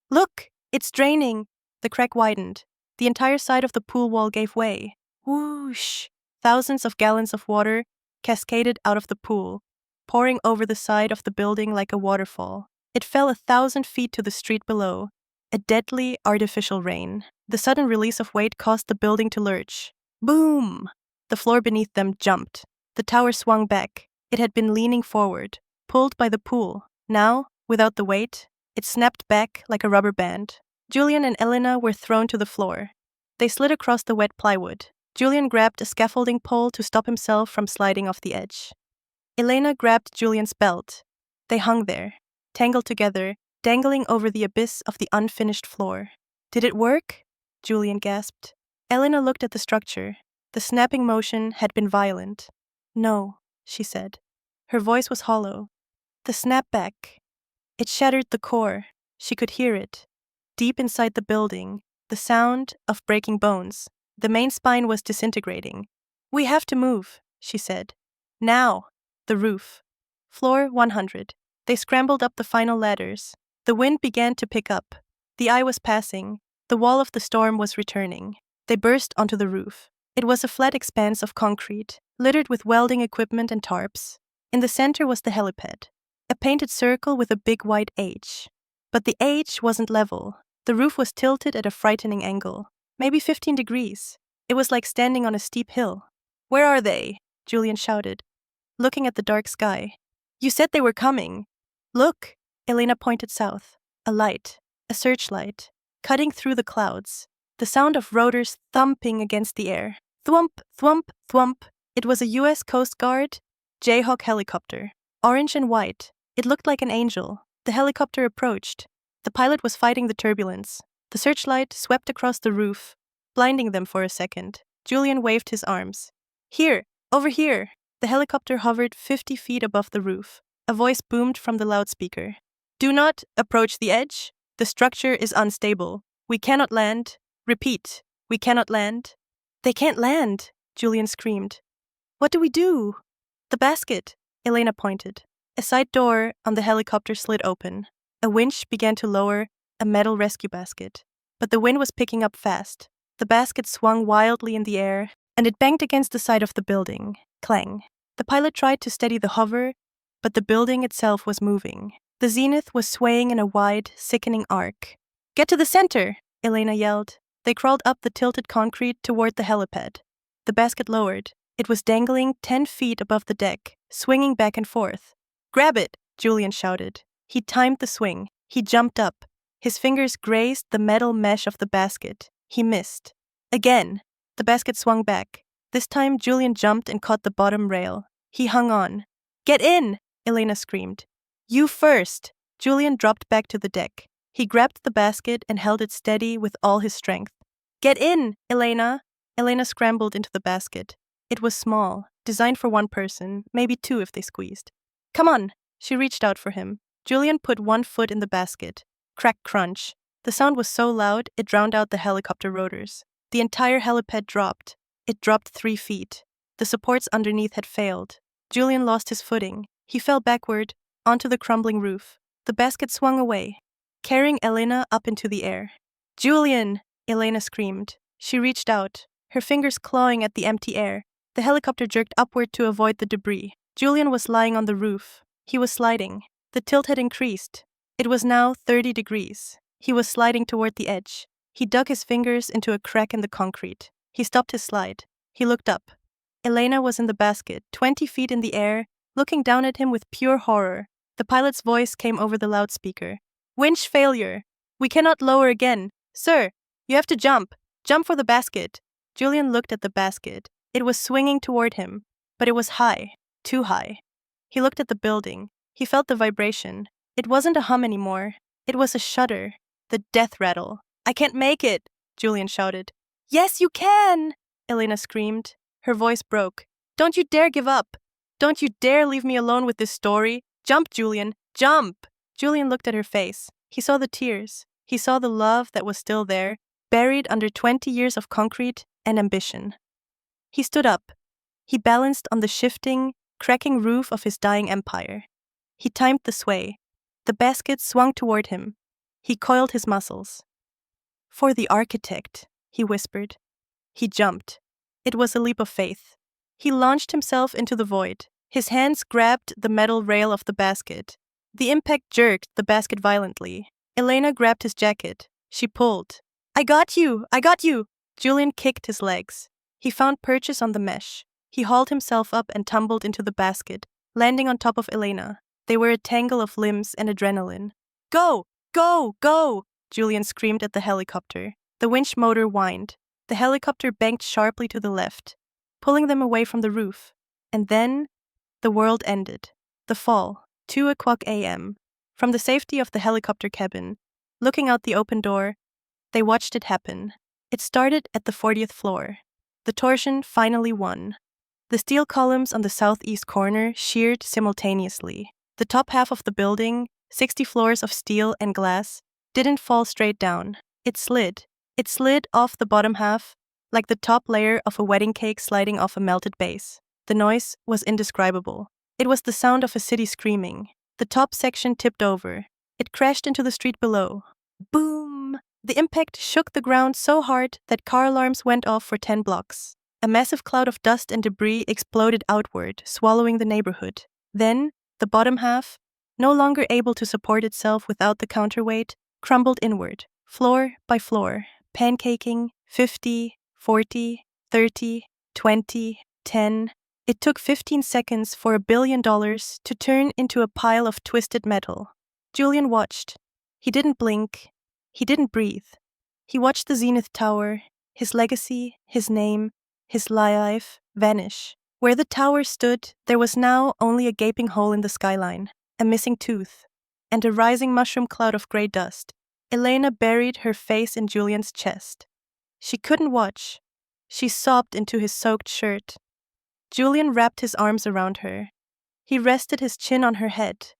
Look! It's draining! The crack widened. The entire side of the pool wall gave way. Whoosh! Thousands of gallons of water cascaded out of the pool, pouring over the side of the building like a waterfall. It fell 1,000 feet to the street below. A deadly, artificial rain. The sudden release of weight caused the building to lurch. Boom! The floor beneath them jumped. The tower swung back. It had been leaning forward, pulled by the pool. Now, without the weight, it snapped back like a rubber band. Julian and Elena were thrown to the floor. They slid across the wet plywood. Julian grabbed a scaffolding pole to stop himself from sliding off the edge. Elena grabbed Julian's belt. They hung there, tangled together, dangling over the abyss of the unfinished floor. Did it work? Julian gasped. Elena looked at the structure. The snapping motion had been violent. No, she said. Her voice was hollow. The snapback. It shattered the core. She could hear it. Deep inside the building, the sound of breaking bones. The main spine was disintegrating. We have to move, she said. Now. The roof. Floor 100. They scrambled up the final ladders. The wind began to pick up. The eye was passing. The wall of the storm was returning. They burst onto the roof. It was a flat expanse of concrete, littered with welding equipment and tarps. In the center was the helipad, a painted circle with a big white H. But the H wasn't level. The roof was tilted at a frightening angle, maybe 15 degrees. It was like standing on a steep hill. "Where are they?" Julian shouted, looking at the dark sky. "You said they were coming." "Look!" Elena pointed south. A light, a searchlight, cutting through the clouds. The sound of rotors thumping against the air. Thwump, thwump, thwump. It was a U.S. Coast Guard Jayhawk helicopter. Orange and white. It looked like an angel. The helicopter approached. The pilot was fighting the turbulence. The searchlight swept across the roof, blinding them for a second. Julian waved his arms. "Here! Over here!" The helicopter hovered 50 feet above the roof. A voice boomed from the loudspeaker. "Do not approach the edge. The structure is unstable. We cannot land. Repeat, we cannot land." "They can't land," Julian screamed. "What do we do?" "The basket," Elena pointed. A side door on the helicopter slid open. A winch began to lower a metal rescue basket. But the wind was picking up fast. The basket swung wildly in the air, and it banged against the side of the building. Clang. The pilot tried to steady the hover, but the building itself was moving. The zenith was swaying in a wide, sickening arc. "Get to the center!" Elena yelled. They crawled up the tilted concrete toward the helipad. The basket lowered. It was dangling 10 feet above the deck, swinging back and forth. "Grab it!" Julian shouted. He timed the swing. He jumped up. His fingers grazed the metal mesh of the basket. He missed. Again. The basket swung back. This time Julian jumped and caught the bottom rail. He hung on. "Get in!" Elena screamed. "You first!" Julian dropped back to the deck. He grabbed the basket and held it steady with all his strength. "Get in, Elena!" Elena scrambled into the basket. It was small, designed for one person, maybe two if they squeezed. "Come on!" She reached out for him. Julian put one foot in the basket. Crack crunch. The sound was so loud it drowned out the helicopter rotors. The entire helipad dropped. It dropped 3 feet. The supports underneath had failed. Julian lost his footing. He fell backward, onto the crumbling roof. The basket swung away, carrying Elena up into the air. "Julian!" Elena screamed. She reached out, her fingers clawing at the empty air. The helicopter jerked upward to avoid the debris. Julian was lying on the roof. He was sliding. The tilt had increased. It was now 30 degrees. He was sliding toward the edge. He dug his fingers into a crack in the concrete. He stopped his slide. He looked up. Elena was in the basket, 20 feet in the air, looking down at him with pure horror. The pilot's voice came over the loudspeaker. "Winch failure. We cannot lower again. Sir, you have to jump. Jump for the basket." Julian looked at the basket. It was swinging toward him, but it was high, too high. He looked at the building. He felt the vibration. It wasn't a hum anymore. It was a shudder, the death rattle. "I can't make it," Julian shouted. "Yes, you can!" Elena screamed. Her voice broke. "Don't you dare give up. Don't you dare leave me alone with this story. Jump, Julian, jump!" Julian looked at her face. He saw the tears. He saw the love that was still there, buried under 20 years of concrete and ambition. He stood up. He balanced on the shifting, cracking roof of his dying empire. He timed the sway. The basket swung toward him. He coiled his muscles. "For the architect," he whispered. He jumped. It was a leap of faith. He launched himself into the void. His hands grabbed the metal rail of the basket. The impact jerked the basket violently. Elena grabbed his jacket. She pulled. "I got you! I got you!" Julian kicked his legs. He found purchase on the mesh. He hauled himself up and tumbled into the basket, landing on top of Elena. They were a tangle of limbs and adrenaline. "Go! Go! Go!" Julian screamed at the helicopter. The winch motor whined. The helicopter banked sharply to the left, pulling them away from the roof. And then, the world ended. The fall, 2:00 a.m. From the safety of the helicopter cabin, looking out the open door, they watched it happen. It started at the 40th floor. The torsion finally won. The steel columns on the southeast corner sheared simultaneously. The top half of the building, 60 floors of steel and glass, didn't fall straight down. It slid. It slid off the bottom half, like the top layer of a wedding cake sliding off a melted base. The noise was indescribable. It was the sound of a city screaming. The top section tipped over. It crashed into the street below. Boom! The impact shook the ground so hard that car alarms went off for 10 blocks. A massive cloud of dust and debris exploded outward, swallowing the neighborhood. Then, the bottom half, no longer able to support itself without the counterweight, crumbled inward, floor by floor, pancaking 50, 40, 30, 20, 10. It took 15 seconds for $1 billion to turn into a pile of twisted metal. Julian watched. He didn't blink. He didn't breathe. He watched the Zenith Tower, his legacy, his name, his life, vanish. Where the tower stood, there was now only a gaping hole in the skyline, a missing tooth, and a rising mushroom cloud of gray dust. Elena buried her face in Julian's chest. She couldn't watch. She sobbed into his soaked shirt. Julian wrapped his arms around her. He rested his chin on her head.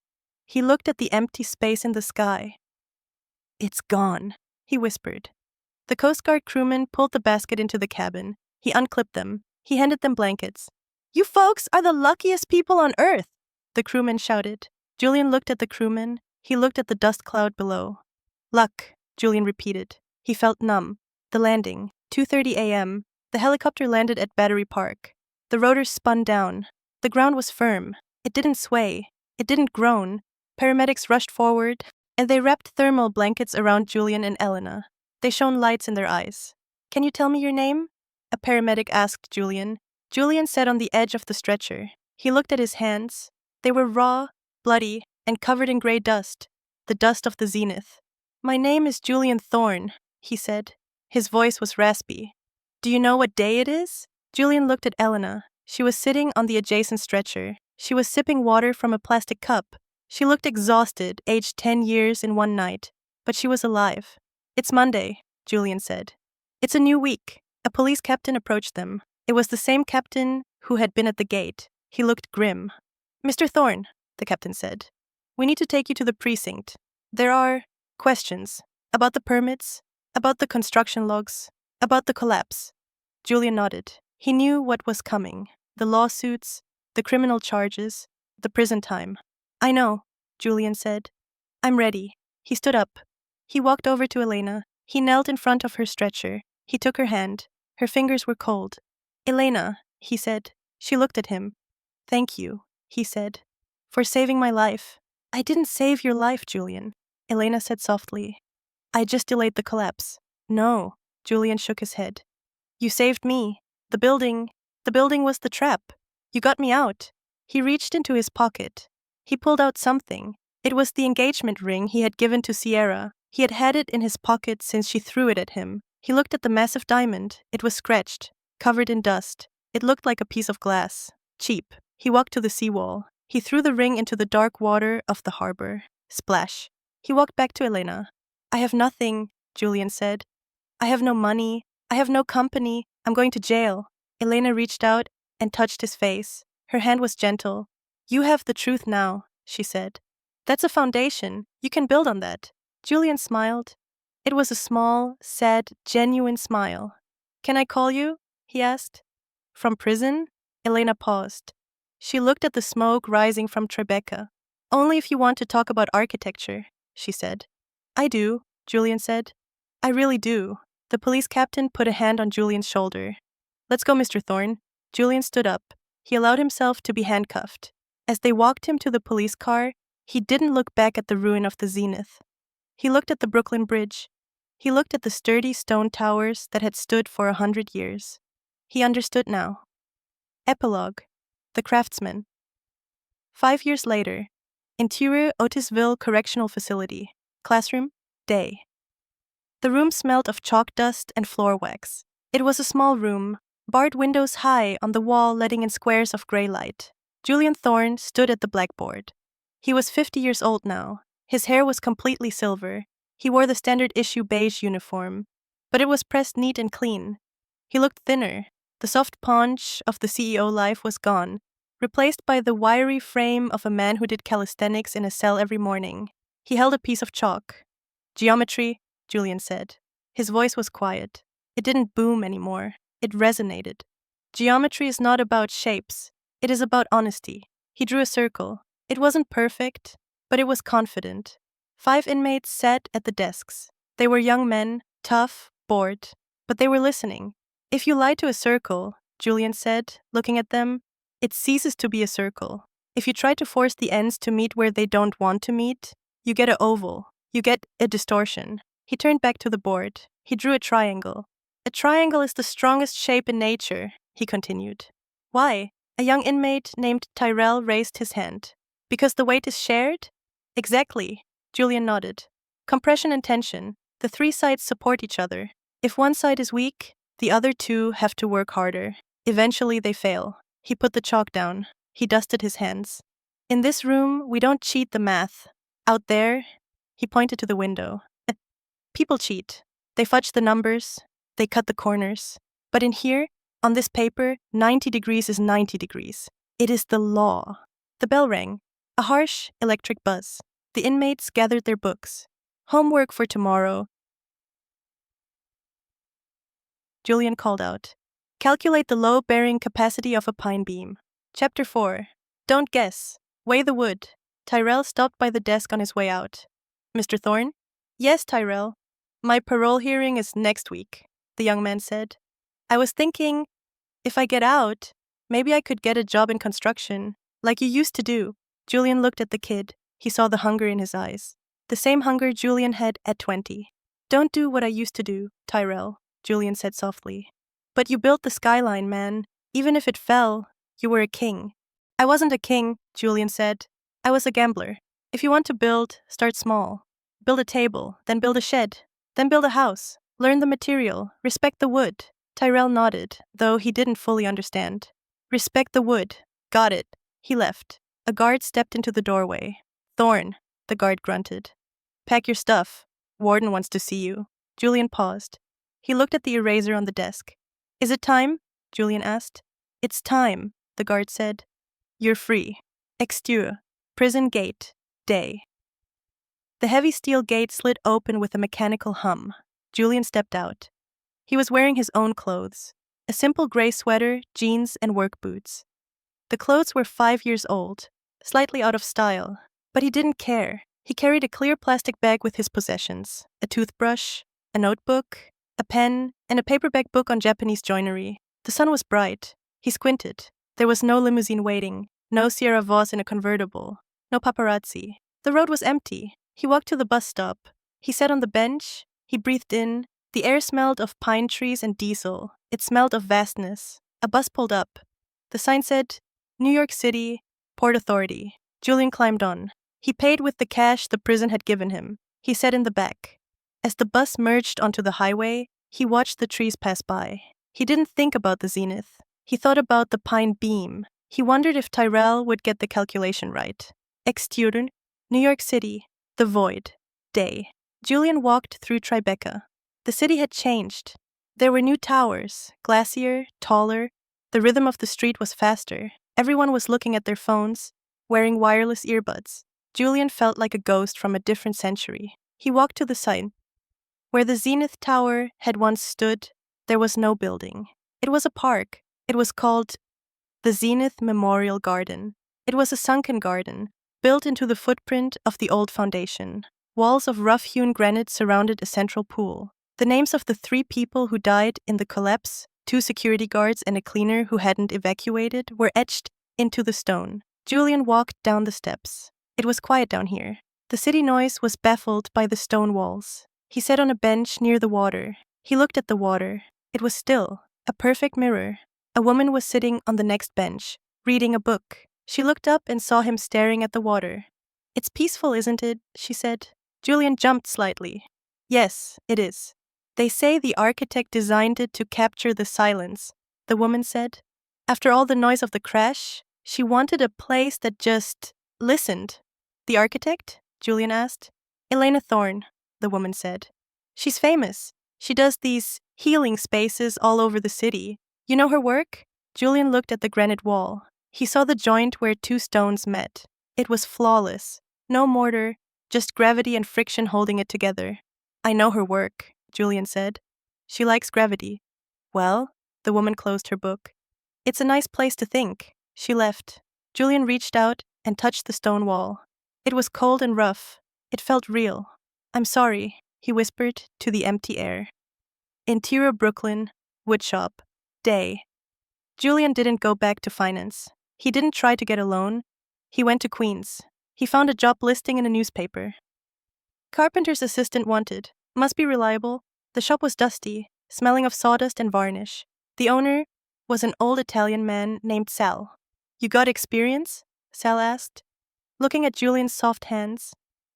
He looked at the empty space in the sky. "It's gone," he whispered. The Coast Guard crewman pulled the basket into the cabin. He unclipped them. He handed them blankets. "You folks are the luckiest people on Earth," the crewman shouted. Julian looked at the crewman. He looked at the dust cloud below. "Luck," Julian repeated. He felt numb. The landing, 2:30 a.m. The helicopter landed at Battery Park. The rotors spun down. The ground was firm. It didn't sway. It didn't groan. Paramedics rushed forward, and they wrapped thermal blankets around Julian and Elena. They shone lights in their eyes. "Can you tell me your name?" a paramedic asked Julian. Julian sat on the edge of the stretcher. He looked at his hands. They were raw, bloody, and covered in gray dust, the dust of the zenith. "My name is Julian Thorne," he said. His voice was raspy. "Do you know what day it is?" Julian looked at Elena. She was sitting on the adjacent stretcher. She was sipping water from a plastic cup. She looked exhausted, aged 10 years in one night, but she was alive. "It's Monday," Julian said. "It's a new week." A police captain approached them. It was the same captain who had been at the gate. He looked grim. "Mr. Thorne," the captain said, "we need to take you to the precinct. There are questions about the permits, about the construction logs, about the collapse." Julian nodded. He knew what was coming. The lawsuits, the criminal charges, the prison time. "I know," Julian said. "I'm ready." He stood up. He walked over to Elena. He knelt in front of her stretcher. He took her hand. Her fingers were cold. "Elena," he said. She looked at him. "Thank you," he said, "for saving my life." "I didn't save your life, Julian," Elena said softly. "I just delayed the collapse." "No," Julian shook his head. "You saved me. The building was the trap. You got me out." He reached into his pocket. He pulled out something. It was the engagement ring he had given to Sierra. He had it in his pocket since she threw it at him. He looked at the massive diamond. It was scratched, covered in dust. It looked like a piece of glass. Cheap. He walked to the seawall. He threw the ring into the dark water of the harbor. Splash. He walked back to Elena. "I have nothing," Julian said. "I have no money. I have no company. I'm going to jail." Elena reached out and touched his face. Her hand was gentle. "You have the truth now," she said. "That's a foundation. You can build on that." Julian smiled. It was a small, sad, genuine smile. "Can I call you?" he asked. "From prison?" Elena paused. She looked at the smoke rising from Tribeca. "Only if you want to talk about architecture," she said. "I do," Julian said. "I really do." The police captain put a hand on Julian's shoulder. "Let's go, Mr. Thorne." Julian stood up. He allowed himself to be handcuffed. As they walked him to the police car, he didn't look back at the ruin of the Zenith. He looked at the Brooklyn Bridge. He looked at the sturdy stone towers that had stood for 100 years. He understood now. Epilogue. The Craftsman. 5 years later. Interior Otisville Correctional Facility. Classroom. Day. The room smelled of chalk dust and floor wax. It was a small room, barred windows high on the wall letting in squares of gray light. Julian Thorne stood at the blackboard. He was 50 years old now. His hair was completely silver. He wore the standard issue beige uniform, but it was pressed neat and clean. He looked thinner. The soft paunch of the CEO life was gone, replaced by the wiry frame of a man who did calisthenics in a cell every morning. He held a piece of chalk. "Geometry," Julian said. His voice was quiet. It didn't boom anymore. It resonated. "Geometry is not about shapes. It is about honesty." He drew a circle. It wasn't perfect, but it was confident. 5 inmates sat at the desks. They were young men, tough, bored, but they were listening. If you lie to a circle, Julian said, looking at them, it ceases to be a circle. If you try to force the ends to meet where they don't want to meet, you get an oval. You get a distortion. He turned back to the board. He drew a triangle. A triangle is the strongest shape in nature, he continued. Why? A young inmate named Tyrell raised his hand. Because the weight is shared? Exactly, Julian nodded. Compression and tension. The three sides support each other. If one side is weak, the other two have to work harder. Eventually they fail. He put the chalk down. He dusted his hands. In this room, we don't cheat the math. Out there, he pointed to the window. People cheat. They fudge the numbers. They cut the corners. But in here, on this paper, 90 degrees is 90 degrees. It is the law. The bell rang. A harsh, electric buzz. The inmates gathered their books. Homework for tomorrow. Julian called out. Calculate the load-bearing capacity of a pine beam. Chapter 4. Don't guess. Weigh the wood. Tyrell stopped by the desk on his way out. Mr. Thorne? Yes, Tyrell. My parole hearing is next week, the young man said. I was thinking, if I get out, maybe I could get a job in construction, like you used to do. Julian looked at the kid. He saw the hunger in his eyes. The same hunger Julian had at 20. Don't do what I used to do, Tyrell, Julian said softly. But you built the skyline, man. Even if it fell, you were a king. I wasn't a king, Julian said. I was a gambler. If you want to build, start small. Build a table, then build a shed, then build a house. Learn the material, respect the wood. Tyrell nodded, though he didn't fully understand. Respect the wood. Got it. He left. A guard stepped into the doorway. Thorne, the guard grunted. Pack your stuff. Warden wants to see you. Julian paused. He looked at the eraser on the desk. Is it time? Julian asked. It's time, the guard said. You're free. Exterior. Prison gate. Day. The heavy steel gate slid open with a mechanical hum. Julian stepped out. He was wearing his own clothes. A simple gray sweater, jeans, and work boots. The clothes were 5 years old, slightly out of style, but he didn't care. He carried a clear plastic bag with his possessions, a toothbrush, a notebook, a pen, and a paperback book on Japanese joinery. The sun was bright. He squinted. There was no limousine waiting, no Sierra Voss in a convertible, no paparazzi. The road was empty. He walked to the bus stop. He sat on the bench. He breathed in. The air smelled of pine trees and diesel. It smelled of vastness. A bus pulled up. The sign said, New York City, Port Authority. Julian climbed on. He paid with the cash the prison had given him. He sat in the back. As the bus merged onto the highway, he watched the trees pass by. He didn't think about the zenith. He thought about the pine beam. He wondered if Tyrell would get the calculation right. Ex-student, New York City, the void, day. Julian walked through Tribeca. The city had changed. There were new towers, glassier, taller. The rhythm of the street was faster. Everyone was looking at their phones, wearing wireless earbuds. Julian felt like a ghost from a different century. He walked to the sign. Where the Zenith Tower had once stood, there was no building. It was a park. It was called the Zenith Memorial Garden. It was a sunken garden, built into the footprint of the old foundation. Walls of rough-hewn granite surrounded a central pool. The names of the 3 people who died in the collapse, 2 security guards and a cleaner who hadn't evacuated, were etched into the stone. Julian walked down the steps. It was quiet down here. The city noise was baffled by the stone walls. He sat on a bench near the water. He looked at the water. It was still, a perfect mirror. A woman was sitting on the next bench, reading a book. She looked up and saw him staring at the water. It's peaceful, isn't it? She said. Julian jumped slightly. Yes, it is. They say the architect designed it to capture the silence, the woman said. After all the noise of the crash, she wanted a place that just listened. The architect? Julian asked. Elena Thorne, the woman said. She's famous. She does these healing spaces all over the city. You know her work? Julian looked at the granite wall. He saw the joint where 2 stones met. It was flawless. No mortar, just gravity and friction holding it together. I know her work, Julian said. She likes gravity. Well, the woman closed her book. It's a nice place to think. She left. Julian reached out and touched the stone wall. It was cold and rough. It felt real. I'm sorry. he whispered to the empty air. Interior Brooklyn, woodshop, day. Julian didn't go back to finance. He didn't try to get a loan. He went to Queens. He found a job listing in a newspaper. Carpenter's assistant wanted. Must be reliable. The shop was dusty, smelling of sawdust and varnish. The owner was an old Italian man named Sal. You got experience? Sal asked, looking at Julian's soft hands.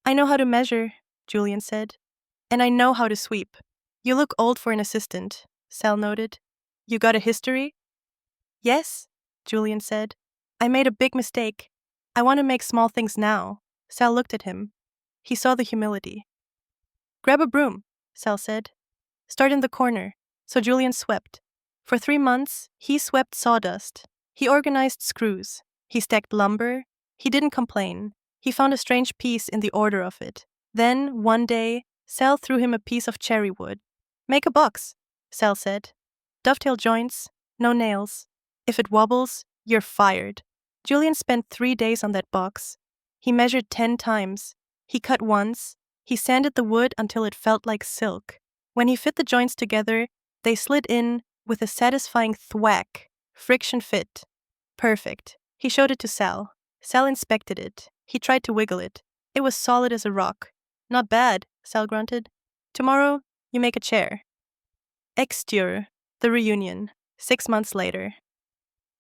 I know how to measure, Julian said. And I know how to sweep. You look old for an assistant, Sal noted. You got a history? Yes, Julian said. I made a big mistake. I want to make small things now. Sal looked at him. He saw the humility. Grab a broom, Sal said. Start in the corner. So Julian swept. For 3 months, he swept sawdust. He organized screws. He stacked lumber. He didn't complain. He found a strange peace in the order of it. Then, one day, Sal threw him a piece of cherry wood. Make a box, Sal said. Dovetail joints, no nails. If it wobbles, you're fired. Julian spent 3 days on that box. He measured 10 times. He cut once. He sanded the wood until it felt like silk. When he fit the joints together, they slid in with a satisfying thwack. Friction fit. Perfect. He showed it to Sal. Sal inspected it. He tried to wiggle it. It was solid as a rock. Not bad, Sal grunted. Tomorrow, you make a chair. Exterior, the reunion, 6 months later.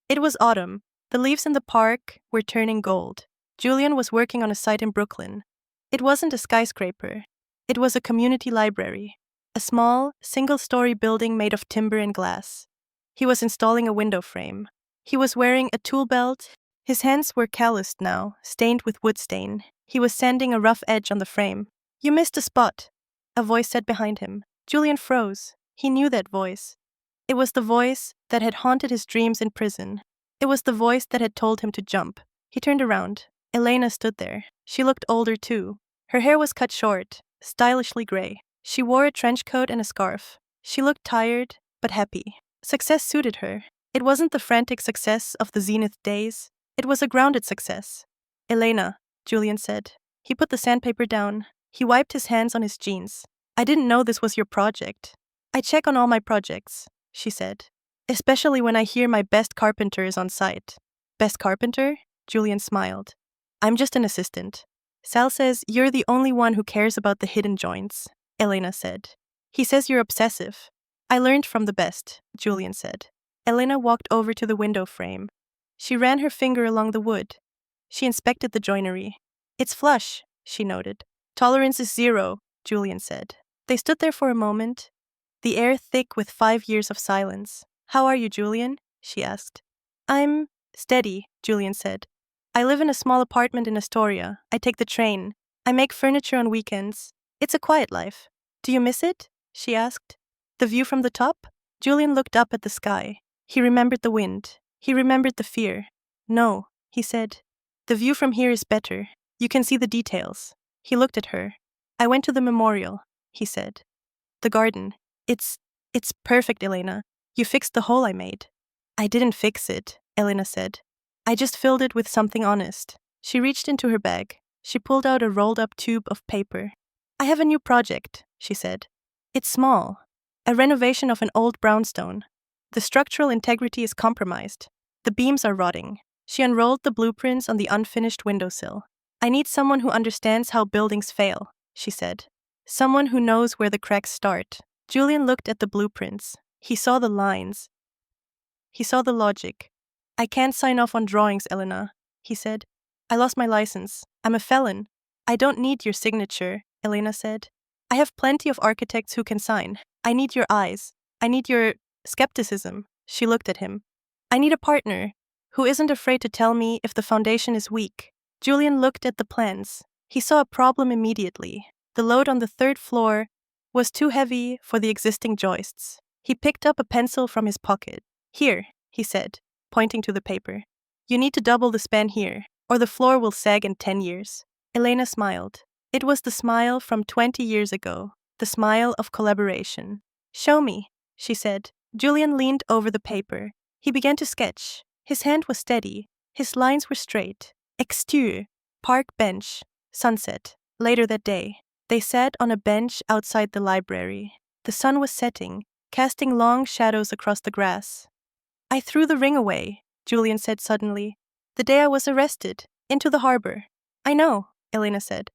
It was autumn. The leaves in the park were turning gold. Julian was working on a site in Brooklyn. It wasn't a skyscraper. It was a community library. A small, single-story building made of timber and glass. He was installing a window frame. He was wearing a tool belt. His hands were calloused now, stained with wood stain. He was sanding a rough edge on the frame. You missed a spot, a voice said behind him. Julian froze. He knew that voice. It was the voice that had haunted his dreams in prison. It was the voice that had told him to jump. He turned around. Elena stood there. She looked older too. Her hair was cut short, stylishly gray. She wore a trench coat and a scarf. She looked tired, but happy. Success suited her. It wasn't the frantic success of the zenith days. It was a grounded success. Elena, Julian said. He put the sandpaper down. He wiped his hands on his jeans. I didn't know this was your project. I check on all my projects, she said. Especially when I hear my best carpenter is on site. Best carpenter? Julian smiled. I'm just an assistant. Sal says you're the only one who cares about the hidden joints, Elena said. He says you're obsessive. I learned from the best, Julian said. Elena walked over to the window frame. She ran her finger along the wood. She inspected the joinery. It's flush, she noted. Tolerance is 0, Julian said. They stood there for a moment, the air thick with 5 years of silence. How are you, Julian? She asked. I'm steady, Julian said. I live in a small apartment in Astoria. I take the train. I make furniture on weekends. It's a quiet life. Do you miss it? She asked. The view from the top? Julian looked up at the sky. He remembered the wind. He remembered the fear. No, he said. The view from here is better. You can see the details. He looked at her. I went to the memorial, he said. The garden. It's perfect, Elena. You fixed the hole I made. I didn't fix it, Elena said. I just filled it with something honest. She reached into her bag. She pulled out a rolled-up tube of paper. I have a new project, she said. It's small. A renovation of an old brownstone. The structural integrity is compromised. The beams are rotting. She unrolled the blueprints on the unfinished windowsill. I need someone who understands how buildings fail, she said. Someone who knows where the cracks start. Julian looked at the blueprints. He saw the lines. He saw the logic. I can't sign off on drawings, Elena, he said. I lost my license. I'm a felon. I don't need your signature, Elena said. I have plenty of architects who can sign. I need your eyes. I need your skepticism. She looked at him. I need a partner who isn't afraid to tell me if the foundation is weak. Julian looked at the plans. He saw a problem immediately. The load on the 3rd floor was too heavy for the existing joists. He picked up a pencil from his pocket. Here, he said, pointing to the paper. You need to double the span here, or the floor will sag in 10 years. Elena smiled. It was the smile from 20 years ago, the smile of collaboration. Show me, she said. Julian leaned over the paper. He began to sketch. His hand was steady. His lines were straight. Exterior, park bench, sunset. Later that day. They sat on a bench outside the library. The sun was setting, casting long shadows across the grass. I threw the ring away, Julian said suddenly. The day I was arrested, into the harbor. I know, Elena said.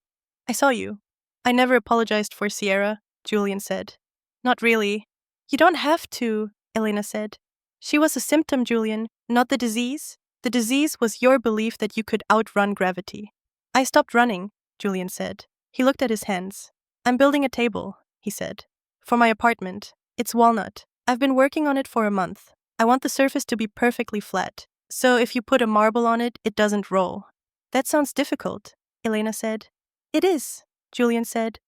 I saw you. I never apologized for Sierra, Julian said. Not really. You don't have to, Elena said. She was a symptom, Julian, not the disease. The disease was your belief that you could outrun gravity. I stopped running, Julian said. He looked at his hands. I'm building a table, he said. For my apartment. It's walnut. I've been working on it for a month. I want the surface to be perfectly flat, so if you put a marble on it, it doesn't roll. That sounds difficult, Elena said. It is, Julian said.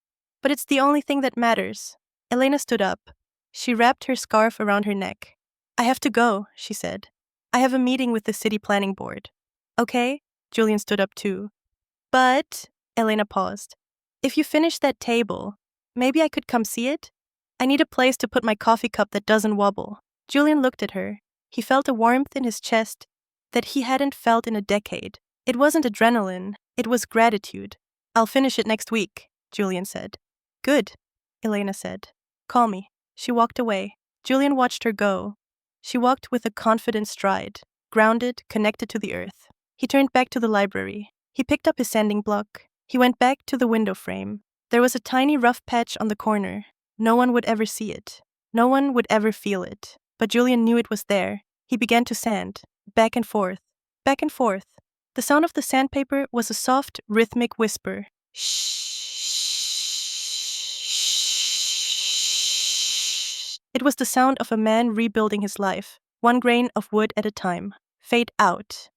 But it's the only thing that matters. Elena stood up. She wrapped her scarf around her neck. I have to go, she said. I have a meeting with the city planning board. Okay, Julian stood up too. But, Elena paused. If you finish that table, maybe I could come see it? I need a place to put my coffee cup that doesn't wobble. Julian looked at her. He felt a warmth in his chest that he hadn't felt in a decade. It wasn't adrenaline, it was gratitude. I'll finish it next week, Julian said. Good, Elena said. Call me. She walked away. Julian watched her go. She walked with a confident stride, grounded, connected to the earth. He turned back to the library. He picked up his sanding block. He went back to the window frame. There was a tiny rough patch on the corner. No one would ever see it. No one would ever feel it. But Julian knew it was there. He began to sand, back and forth, back and forth. The sound of the sandpaper was a soft, rhythmic whisper. Shh. It was the sound of a man rebuilding his life, one grain of wood at a time. Fade out.